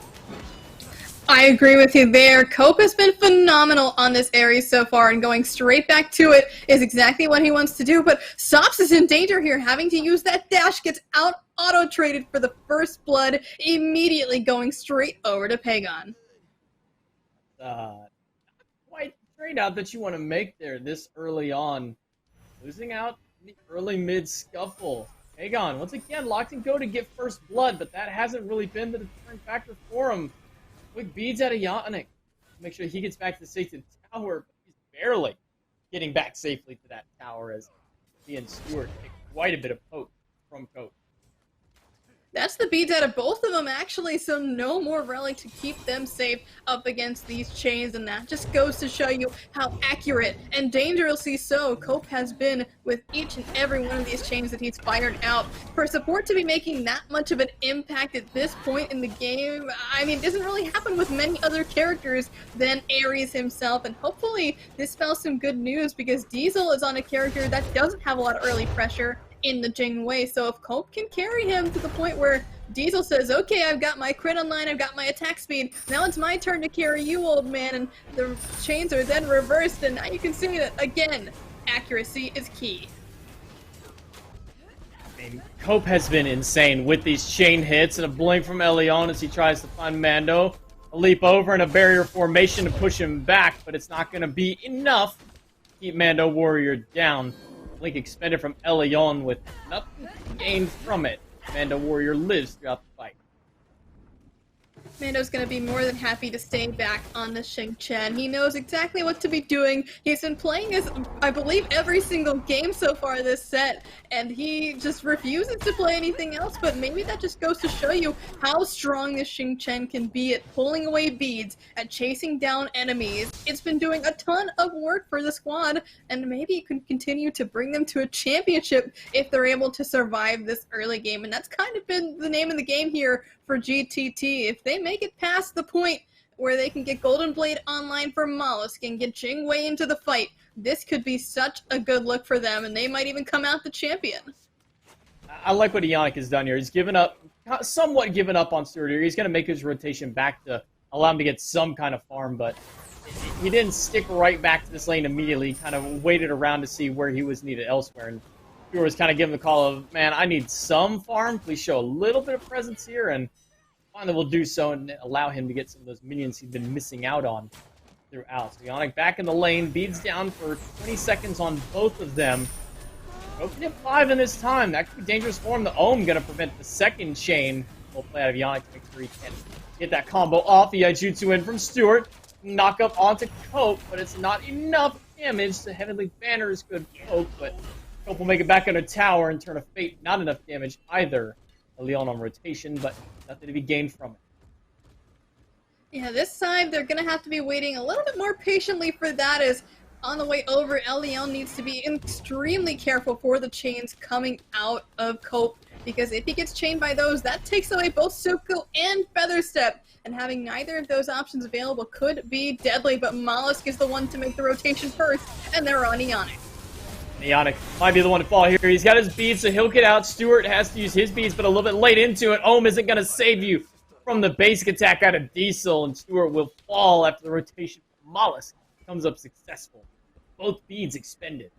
I agree with you there. Cope has been phenomenal on this Ares so far, and going straight back to it is exactly what he wants to do, but Sops is in danger here, having to use that dash, gets out auto-traded for the first blood, immediately going straight over to Pagon. Not quite the trade-out that you want to make there this early on. Losing out in the early mid scuffle. Pagon, once again, Locked and Go to get first blood, but that hasn't really been the deterrent factor for him. Quick beads out of Yonic. Make sure he gets back to the Satan Tower, but he's barely getting back safely to that tower as he and Stewart take quite a bit of poke from Cope. That's the beads out of both of them, actually, so no more Relic to keep them safe up against these chains, and that just goes to show you how accurate and dangerously so Cope has been with each and every one of these chains that he's fired out. For support to be making that much of an impact at this point in the game, I mean, it doesn't really happen with many other characters than Ares himself, and hopefully this spells some good news, because Diesel is on a character that doesn't have a lot of early pressure, in the Jing Wei. So if Cope can carry him to the point where Diesel says, okay, I've got my crit online, I've got my attack speed, now it's my turn to carry you, old man, and the chains are then reversed, and now you can see that, again, accuracy is key. I mean, Cope has been insane with these chain hits, and a blink from Elion as he tries to find Mando. A leap over and a barrier formation to push him back, but it's not going to be enough to keep Mando Warrior down. Blink expended from Elion with nothing gained from it. Mando Warrior lives throughout the fight. Mando's gonna be more than happy to stay back on the Xing Chen. He knows exactly what to be doing. He's been playing this, I believe, every single game so far this set, and he just refuses to play anything else, but maybe that just goes to show you how strong this Xing Chen can be at pulling away beads, at chasing down enemies. It's been doing a ton of work for the squad, and maybe it can continue to bring them to a championship if they're able to survive this early game, and that's kind of been the name of the game here for GTT. If they make it past the point where they can get Golden Blade online for Mollusk and get Jing Wei into the fight, this could be such a good look for them, and they might even come out the champion. I like what Ionic has done here. He's given up, somewhat given up on Stewart here. He's going to make his rotation back to allow him to get some kind of farm, but he didn't stick right back to this lane immediately. He kind of waited around to see where he was needed elsewhere, and Stewart was kind of giving the call of, man, I need some farm. Please show a little bit of presence here, and finally will do so and allow him to get some of those minions he's been missing out on throughout. So Ionic back in the lane, beads down for 20 seconds on both of them. Open at 5 in this time. That could be dangerous for him. The Ohm going to prevent the second chain. We'll play out of Ionic to make sure he can get that combo off. The Iaijutsu in from Stewart. Knock up onto Cope, but it's not enough damage. The Heavenly Banner is good Cope, but Cope will make it back on a tower and turn a Fate. Not enough damage either. A Leon on rotation, but nothing to be gained from it. Yeah, this side, they're going to have to be waiting a little bit more patiently for that, as on the way over, Elion needs to be extremely careful for the chains coming out of Cope, because if he gets chained by those, that takes away both Suko and Featherstep, and having neither of those options available could be deadly, but Mollusk is the one to make the rotation first, and they're on Ionic. Ionic might be the one to fall here. He's got his beads, so he'll get out. Stewart has to use his beads, but a little bit late into it. Ohm isn't going to save you from the basic attack out of Diesel, and Stewart will fall after the rotation from Mollusk comes up successful. Both beads expended.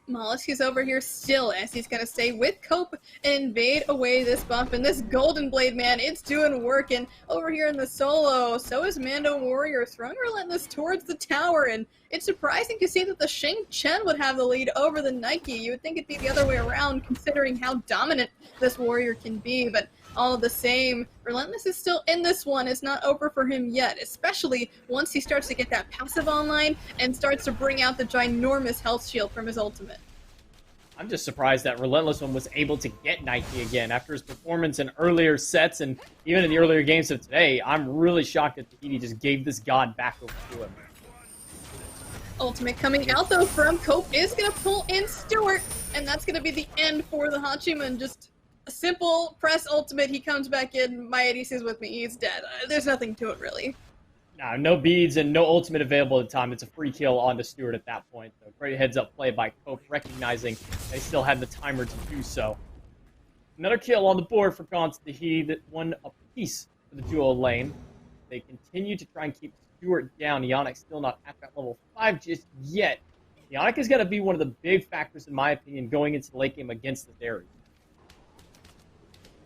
Mollusk is over here still, as he's going to stay with Cope and invade away this buff. And this Golden Blade, man, it's doing work. And over here in the solo, so is Mando Warrior throwing Relentless towards the tower. And it's surprising to see that the Xing Chen would have the lead over the Nike. You would think it'd be the other way around, considering how dominant this Warrior can be. But all the same, Relentless is still in this one. It's not over for him yet, especially once he starts to get that passive online and starts to bring out the ginormous health shield from his ultimate. I'm just surprised that Relentless one was able to get Nike again after his performance in earlier sets and even in the earlier games of today. I'm really shocked that Tahiti just gave this god back over to him. Ultimate coming out though from Cope is going to pull in Stewart, and that's going to be the end for the Hachiman. Just a simple press ultimate, he comes back in, my ADC is with me, he's dead. There's nothing to it really. No beads and no ultimate available at the time. It's a free kill onto Stewart at that point. So great heads-up play by Cope, recognizing they still had the timer to do so. Another kill on the board for Gaunt's Tahiti, that one apiece for the duo lane. They continue to try and keep Stewart down. Ionic still not at that level 5 just yet. Ionic is going to be one of the big factors, in my opinion, going into the late game against the Dairy.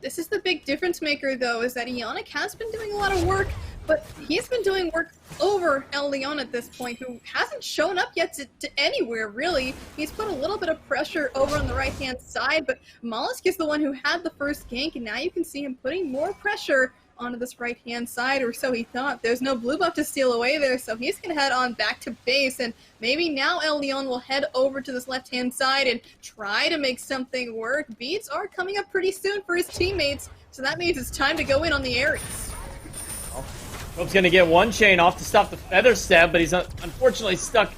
This is the big difference maker, though, is that Ionic has been doing a lot of work, but he's been doing work over El Leon at this point, who hasn't shown up yet to anywhere, really. He's put a little bit of pressure over on the right-hand side, but Mollusk is the one who had the first gank, and now you can see him putting more pressure onto this right-hand side, or so he thought. There's no blue buff to steal away there, so he's going to head on back to base, and maybe now El Leon will head over to this left-hand side and try to make something work. Beats are coming up pretty soon for his teammates, so that means it's time to go in on the Ares. Cope's going to get one chain off to stop the Feather Stab, but he's unfortunately stuck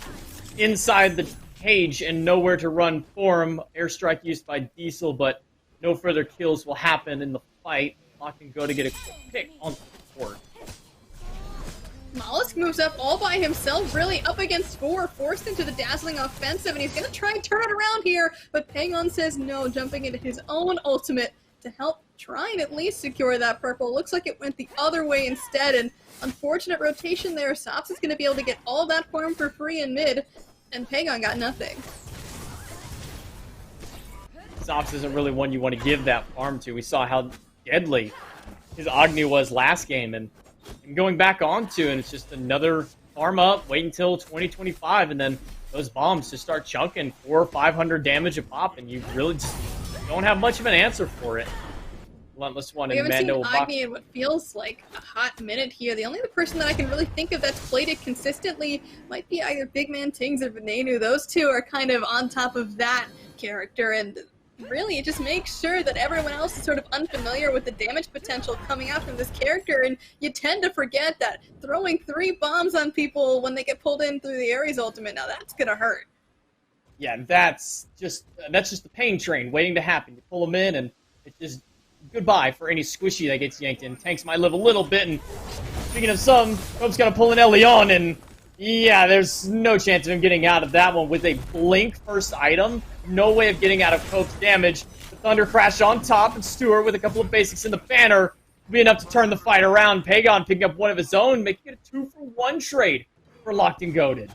inside the cage and nowhere to run for him. Airstrike used by Diesel, but no further kills will happen in the fight. Lock and go to get a quick pick on the board. Mollusk moves up all by himself, really up against 4, forced into the dazzling offensive, and he's gonna try and turn it around here, but Pagon says no, jumping into his own ultimate to help try and at least secure that purple. Looks like it went the other way instead, and unfortunate rotation there. Sops is gonna be able to get all that farm for free in mid, and Pagon got nothing. Sops isn't really one you want to give that farm to. We saw how deadly his Agni was last game, and going back onto, and it's just another farm up, wait until 2025, and then those bombs just start chunking 400 or 500 damage a pop, and you really just don't have much of an answer for it. Relentless one, We and haven't Mando seen Agni in what feels like a hot minute here. The only other person that I can really think of that's played it consistently might be either Big Man Tings or Venenu. Those two are kind of on top of that character, and really it just makes sure that everyone else is sort of unfamiliar with the damage potential coming out from this character, and you tend to forget that throwing 3 bombs on people when they get pulled in through the Ares ultimate, now that's gonna hurt. Yeah, that's just the pain train waiting to happen. You pull them in, and it's just goodbye for any squishy that gets yanked in. Tanks might live a little bit, and speaking of some, Cope's got to pull an Elion, and yeah, there's no chance of him getting out of that one with a blink first item. No way of getting out of Cope's damage. The Thunder Crash on top, and Stewart with a couple of basics in the banner will be enough to turn the fight around. Pagon picking up one of his own, making it a 2-for-1 trade for Locked and Goated.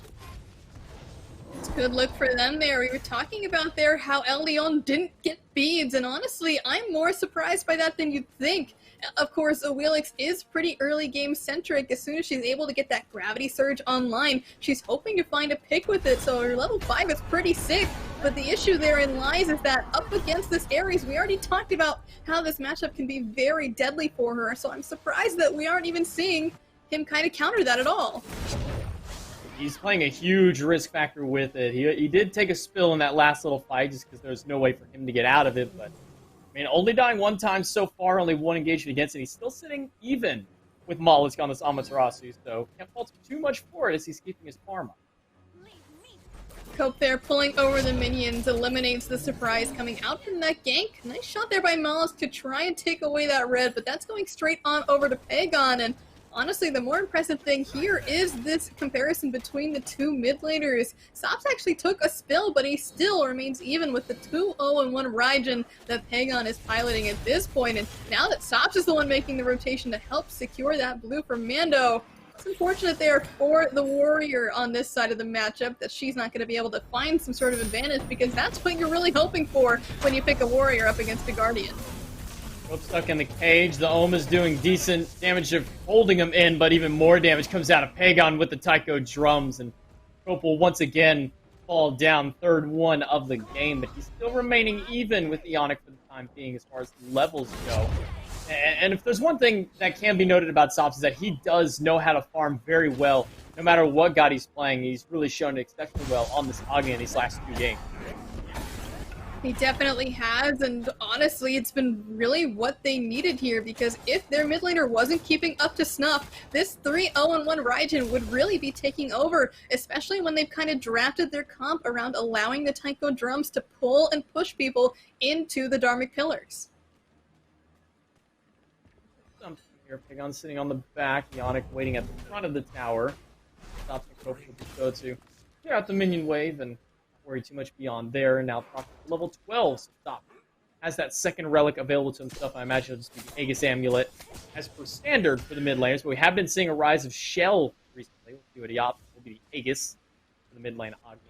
It's a good look for them there. We were talking about there how El Leon didn't get beads, and honestly, I'm more surprised by that than you'd think. Of course, Awilix is pretty early game centric. As soon as she's able to get that gravity surge online, she's hoping to find a pick with it, so her level 5 is pretty sick. But the issue therein lies is that up against this Ares, we already talked about how this matchup can be very deadly for her, so I'm surprised that we aren't even seeing him kind of counter that at all. He's playing a huge risk factor with it. He did take a spill in that last little fight just because there's no way for him to get out of it. But, I mean, only dying 1 time so far, only 1 engagement against it. He's still sitting even with Mollusk on this Amaterasu, so can't fault him too much for it as he's keeping his farm up. Cope there pulling over the minions, eliminates the surprise coming out from that gank. Nice shot there by Mollusk to try and take away that red, but that's going straight on over to Pagon, and honestly, the more impressive thing here is this comparison between the 2 mid laners. Sops actually took a spill, but he still remains even with the 2-0-1 Raijin that Pagon is piloting at this point. And now that Sops is the one making the rotation to help secure that blue for Mando, it's unfortunate there for the Warrior on this side of the matchup that she's not going to be able to find some sort of advantage, because that's what you're really hoping for when you pick a Warrior up against a Guardian. Cope stuck in the cage. The Ohm is doing decent damage of holding him in, but even more damage comes out of Pagon with the Taiko drums, and Cope will once again fall down, 3rd one of the game, but he's still remaining even with Ionic for the time being as far as levels go. And if there's one thing that can be noted about Sops is that he does know how to farm very well. No matter what god he's playing, he's really shown it exceptionally well on this Agni in these last 2 games. He definitely has, and honestly, it's been really what they needed here, because if their mid laner wasn't keeping up to snuff, this 3-0-1 Raijin would really be taking over, especially when they've kind of drafted their comp around allowing the Taiko drums to pull and push people into the Dharmic pillars. Something here, Pagon sitting on the back, Ionic waiting at the front of the tower. Stops the Cope will go to clear out the minion wave and worry too much beyond there, and now level 12, so Stop has that 2nd relic available to himself. I imagine it'll just be the Aegis Amulet as per standard for the mid laners, but we have been seeing a rise of Shell recently. We'll see what he opts. Will be the Aegis for the mid lane Agni.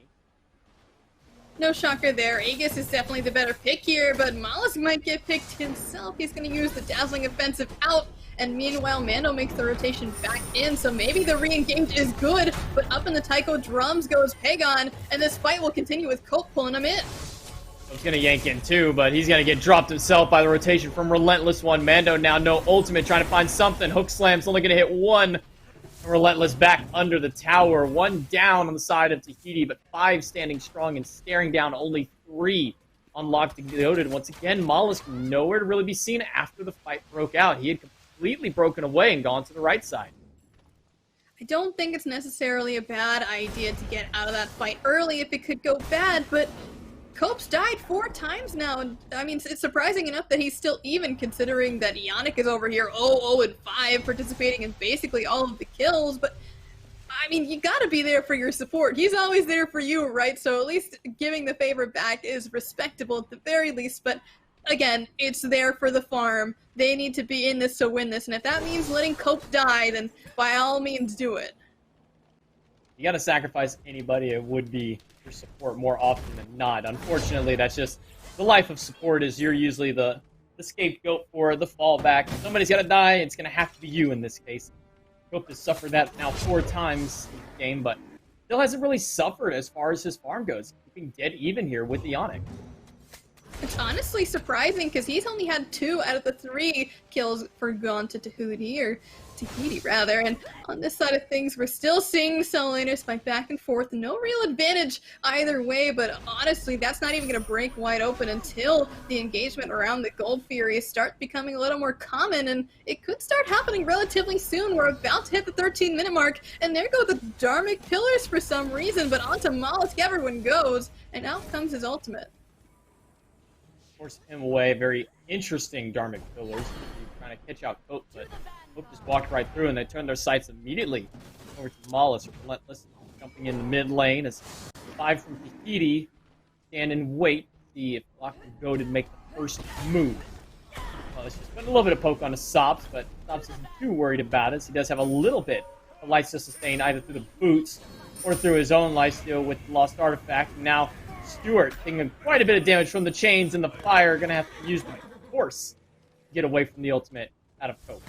No shocker there. Aegis is definitely the better pick here, but Mollusk might get picked himself. He's going to use the Dazzling Offensive out, and meanwhile, Mando makes the rotation back in, so maybe the re-engage is good, but up in the Taiko drums goes Pagon, and this fight will continue with Cope pulling him in. He's going to yank in too, but he's going to get dropped himself by the rotation from Relentless One. Mando now no ultimate, trying to find something. Hook Slam's only going to hit 1. Relentless back under the tower. 1 down on the side of Tahiti, but 5 standing strong and staring down only 3 on Locked and Goated. Once again, Mollusk nowhere to really be seen after the fight broke out. He had completely broken away and gone to the right side. I don't think it's necessarily a bad idea to get out of that fight early if it could go bad, but Cope's died 4 times now, and I mean, it's surprising enough that he's still even, considering that Ionic is over here 0-5, participating in basically all of the kills, but I mean, you gotta be there for your support. He's always there for you, right? So at least giving the favor back is respectable at the very least, but again, it's there for the farm. They need to be in this to win this, and if that means letting Cope die, then by all means do it. You gotta sacrifice anybody, it would be your support more often than not. Unfortunately, that's just the life of support, is you're usually the scapegoat for the fallback. If somebody's gotta die, it's gonna have to be you in this case. Cope has suffered that now 4 times in the game, but still hasn't really suffered as far as his farm goes, keeping dead even here with Ionic. It's honestly surprising because he's only had 2 out of the 3 kills for gone to Tahiti rather, and on this side of things we're still seeing solo laners fight back and forth. No real advantage either way, but honestly that's not even going to break wide open until the engagement around the Gold Furies start becoming a little more common, and it could start happening relatively soon. We're about to hit the 13-minute mark, and there go the Dharmic Pillars for some reason, but onto Mollusk everyone goes, and out comes his ultimate. Force him away. Very interesting Dharmic Pillars. Trying to catch out Cope, but Cope just walked right through, and they turned their sights immediately over to Mollusk, Relentless, jumping in the mid lane as 5 from Tahiti stand and wait to see if Locked and Goaded make the first move. Well, it's just putting a little bit of poke on the Sops, but Sops isn't too worried about it. He does have a little bit of life to sustain either through the boots or through his own lifesteal with Lost Artifact. Now Stewart taking quite a bit of damage from the chains and the fire, going to have to use the force to get away from the ultimate out of Cope.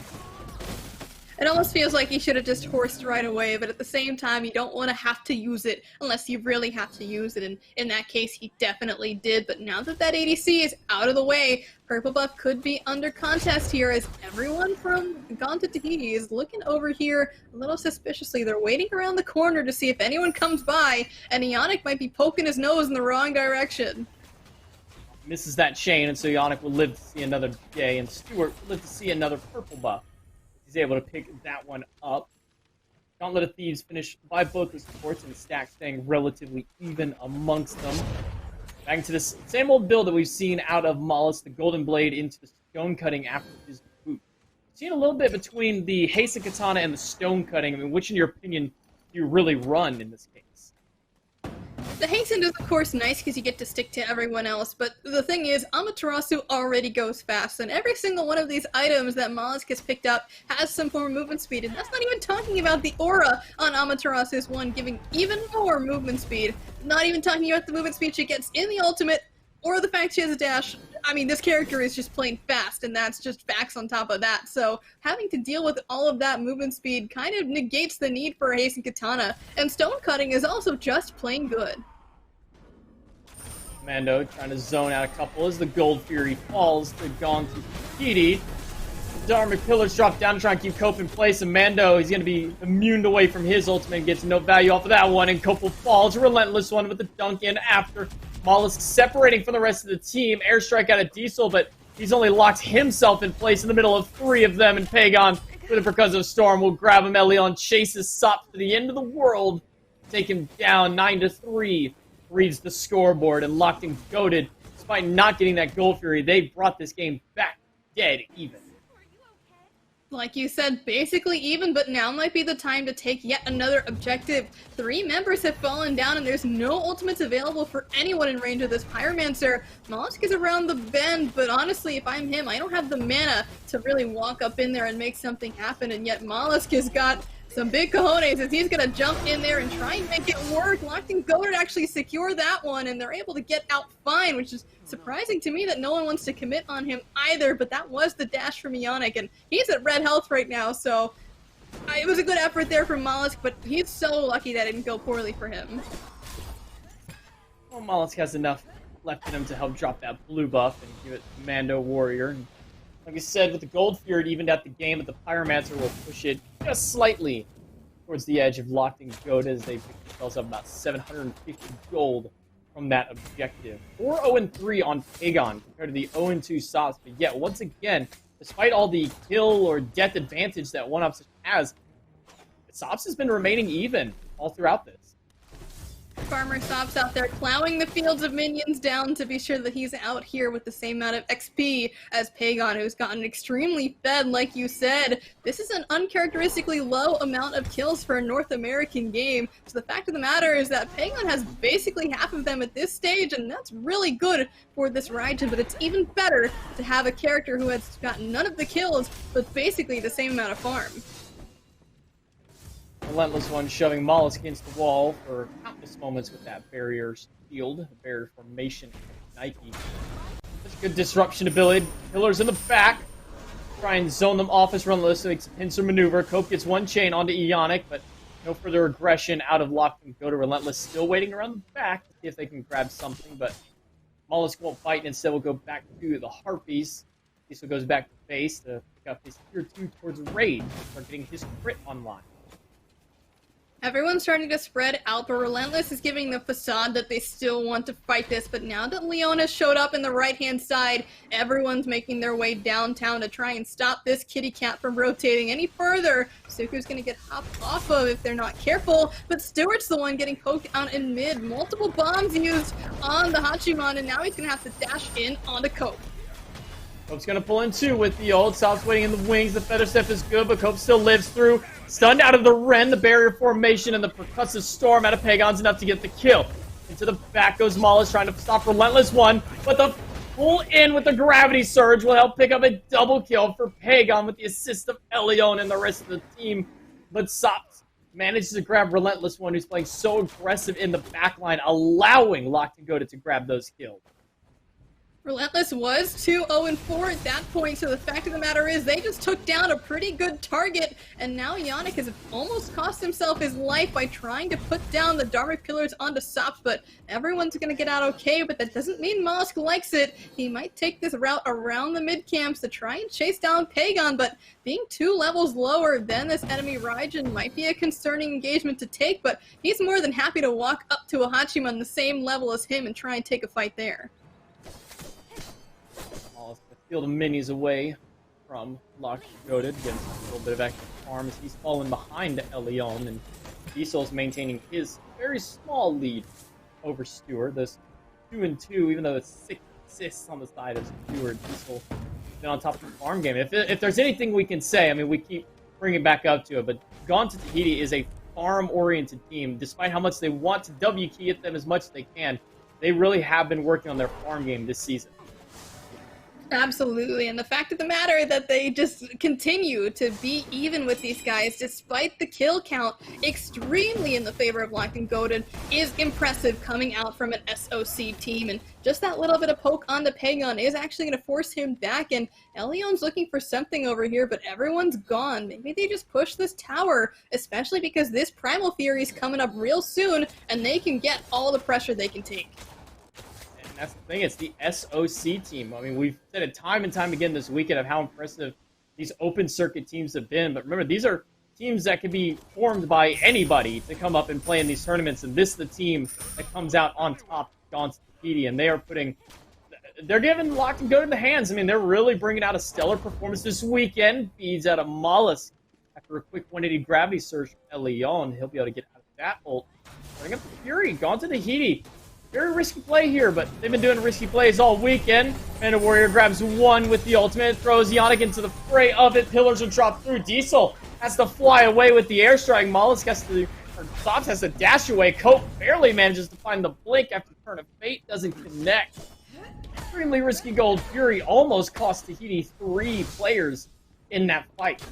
It almost feels like he should have just horsed right away, but at the same time, you don't want to have to use it unless you really have to use it, and in that case, he definitely did. But now that that ADC is out of the way, Purple Buff could be under contest here, as everyone from Gone to Tahiti is looking over here a little suspiciously. They're waiting around the corner to see if anyone comes by, and Ionic might be poking his nose in the wrong direction. Misses that chain, and so Ionic will live to see another day, and Stewart will live to see another Purple Buff. He's able to pick that one up. Gauntlet of Thieves finished by both the supports, and the stack staying relatively even amongst them. Back into this same old build that we've seen out of Mollusk, the Golden Blade into the Stone Cutting after his boot. Seen a little bit between the Hasten Katana and the Stone Cutting. I mean, which in your opinion do you really run in this case? The Hasten is, of course, nice because you get to stick to everyone else, but the thing is, Amaterasu already goes fast, and every single one of these items that Mollusk has picked up has some form of movement speed, and that's not even talking about the aura on Amaterasu's one, giving even more movement speed. Not even talking about the movement speed she gets in the ultimate, or the fact she has a dash. I mean, this character is just plain fast, and that's just facts on top of that. So having to deal with all of that movement speed kind of negates the need for a Hasten Katana, and Stone Cutting is also just plain good. Mando trying to zone out a couple as the Gold Fury falls. They've gone to Tahiti. Dharmic Pillars drop down to try and keep Cope in place, and Mando, he's going to be immune away from his ultimate and gets no value off of that one, and Cope will fall. It's a relentless one with the dunk in after. Mollusk separating from the rest of the team. Airstrike out of Diesel, but he's only locked himself in place in the middle of 3 of them, and Pagon, with a percussive storm, will grab him. Elion chases Sop to the end of the world. Take him down 9-3. Reads the scoreboard, and Locked and Goaded, despite not getting that Gold Fury, they brought this game back dead even. Like you said, basically even, but now might be the time to take yet another objective. 3 members have fallen down, and there's no ultimates available for anyone in range of this Pyromancer. Mollusk is around the bend, but honestly, if I'm him, I don't have the mana to really walk up in there and make something happen, and yet Mollusk has got some big cojones as he's going to jump in there and try and make it work. Locked and Goaded actually secure that one, and they're able to get out fine, which is surprising to me that no one wants to commit on him either, but that was the dash from Ionic, and he's at red health right now, so it was a good effort there from Mollusk, but he's so lucky that it didn't go poorly for him. Well, Mollusk has enough left in him to help drop that blue buff and give it to Mando Warrior. And like I said, with the Gold Fury, it evened out the game, but the Pyromancer will push it just slightly towards the edge of Locked and Goaded as they pick themselves up about 750 gold from that objective. 4-0-3 on Pagon compared to the 0-2 Sops, but yet, once again, despite all the kill or death advantage that one-ups has, Sops has been remaining even all throughout this. Farmer Stops out there plowing the fields of minions down to be sure that he's out here with the same amount of XP as Pagon, who's gotten extremely fed, like you said. This is an uncharacteristically low amount of kills for a North American game, so the fact of the matter is that Pagon has basically half of them at this stage, and that's really good for this Raijin, but it's even better to have a character who has gotten none of the kills, but basically the same amount of farm. Relentless One shoving Mollusk against the wall for countless moments with that barrier shield, the barrier formation Nike. Such good disruption ability. Pillars in the back. Try and zone them off as Relentless makes a pincer maneuver. Cope gets one chain onto Ionic, but no further aggression out of Lock and Go to Relentless. Still waiting around the back to see if they can grab something, but Mollusk won't fight and instead will go back to the Harpies. Diesel goes back to base to pick up his tier 2 towards Raid, start getting his crit online. Everyone's starting to spread out, but Relentless is giving the facade that they still want to fight this, but now that Leon has showed up in the right-hand side, everyone's making their way downtown to try and stop this kitty cat from rotating any further. Suku's gonna get hopped off of if they're not careful, but Stewart's the one getting poked out in mid. Multiple bombs used on the Hachiman, and now he's gonna have to dash in onto Cope. Cope's gonna pull in two with the ult. Stops waiting in the wings. The feather step is good, but Cope still lives through. Stunned out of the Ren, the barrier formation, and the percussive storm out of Pagon's enough to get the kill. Into the back goes Mollusk, trying to stop Relentless One, but the pull in with the gravity surge will help pick up a double kill for Pagon with the assist of Elion and the rest of the team. But Sops manages to grab Relentless One, who's playing so aggressive in the backline, allowing Locked and Goated to grab those kills. Relentless was 2-0-4 at that point, so the fact of the matter is they just took down a pretty good target, and now Ionic has almost cost himself his life by trying to put down the Dharma Pillars onto Sops, but everyone's gonna get out okay, but that doesn't mean Mollusk likes it. He might take this route around the mid-camps to try and chase down Pagon, but being 2 levels lower than this enemy Raijin might be a concerning engagement to take, but he's more than happy to walk up to a Hachiman the same level as him and try and take a fight there. Field of minis away from Locked and Goated, getting a little bit of extra farm as he's fallen behind Elion, and Diesel's maintaining his very small lead over Stewart. Those 2-2, even though it's 6 assists on the side of Stewart, Diesel been on top of the farm game. If there's anything we can say, I mean, we keep bringing it back up to it, but Gone to Tahiti is a farm-oriented team. Despite how much they want to W-key at them as much as they can, they really have been working on their farm game this season. Absolutely, and the fact of the matter that they just continue to be even with these guys despite the kill count extremely in the favor of Locked and Goated is impressive coming out from an SOC team, and just that little bit of poke onto Pagon is actually going to force him back, and Elion's looking for something over here, but everyone's gone. Maybe they just push this tower, especially because this Primal Fury is coming up real soon, and they can get all the pressure they can take. That's the thing, it's the SOC team. I mean, we've said it time and time again this weekend of how impressive these open circuit teams have been. But remember, these are teams that can be formed by anybody to come up and play in these tournaments. And this is the team that comes out on top, Gone to Tahiti. And they're giving Locked and Goated the hands. I mean, they're really bringing out a stellar performance this weekend. Feeds out of Mollusk after a quick 180 gravity surge from Elion. He'll be able to get out of that ult. Bring up the Fury, Gone to Tahiti. Very risky play here, but they've been doing risky plays all weekend. Panda Warrior grabs one with the ultimate, throws Ionic into the fray of it. Pillars are dropped through. Diesel has to fly away with the airstrike. Mollusk Sops has to dash away. Cope barely manages to find the blink after Turn of Fate doesn't connect. Extremely risky gold. Fury almost cost Tahiti 3 players in that fight.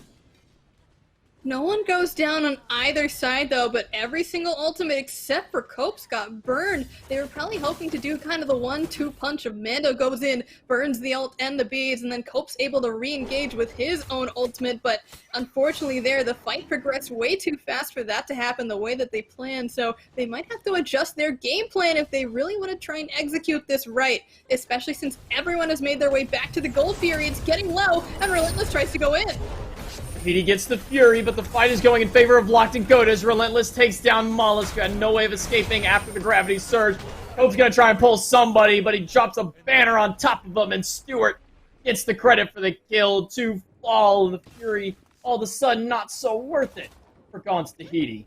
No one goes down on either side, though, but every single ultimate except for Cope's got burned. They were probably hoping to do kind of the 1-2 punch of Mando goes in, burns the ult and the beads, and then Cope's able to re-engage with his own ultimate, but unfortunately there, the fight progressed way too fast for that to happen the way that they planned, so they might have to adjust their game plan if they really want to try and execute this right, especially since everyone has made their way back to the gold Fury. It's getting low, and Relentless tries to go in. Tahiti gets the Fury, but the fight is going in favor of Locked and Goated as Relentless takes down Mollusk, who had no way of escaping after the gravity surge. Cope's going to try and pull somebody, but he drops a banner on top of him, and Stewart gets the credit for the kill to fall. The Fury, all of a sudden, not so worth it for Gone to Tahiti.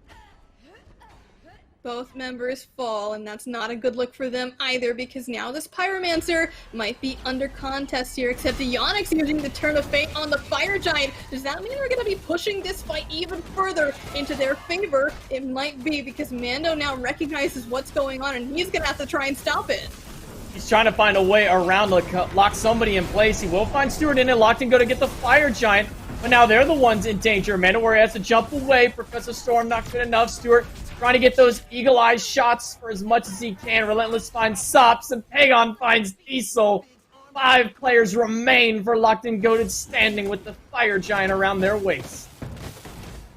Both members fall, and that's not a good look for them either, because now this Pyromancer might be under contest here, except Ionix using the Turn of Fate on the Fire Giant. Does that mean we're going to be pushing this fight even further into their favor? It might be, because Mando now recognizes what's going on, and he's going to have to try and stop it. He's trying to find a way around to lock somebody in place. He will find Stewart in it, locked and go to get the Fire Giant, but now they're the ones in danger. Mandalorian has to jump away. Professor Storm not good enough. Stewart trying to get those eagle-eye shots for as much as he can. Relentless finds Sops, and Pagon finds Diesel. 5 players remain for Locked and Goated, standing with the Fire Giant around their waist.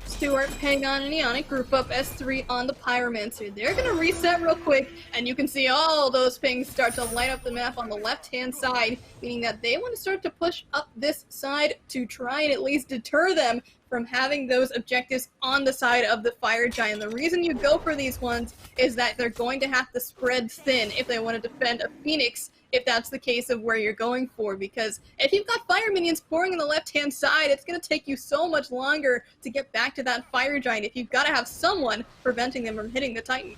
Stewart, Pagon, and Ionic group up S3 on the Pyromancer. They're going to reset real quick, and you can see all those pings start to light up the map on the left-hand side, meaning that they want to start to push up this side to try and at least deter them from having those objectives on the side of the Fire Giant. The reason you go for these ones is that they're going to have to spread thin if they want to defend a Phoenix, if that's the case of where you're going for, because if you've got fire minions pouring on the left-hand side, it's going to take you so much longer to get back to that Fire Giant if you've got to have someone preventing them from hitting the Titan.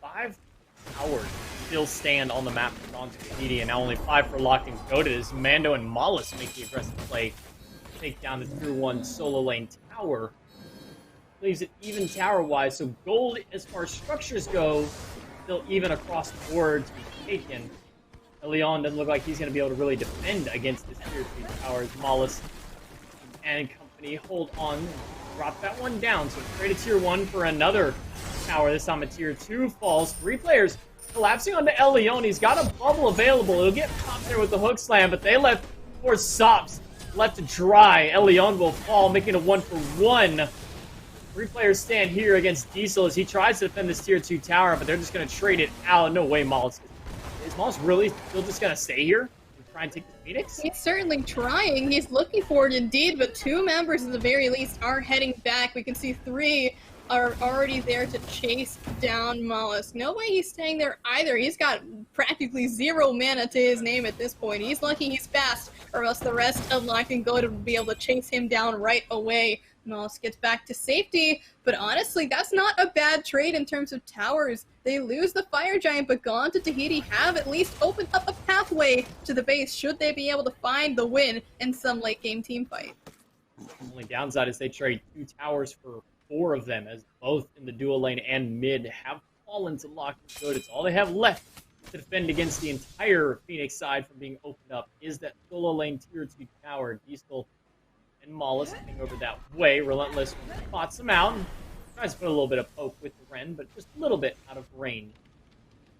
5 towers still stand on the map for Dawn's Tahiti, and now only 5 for Locked and Goated as Mando and Mollis make the aggressive play. Take down the Tier 1 solo lane tower. Leaves it even tower-wise, so gold, as far as structures go, still even across the board to be taken. Leon doesn't look like he's going to be able to really defend against this Tier 3 tower as Mollis and company hold on. Drop that one down, so trade a Tier 1 for another tower. This time a Tier 2 falls. 3 players collapsing onto Leon. He's got a bubble available. It'll get popped there with the hook slam, but they left poor Sops left to dry. Leon will fall, making a 1-for-1. 3 players stand here against Diesel as he tries to defend this Tier 2 tower, but they're just going to trade it out. No way, Mollis. Is Mollis really still just going to stay here and try and take the Phoenix? He's certainly trying. He's looking for it indeed, but 2 members at the very least are heading back. We can see 3 are already there to chase down Mollis. No way he's staying there either. He's got practically 0 mana to his name at this point. He's lucky he's fast, or else the rest of Locked and Goated would be able to chase him down right away. Mollis gets back to safety, but honestly, that's not a bad trade in terms of towers. They lose the Fire Giant, but Gone to Tahiti have at least opened up a pathway to the base should they be able to find the win in some late-game team fight. The only downside is they trade 2 towers for 4 of them, as both in the dual lane and mid have fallen to Locked and Goated. It's all they have left to defend against the entire Phoenix side from being opened up is that solo lane Tier 2 tower. Diesel and Mollis coming over that way. Relentless spots him out and tries to put a little bit of poke with the Ren, but just a little bit out of range.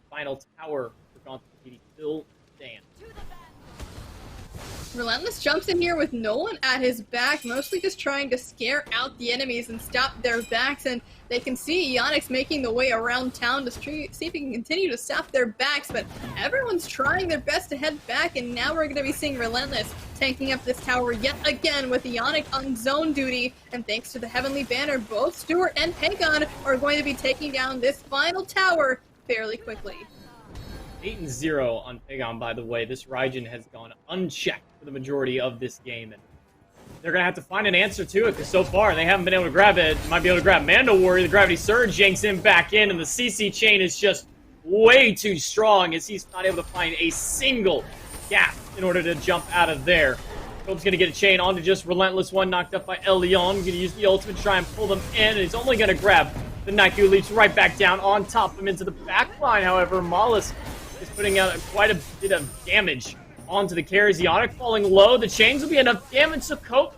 Final tower for Gauntlet Tahiti still stands. Relentless jumps in here with no one at his back, mostly just trying to scare out the enemies and stop their backs, and they can see Ionix making the way around town to see if he can continue to stop their backs, but everyone's trying their best to head back, and now we're going to be seeing Relentless tanking up this tower yet again with Ionic on zone duty, and thanks to the Heavenly Banner, both Stewart and Pagon are going to be taking down this final tower fairly quickly. 8-0 on Pagon, by the way. This Raijin has gone unchecked for the majority of this game, and they're going to have to find an answer to it, because so far they haven't been able to grab it. Might be able to grab Mando Warrior. The Gravity Surge yanks him back in, and the CC chain is just way too strong as he's not able to find a single gap in order to jump out of there. Cope's going to get a chain onto just Relentless, one knocked up by Leon. Going to use the ultimate to try and pull them in, and he's only going to grab the Naiku, leaps right back down on top of him into the back line. However, Mollis is putting out quite a bit of damage onto the carries. Ionic falling low. The chains will be enough damage, so Cope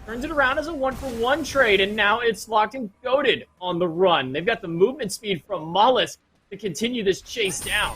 turns it around as a 1-for-1 trade, and now it's Locked and Goated on the run. They've got the movement speed from Mollis to continue this chase down.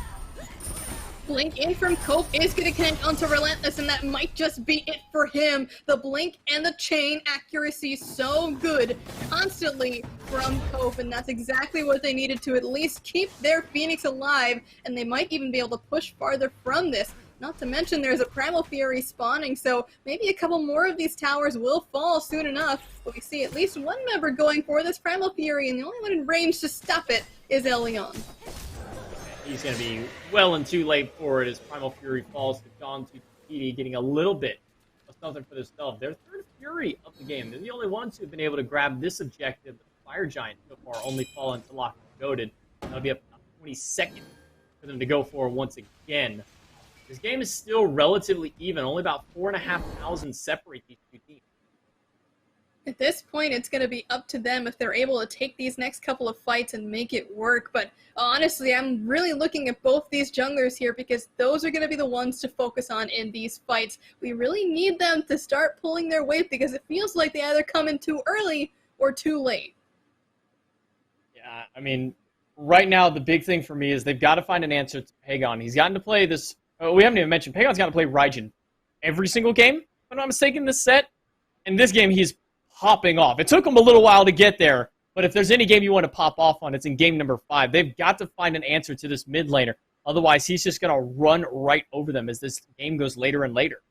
Blink in from Cope is going to connect onto Relentless, and that might just be it for him. The blink and the chain accuracy so good constantly from Cope, and that's exactly what they needed to at least keep their Phoenix alive, and they might even be able to push farther from this. Not to mention there's a Primal Fury spawning, so maybe a couple more of these towers will fall soon enough, but we see at least one member going for this Primal Fury, and the only one in range to stop it is Leon. He's going to be well and too late for it as Primal Fury falls to Dawn to Tahiti, getting a little bit of something for themselves. They're third Fury of the game. They're the only ones who've been able to grab this objective, the Fire Giant so far only fallen to Locked and Goated. That'll be up 22nd for them to go for once again. This game is still relatively even. Only about 4,500 separate these two teams. At this point, it's going to be up to them if they're able to take these next couple of fights and make it work. But honestly, I'm really looking at both these junglers here because those are going to be the ones to focus on in these fights. We really need them to start pulling their weight because it feels like they either come in too early or too late. Yeah, I mean, right now the big thing for me is they've got to find an answer to Pagon. He's gotten to play this. We haven't even mentioned Pagon's got to play Raijin every single game, if I'm not mistaken, this set. In this game, he's popping off. It took him a little while to get there, but if there's any game you want to pop off on, it's in game number 5. They've got to find an answer to this mid laner. Otherwise, he's just going to run right over them as this game goes later and later.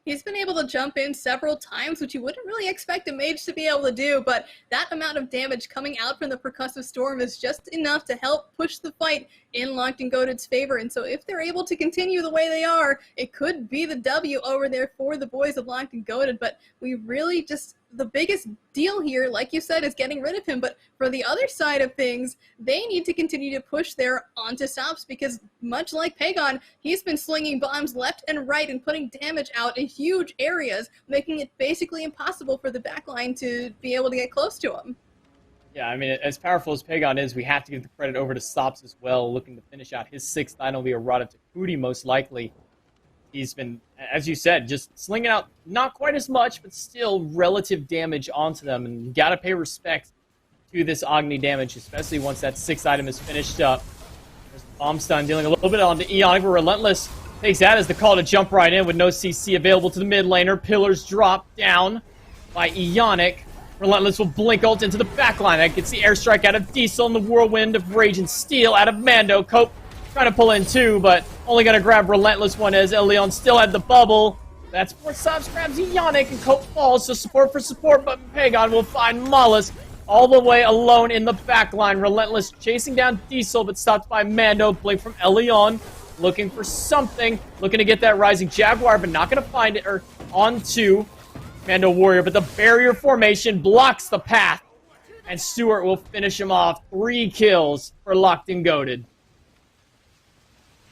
He's been able to jump in several times, which you wouldn't really expect a mage to be able to do, but that amount of damage coming out from the Percussive Storm is just enough to help push the fight in Locked and Goated's favor. And so if they're able to continue the way they are, it could be the W over there for the boys of Locked and Goated. But we really just, the biggest deal here, like you said, is getting rid of him. But for the other side of things, they need to continue to push their onto Sops because much like Pagon, he's been slinging bombs left and right and putting damage out in huge areas, making it basically impossible for the backline to be able to get close to him. Yeah, I mean, as powerful as Pagon is, we have to give the credit over to Sops as well, looking to finish out his 6th item, will be a Rod to Hootie most likely. He's been, as you said, just slinging out not quite as much, but still relative damage onto them. And you got to pay respect to this Agni damage, especially once that 6th item is finished up. There's Bomb Stun dealing a little bit onto Eonic, but Relentless takes that as the call to jump right in with no CC available to the mid laner. Pillars drop down by Eonic. Relentless will blink ult into the backline. That gets the airstrike out of Diesel and the whirlwind of Rage and Steel out of Mando. Cope trying to pull in 2, but only going to grab Relentless one as Elion still had the bubble. That's where Sops grabs Eonic and Cope falls, so support for support, but Pagon will find Mollusk all the way alone in the backline. Relentless chasing down Diesel, but stopped by Mando. Blink from Elion, looking for something, looking to get that Rising Jaguar, but not going to find it, or onto Mando Warrior, but the barrier formation blocks the path, and Stewart will finish him off. 3 kills for Locked and Goated.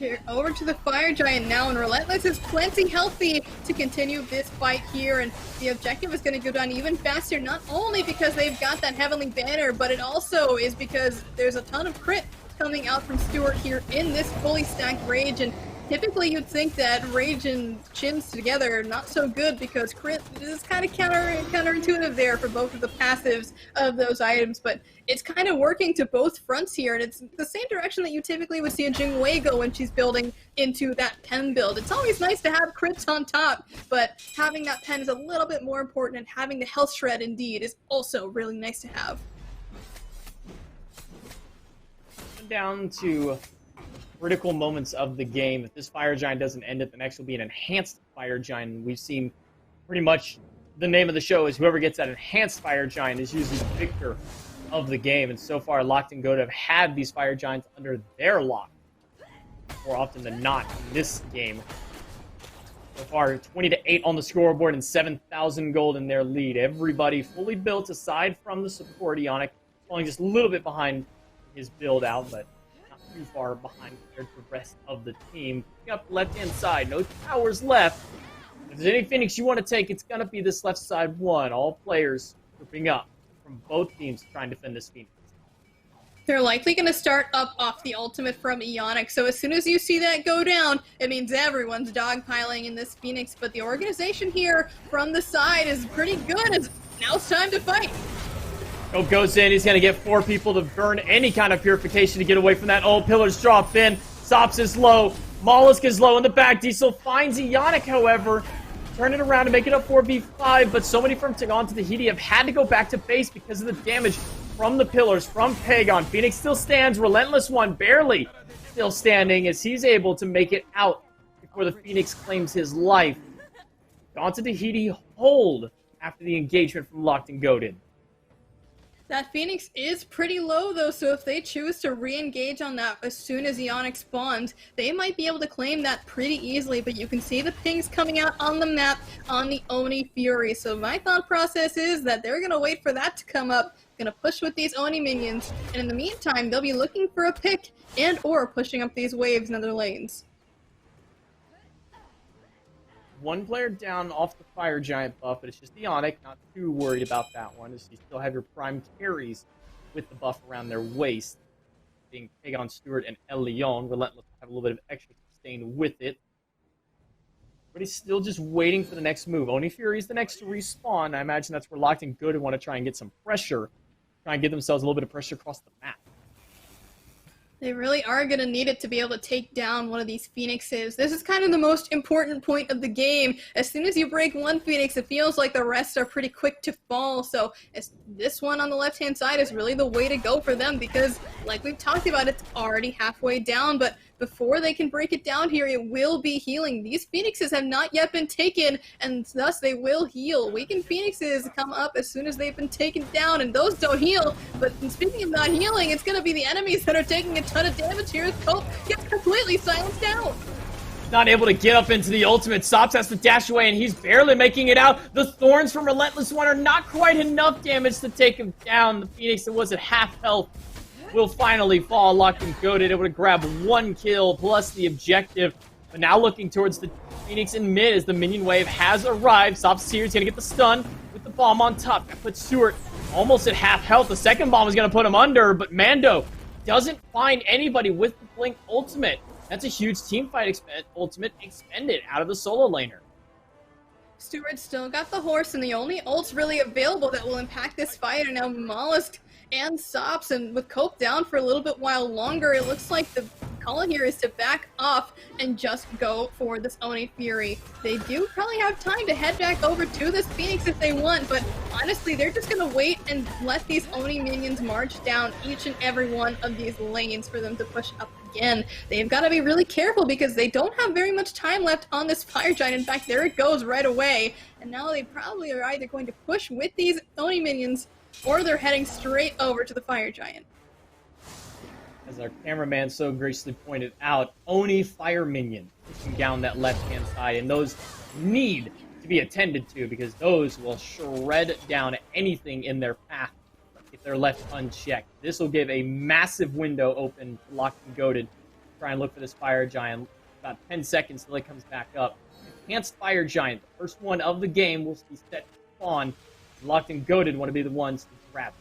Here, over to the Fire Giant now, and Relentless is plenty healthy to continue this fight here, and the objective is going to go down even faster, not only because they've got that Heavenly Banner, but it also is because there's a ton of crit coming out from Stewart here in this fully stacked Rage, and typically you'd think that Rage and Chims together are not so good because crit is kind of counterintuitive there for both of the passives of those items, but it's kind of working to both fronts here, and it's the same direction that you typically would see a Jingwei go when she's building into that pen build. It's always nice to have crits on top, but having that pen is a little bit more important, and having the health shred indeed is also really nice to have. Down to critical moments of the game. If this Fire Giant doesn't end it, the next will be an Enhanced Fire Giant. We've seen pretty much the name of the show is whoever gets that Enhanced Fire Giant is usually the victor of the game. And so far, Locked and Goated have had these Fire Giants under their lock more often than not in this game. So far, 20-8 on the scoreboard and 7,000 gold in their lead. Everybody fully built aside from the support. Eonic falling just a little bit behind his build out, but too far behind compared to the rest of the team. Up left-hand side, no towers left. If there's any Phoenix you want to take, it's going to be this left side one. All players grouping up from both teams trying to defend this Phoenix. They're likely going to start up off the ultimate from Eonic, so as soon as you see that go down, it means everyone's dogpiling in this Phoenix, but the organization here from the side is pretty good. Now it's time to fight. Cope goes in, he's going to get 4 people to burn any kind of purification to get away from that old. Pillars drop in, Sops is low, Mollusk is low in the back, Diesel finds Eonic, however, turn it around to make it a 4v5, but so many from Tagon to Tahiti have had to go back to base because of the damage from the Pillars, from Pagon. Phoenix still stands, Relentless one barely still standing as he's able to make it out before the Phoenix claims his life. On to Tahiti hold after the engagement from Locked and Goated. That Phoenix is pretty low, though, so if they choose to re-engage on that as soon as Eonic spawns, they might be able to claim that pretty easily, but you can see the pings coming out on the map on the Oni Fury. So my thought process is that they're going to wait for that to come up gonna push with these Oni minions, and in the meantime, they'll be looking for a pick and or pushing up these waves in other lanes. One player down off the Fire Giant buff, but it's just Ionic. Not too worried about that one, as you still have your prime carries with the buff around their waist. Being Pagon, Stewart, and El Leon. Relentless have a little bit of extra sustain with it. But he's still just waiting for the next move. Oni Fury is the next to respawn. I imagine that's where Locked and Good want to try and get some pressure. Try and get themselves a little bit of pressure across the map. They really are going to need it to be able to take down one of these Phoenixes. This is kind of the most important point of the game. As soon as you break one Phoenix, it feels like the rest are pretty quick to fall. So this one on the left-hand side is really the way to go for them because, like we've talked about, it's already halfway down. But before they can break it down here, it will be healing. These Phoenixes have not yet been taken, and thus they will heal. Weakened Phoenixes come up as soon as they've been taken down, and those don't heal. But speaking of not healing, it's going to be the enemies that are taking a ton of damage here as Cope gets completely silenced out. Not able to get up into the ultimate. Sops has to dash away, and he's barely making it out. The Thorns from Relentless One are not quite enough damage to take him down. The Phoenix that was at half health will finally fall. Locked and Goaded, able to grab one kill plus the objective. But now looking towards the Phoenix in mid as the minion wave has arrived. Sops here is going to get the stun with the bomb on top. That puts Stewart almost at half health. The second bomb is going to put him under, but Mando doesn't find anybody with the Blink ultimate. That's a huge teamfight ultimate expended out of the solo laner. Stewart's still got the horse, and the only ults really available that will impact this fight are now Mollusk and Sops, and with Cope down for a little bit while longer, it looks like the call here is to back off and just go for this Oni Fury. They do probably have time to head back over to this Phoenix if they want, but honestly, they're just gonna wait and let these Oni minions march down each and every one of these lanes for them to push up again. They've got to be really careful because they don't have very much time left on this Fire Giant. In fact, there it goes right away, and now they probably are either going to push with these Oni minions or they're heading straight over to the Fire Giant. As our cameraman so graciously pointed out, Oni Fire Minion pushing down that left-hand side, and those need to be attended to because those will shred down anything in their path if they're left unchecked. This will give a massive window open to Locked and Goaded. Try and look for this Fire Giant. About 10 seconds till it comes back up. Enhanced Fire Giant, the first one of the game, will be set to spawn. Locked and Goaded want to be the ones to grab it.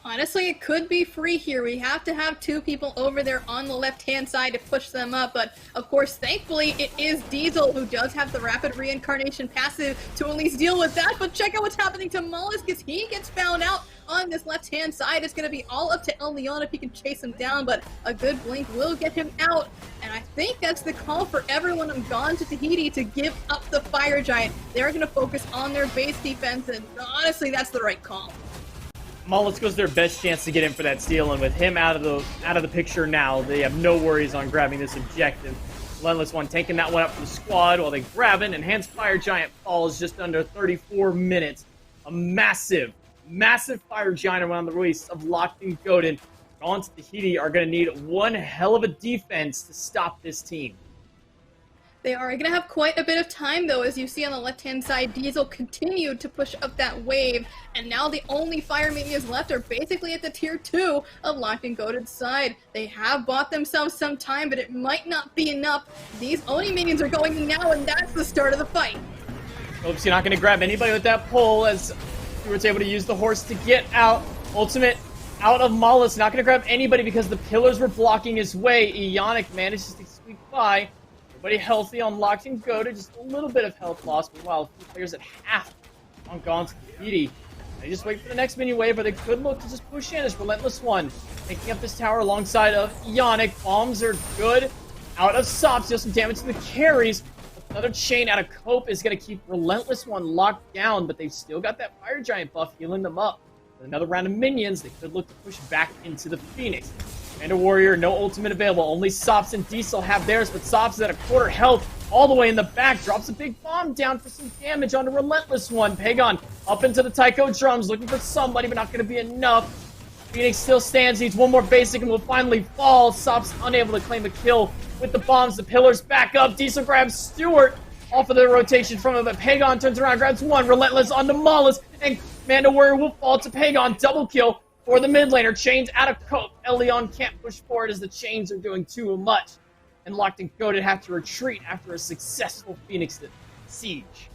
Honestly, it could be free here. We have to have two people over there on the left-hand side to push them up, but of course, thankfully, it is Diesel who does have the rapid reincarnation passive to at least deal with that, but check out what's happening to Mollusk as he gets found out on this left-hand side. It's going to be all up to El Leon if he can chase him down, but a good blink will get him out, and I think that's the call for everyone on Gone to Tahiti to give up the Fire Giant. They're going to focus on their base defense, and honestly, that's the right call. Mollusk goes their best chance to get in for that steal, and with him out of the picture now, they have no worries on grabbing this objective. Relentless One taking that one up for the squad while they grab it. Enhanced Fire Giant falls just under 34 minutes. A massive, massive Fire Giant around the release of Locked and Goaded. Gone to Tahiti are going to need one hell of a defense to stop this team. They are going to have quite a bit of time, though, as you see on the left-hand side. Diesel continued to push up that wave, and now the only Fire Minions left are basically at the tier 2 of Locked and Goaded's side. They have bought themselves some time, but it might not be enough. These Oni Minions are going in now, and that's the start of the fight. Hopes you're not going to grab anybody with that pull, as Stewart's able to use the horse to get out. Ultimate out of Mollusk, not going to grab anybody because the pillars were blocking his way. Ionic manages to squeak by. Everybody healthy on Locked and Goaded, just a little bit of health loss, but wow, a few players at half on Gone to Tahiti. They just wait for the next minion wave, or they could look to just push in as Relentless One taking up this tower alongside of Ionic. Bombs are good. Out of Sops, deal some damage to the carries. Another chain out of Cope is going to keep Relentless One locked down, but they've still got that Fire Giant buff healing them up. With another round of minions, they could look to push back into the Phoenix. Commander Warrior, no ultimate available. Only Sops and Diesel have theirs, but Sops is at a quarter health all the way in the back. Drops a big bomb down for some damage on the Relentless One. Pagon up into the Taiko drums, looking for somebody, but not going to be enough. Phoenix still stands, needs one more basic, and will finally fall. Sops unable to claim a kill with the bombs. The pillars back up. Diesel grabs Stewart off of the rotation from him, but Pagon turns around, grabs one. Relentless onto Mollusk, and Mando Warrior will fall to Pagon. Double kill for the mid laner. Chains out of cope. Elion can't push forward as the chains are doing too much. And Locked and Goated have to retreat after a successful Phoenix siege.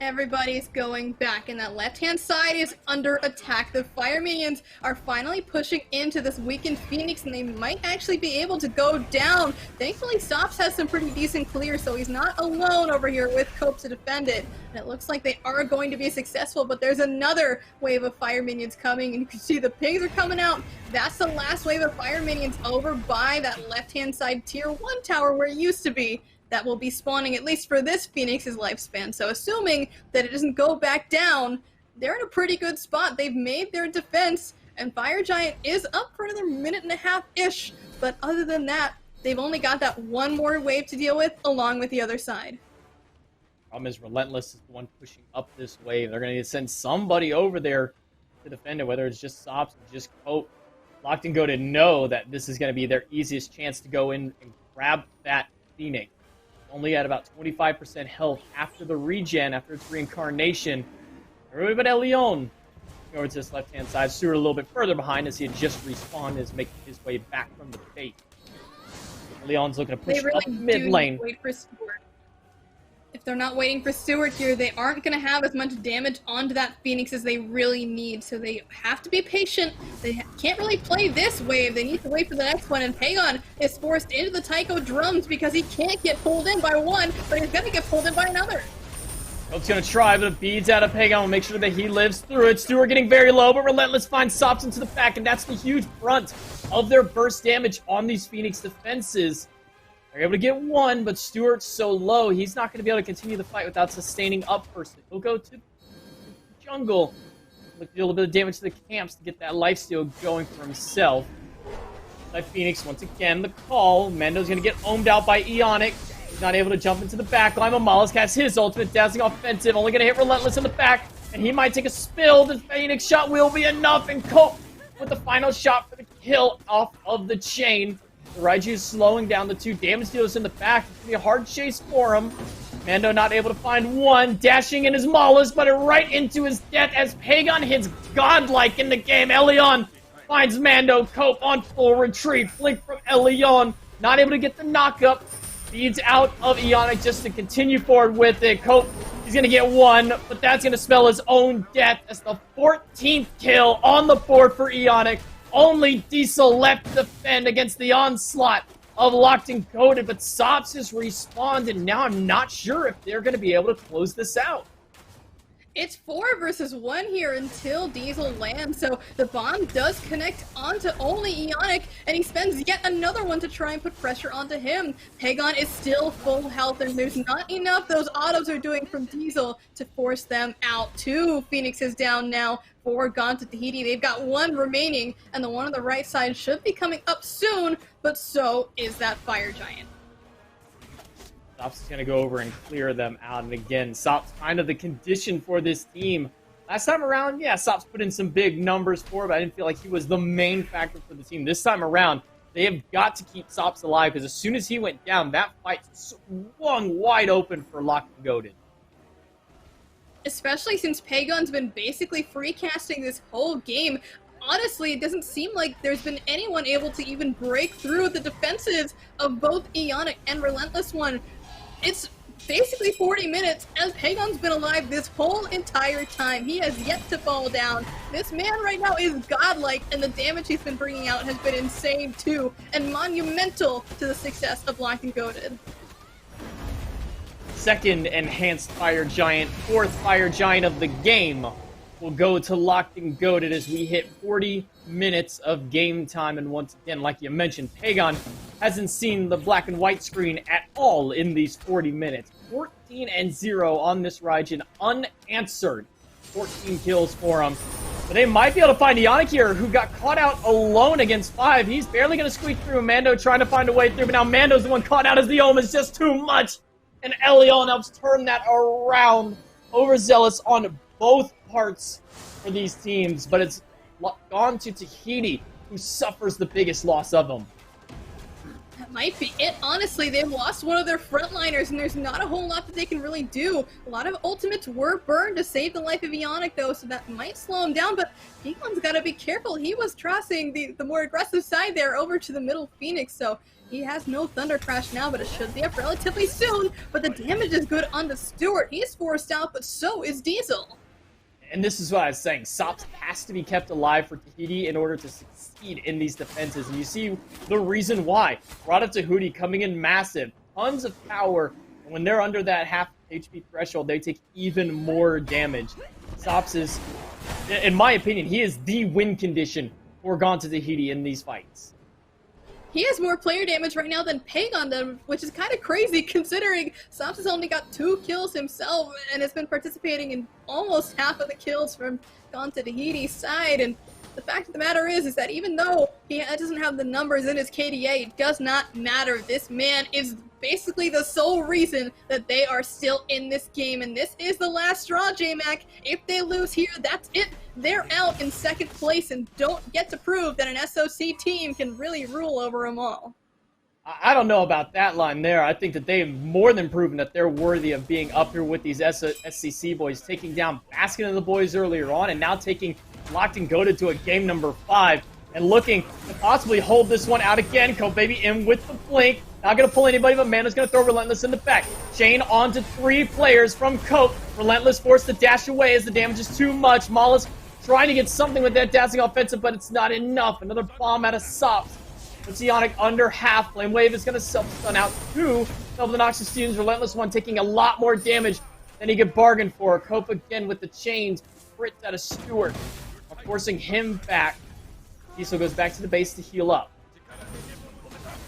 Everybody's going back, and that left-hand side is under attack. The Fire Minions are finally pushing into this weakened Phoenix, and they might actually be able to go down. Thankfully, Sops has some pretty decent clear, so he's not alone over here with Cope to defend it. And it looks like they are going to be successful, but there's another wave of Fire Minions coming, and you can see the pigs are coming out. That's the last wave of Fire Minions over by that left-hand side Tier 1 tower where it used to be. That will be spawning, at least for this Phoenix's lifespan. So assuming that it doesn't go back down, they're in a pretty good spot. They've made their defense, and Fire Giant is up for another minute and a half-ish. But other than that, they've only got that one more wave to deal with, along with the other side. Problem is, Relentless is the one pushing up this wave. They're going to need to send somebody over there to defend it, whether it's just Sops or just Cope. Locked and Goated know that this is going to be their easiest chance to go in and grab that Phoenix. Only at about 25% health after the regen, after its reincarnation. Everybody but Elion over to this left-hand side. Stewart a little bit further behind as he had just respawned, is making his way back from the bait. Leon's looking to push up mid lane. Wait for Stewart. If they're not waiting for Stewart here, they aren't going to have as much damage onto that Phoenix as they really need. So they have to be patient. They can't really play this wave. They need to wait for the next one. And Pagon is forced into the Taiko drums because he can't get pulled in by one, but he's going to get pulled in by another. Cope's going to try, but it beads out of Pagon. Will make sure that he lives through it. Stewart getting very low, but Relentless finds Sops into the back, and that's the huge brunt of their burst damage on these Phoenix defenses. They're able to get one, but Stewart's so low, he's not going to be able to continue the fight without sustaining up first. He'll go to the jungle, look to do a little bit of damage to the camps to get that lifesteal going for himself. By Phoenix, once again, the call. Mando's going to get ohmed out by Eonic. He's not able to jump into the back line. Mamala's cast his ultimate, dazzling offensive, only going to hit Relentless in the back, and he might take a spill. The Phoenix shot will be enough, and Cope with the final shot for the kill off of the chain. The Raiju is slowing down the two damage dealers in the back. It's going to be a hard chase for him. Mando not able to find one. Dashing in his Maulus, but it right into his death as Pagon hits godlike in the game. Elion finds Mando. Cope on full retreat. Flick from Elion. Not able to get the knockup. Feeds out of Eonic just to continue forward with it. Cope, he's going to get one, but that's going to spell his own death. That's the 14th kill on the board for Eonic. Only Diesel left to defend against the onslaught of Locked and Goated, but Sops has respawned, and now I'm not sure if they're going to be able to close this out. It's 4 versus 1 here until Diesel lands, so the bomb does connect onto only Eonic, and he spends yet another one to try and put pressure onto him. Pagon is still full health, and there's not enough those autos are doing from Diesel to force them out. 2 Phoenixes down now for Gone to Tahiti. They've got 1 remaining, and the one on the right side should be coming up soon, but so is that Fire Giant. Sops is going to go over and clear them out. And again, Sops kind of the condition for this team. Last time around, yeah, Sops put in some big numbers for it, but I didn't feel like he was the main factor for the team. This time around, they have got to keep Sops alive, because as soon as he went down, that fight swung wide open for Locked and Goated. Especially since Pagon's been basically free casting this whole game. Honestly, it doesn't seem like there's been anyone able to even break through the defenses of both Eonic and Relentless One. It's basically 40 minutes as Pagon's been alive this whole entire time. He has yet to fall down. This man right now is godlike, and the damage he's been bringing out has been insane too, and monumental to the success of Locked and Goated. Second enhanced Fire Giant, 4th Fire Giant of the game will go to Locked and Goated as we hit 40 minutes of game time. And once again, like you mentioned, Pagon hasn't seen the black and white screen at all in these 40 minutes. 14-0 on this Raijin, unanswered. 14 kills for him. But they might be able to find Eonic here, who got caught out alone against 5. He's barely going to squeak through. Mando trying to find a way through, but now Mando's the one caught out as the Ohm is just too much. And Elion helps turn that around. Overzealous on both parts for these teams, but it's gone to Tahiti, who suffers the biggest loss of them. that might be it. Honestly, they've lost one of their frontliners, and there's not a whole lot that they can really do. A lot of ultimates were burned to save the life of Ionic, though, so that might slow him down, but Pegon's got to be careful. He was tossing the more aggressive side there over to the middle Phoenix, so he has no Thunder Crash now, but it should be up relatively soon. But the damage is good on the Stewart. He's forced out, but so is Diesel. And this is what I was saying. Sops has to be kept alive for Tahiti in order to succeed in these defenses. And you see the reason why. Rada Tahuti coming in massive. Tons of power. And when they're under that half HP threshold, they take even more damage. Sops is, in my opinion, he is the win condition for Gone to Tahiti in these fights. He has more player damage right now than Pegon does, which is kind of crazy considering Sops has only got 2 kills himself and has been participating in almost half of the kills from Gone to Tahiti's side. And the fact of the matter is that even though he doesn't have the numbers in his KDA, it does not matter. This man is basically the sole reason that they are still in this game, and this is the last straw, J-Mac. If they lose here, that's it. They're out in second place and don't get to prove that an SOC team can really rule over them all. I don't know about that line there. I think that they have more than proven that they're worthy of being up here with these SCC boys, taking down Baskin and the boys earlier on, and now taking Locked and Goated to a game number 5, and looking to possibly hold this one out again. Cope Baby in with the blink. Not going to pull anybody, but Mana's going to throw Relentless in the back. Chain onto 3 players from Cope. Relentless forced to dash away as the damage is too much. Maula's trying to get something with that dancing offensive, but it's not enough. Another bomb out of Sops. Puts Ionic under half. Flame Wave is going to self-stun out 2 of the Noxious Students. Relentless one taking a lot more damage than he could bargain for. Cope again with the chains. Crits out of Stewart, forcing him back. Diesel goes back to the base to heal up.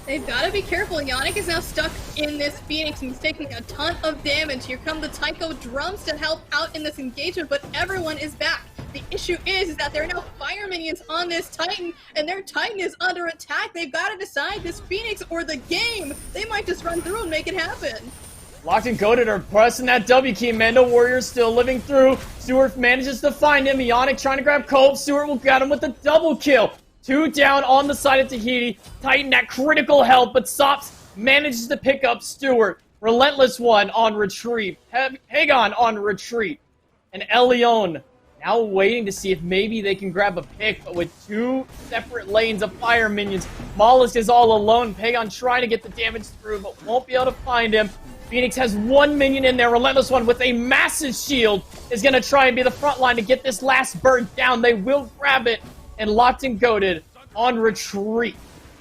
They've got to be careful. Ionic is now stuck in this Phoenix and he's taking a ton of damage. Here come the Tycho drums to help out in this engagement, but everyone is back. The issue is that there are now fire minions on this Titan, and their Titan is under attack. They've got to decide this Phoenix or the game. They might just run through and make it happen. Locked and Goated are pressing that W key. Mando Warrior's still living through. Stewart manages to find him. Ionic trying to grab Cope. Stewart will get him with the double kill. 2 down on the side of Tahiti. Titan at critical health, but Sops manages to pick up Stewart. Relentless one on retreat. Hagon on retreat. And Elion now waiting to see if maybe they can grab a pick, but with 2 separate lanes of fire minions. Mollusk is all alone. Pagon trying to get the damage through, but won't be able to find him. Phoenix has 1 minion in there. Relentless one with a massive shield is going to try and be the front line to get this last bird down. They will grab it, and Locked and Goated on retreat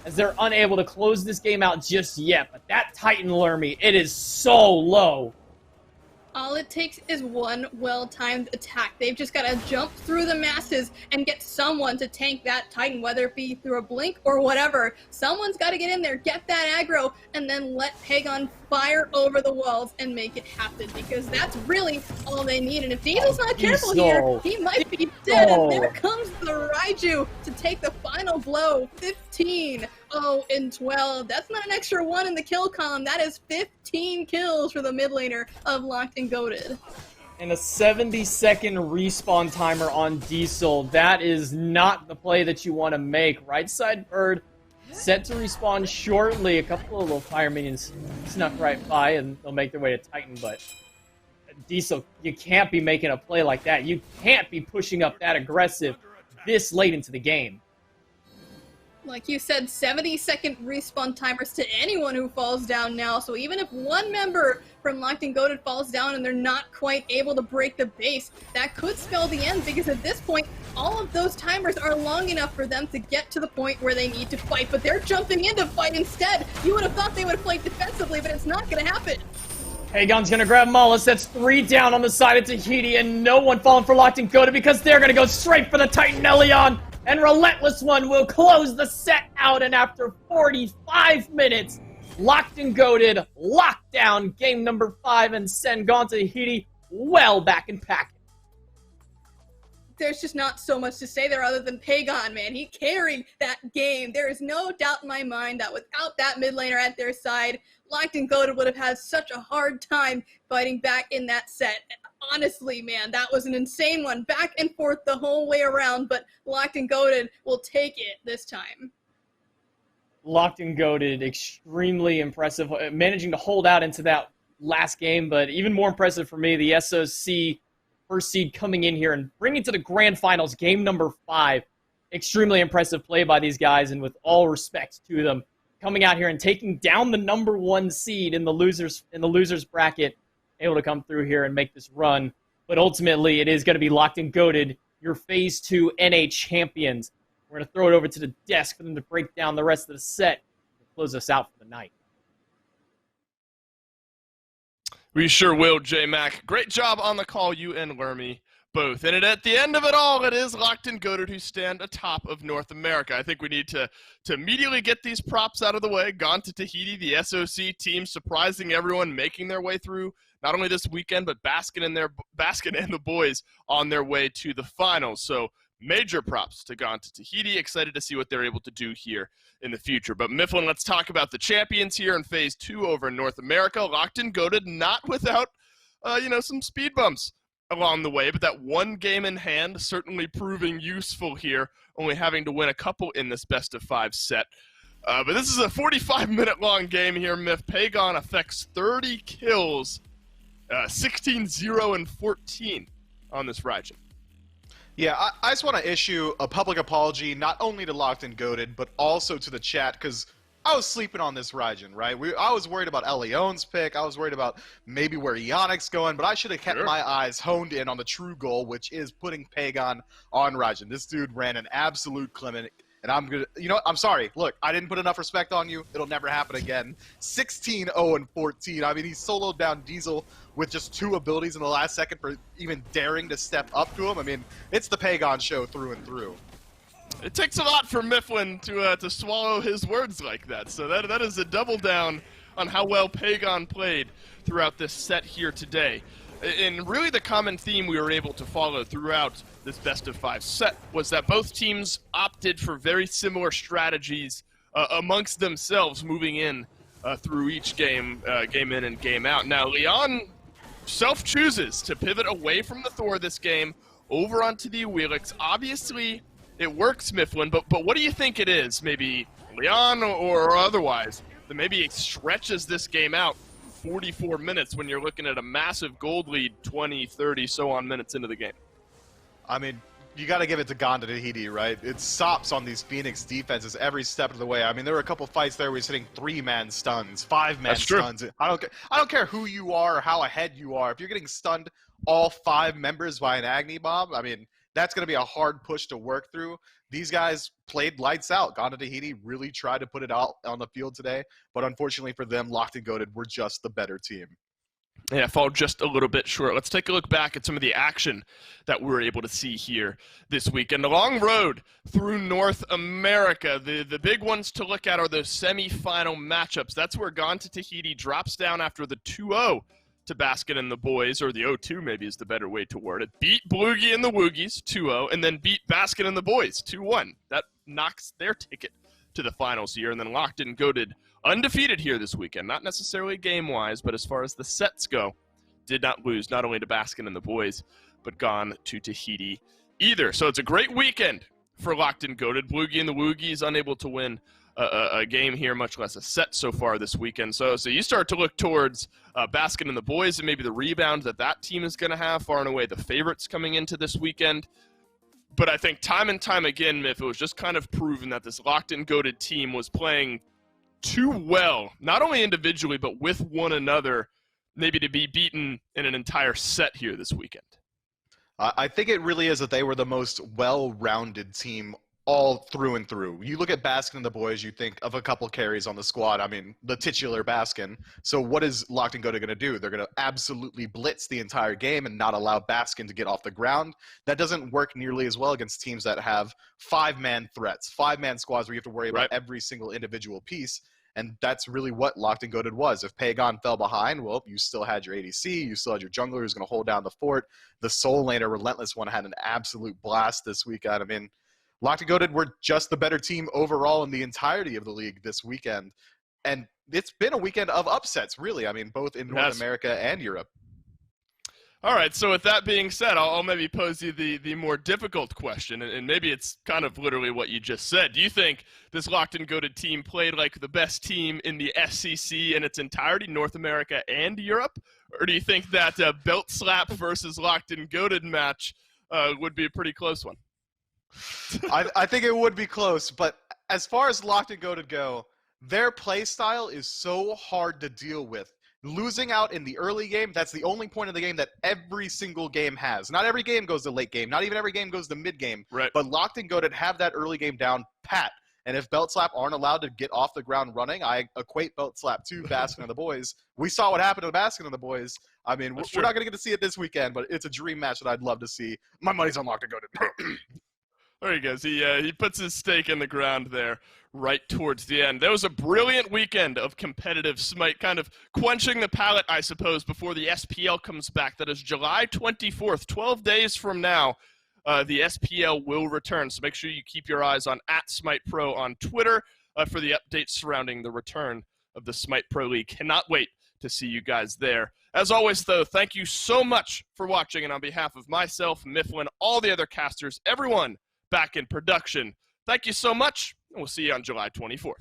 as they're unable to close this game out just yet. But that Titan Lermy, it is so low. All it takes is one well-timed attack. They've just got to jump through the masses and get someone to tank that Titan, whether it be through a blink or whatever. Someone's got to get in there, get that aggro, and then let Pagon fire over the walls and make it happen, because that's really all they need. And if Diesel's not careful here, he might be dead. And there comes the Raiju to take the final blow. 15-0-12. That's not an extra 1 in the kill column. That is 15 kills for the mid laner of Locked and Goated. And a 70-second respawn timer on Diesel. That is not the play that you want to make. Right side bird set to respawn shortly. A couple of little fire minions snuck right by, and they'll make their way to Titan, but Diesel, you can't be making a play like that. You can't be pushing up that aggressive this late into the game. Like you said, 70-second respawn timers to anyone who falls down now. So even if one member from Locked and Goated falls down and they're not quite able to break the base, that could spell the end, because at this point, all of those timers are long enough for them to get to the point where they need to fight. But they're jumping in to fight instead. You would have thought they would have played defensively, but it's not going to happen. Hagon's gonna grab Mollusk. That's 3 down on the side of Tahiti, and no one falling for Locked and Goated because they're gonna go straight for the Titan Elion. And Relentless one will close the set out, and after 45 minutes, Locked and Goated locked down game number 5 and send Gone to Tahiti well back in packing. There's just not so much to say there other than Pagon, man. He carried that game. There is no doubt in my mind that without that mid laner at their side, Locked and Goated would have had such a hard time fighting back in that set. Honestly, man, that was an insane one. Back and forth the whole way around, but Locked and Goated will take it this time. Locked and goated, extremely impressive, managing to hold out into that last game. But even more impressive for me, the SOC first seed coming in here and bringing to the grand finals, game number 5. Extremely impressive play by these guys, and with all respect to them, coming out here and taking down the number 1 seed in the losers bracket, able to come through here and make this run. But ultimately, it is going to be Locked and Goated, your Phase 2 NA champions. We're going to throw it over to the desk for them to break down the rest of the set and close us out for the night. We sure will, J-Mac. Great job on the call, you and Lermy both. And at the end of it all, it is Locked and Goated who stand atop of North America. I think we need to immediately get these props out of the way. Gone to Tahiti, the SOC team surprising everyone, making their way through not only this weekend, but Baskin and the boys on their way to the finals. So major props to Gone to Tahiti. Excited to see what they're able to do here in the future. But Mifflin, let's talk about the champions here in Phase 2 over in North America. Locked and Goated, not without, some speed bumps along the way, but that one game in hand certainly proving useful here, only having to win a couple in this best-of-5 set. But this is a 45-minute-long game here, Miff. Pagon affects 30 kills, 16, 0, and 14 on this Raijin. Yeah, I just want to issue a public apology, not only to Locked and Goated, but also to the chat, because I was sleeping on this Raijin, right? I was worried about Leon's pick. I was worried about maybe where Ionic's going, but I should have kept my eyes honed in on the true goal, which is putting Pagon on Raijin. This dude ran an absolute clinic, and I'm going to, I'm sorry. Look, I didn't put enough respect on you. It'll never happen again. 16, 0, and 14. I mean, he soloed down Diesel with just 2 abilities in the last second for even daring to step up to him. I mean, it's the Pagon show through and through. It takes a lot for Mifflin to swallow his words like that. So that is a double down on how well Pagon played throughout this set here today. And really the common theme we were able to follow throughout this best-of-5 set was that both teams opted for very similar strategies amongst themselves moving in through each game, game in and game out. Now, Leon self-chooses to pivot away from the Thor this game over onto the Wheelix. Obviously, it works, Mifflin, but what do you think it is? Maybe Leon or otherwise, that maybe it stretches this game out 44 minutes when you're looking at a massive gold lead 20, 30, so on minutes into the game. I mean, you got to give it to Gone to Tahiti, right? It sops on these Phoenix defenses every step of the way. I mean, there were a couple fights there where he's hitting 3-man stuns, 5-man stuns. I don't care who you are or how ahead you are. If you're getting stunned all 5 members by an Agni Bomb, I mean, that's going to be a hard push to work through. These guys played lights out. Gone to Tahiti really tried to put it out on the field today, but unfortunately for them, Locked and Goated were just the better team. Yeah, fall just a little bit short. Let's take a look back at some of the action that we were able to see here this weekend. A long road through North America. The big ones to look at are those semifinal matchups. That's where Gone to Tahiti drops down after the 2-0 to Baskin and the boys, or the 0-2 maybe is the better way to word it. Beat Bloogie and the Woogies 2-0, and then beat Baskin and the boys 2-1. That knocks their ticket to the finals here, and then Locked and Goated undefeated here this weekend. Not necessarily game-wise, but as far as the sets go, did not lose not only to Baskin and the boys, but Gone to Tahiti either. So it's a great weekend for Locked and Goated. Bloogie and the Woogies unable to win a game here, much less a set so far this weekend. So you start to look towards Baskin and the boys and maybe the rebound that team is going to have, far and away the favorites coming into this weekend. But I think time and time again, Miff, it was just kind of proven that this Locked and Goated team was playing too well, not only individually, but with one another, maybe to be beaten in an entire set here this weekend. I think it really is that they were the most well-rounded team all through and through. You look at Baskin and the boys, you think of a couple carries on the squad. I mean, the titular Baskin. So what is Locked and Goated going to do? They're going to absolutely blitz the entire game and not allow Baskin to get off the ground. That doesn't work nearly as well against teams that have 5-man threats, 5-man squads where you have to worry about every single individual piece. And that's really what Locked and Goated was. If Pagon fell behind, well, you still had your ADC, you still had your jungler who's going to hold down the fort. The Soul Laner, Relentless one, had an absolute blast this weekend. I mean, Locked and Goated were just the better team overall in the entirety of the league this weekend. And it's been a weekend of upsets, really. I mean, both in North America and Europe. All right, so with that being said, I'll maybe pose you the more difficult question, and maybe it's kind of literally what you just said. Do you think this Locked and Goated team played like the best team in the SEC in its entirety, North America and Europe? Or do you think that Belt Slap versus Locked and Goated match would be a pretty close one? I think it would be close, but as far as Locked and Goated go, their play style is so hard to deal with. Losing out in the early game, that's the only point of the game that every single game has. Not every game goes to late game. Not even every game goes to mid game. Right. But Locked and Goated have that early game down pat. And if Belt Slap aren't allowed to get off the ground running, I equate Belt Slap to Baskin and the boys. We saw what happened to Baskin and the boys. I mean, we're not going to get to see it this weekend, but it's a dream match that I'd love to see. My money's on Locked and Goated. There he goes. He puts his stake in the ground there right towards the end. That was a brilliant weekend of competitive Smite, kind of quenching the palate, I suppose, before the SPL comes back. That is July 24th, 12 days from now. The SPL will return, so make sure you keep your eyes on @SmitePro on Twitter for the updates surrounding the return of the Smite Pro League. Cannot wait to see you guys there. As always, though, thank you so much for watching, and on behalf of myself, Mifflin, all the other casters, everyone back in production, thank you so much, and we'll see you on July 24th.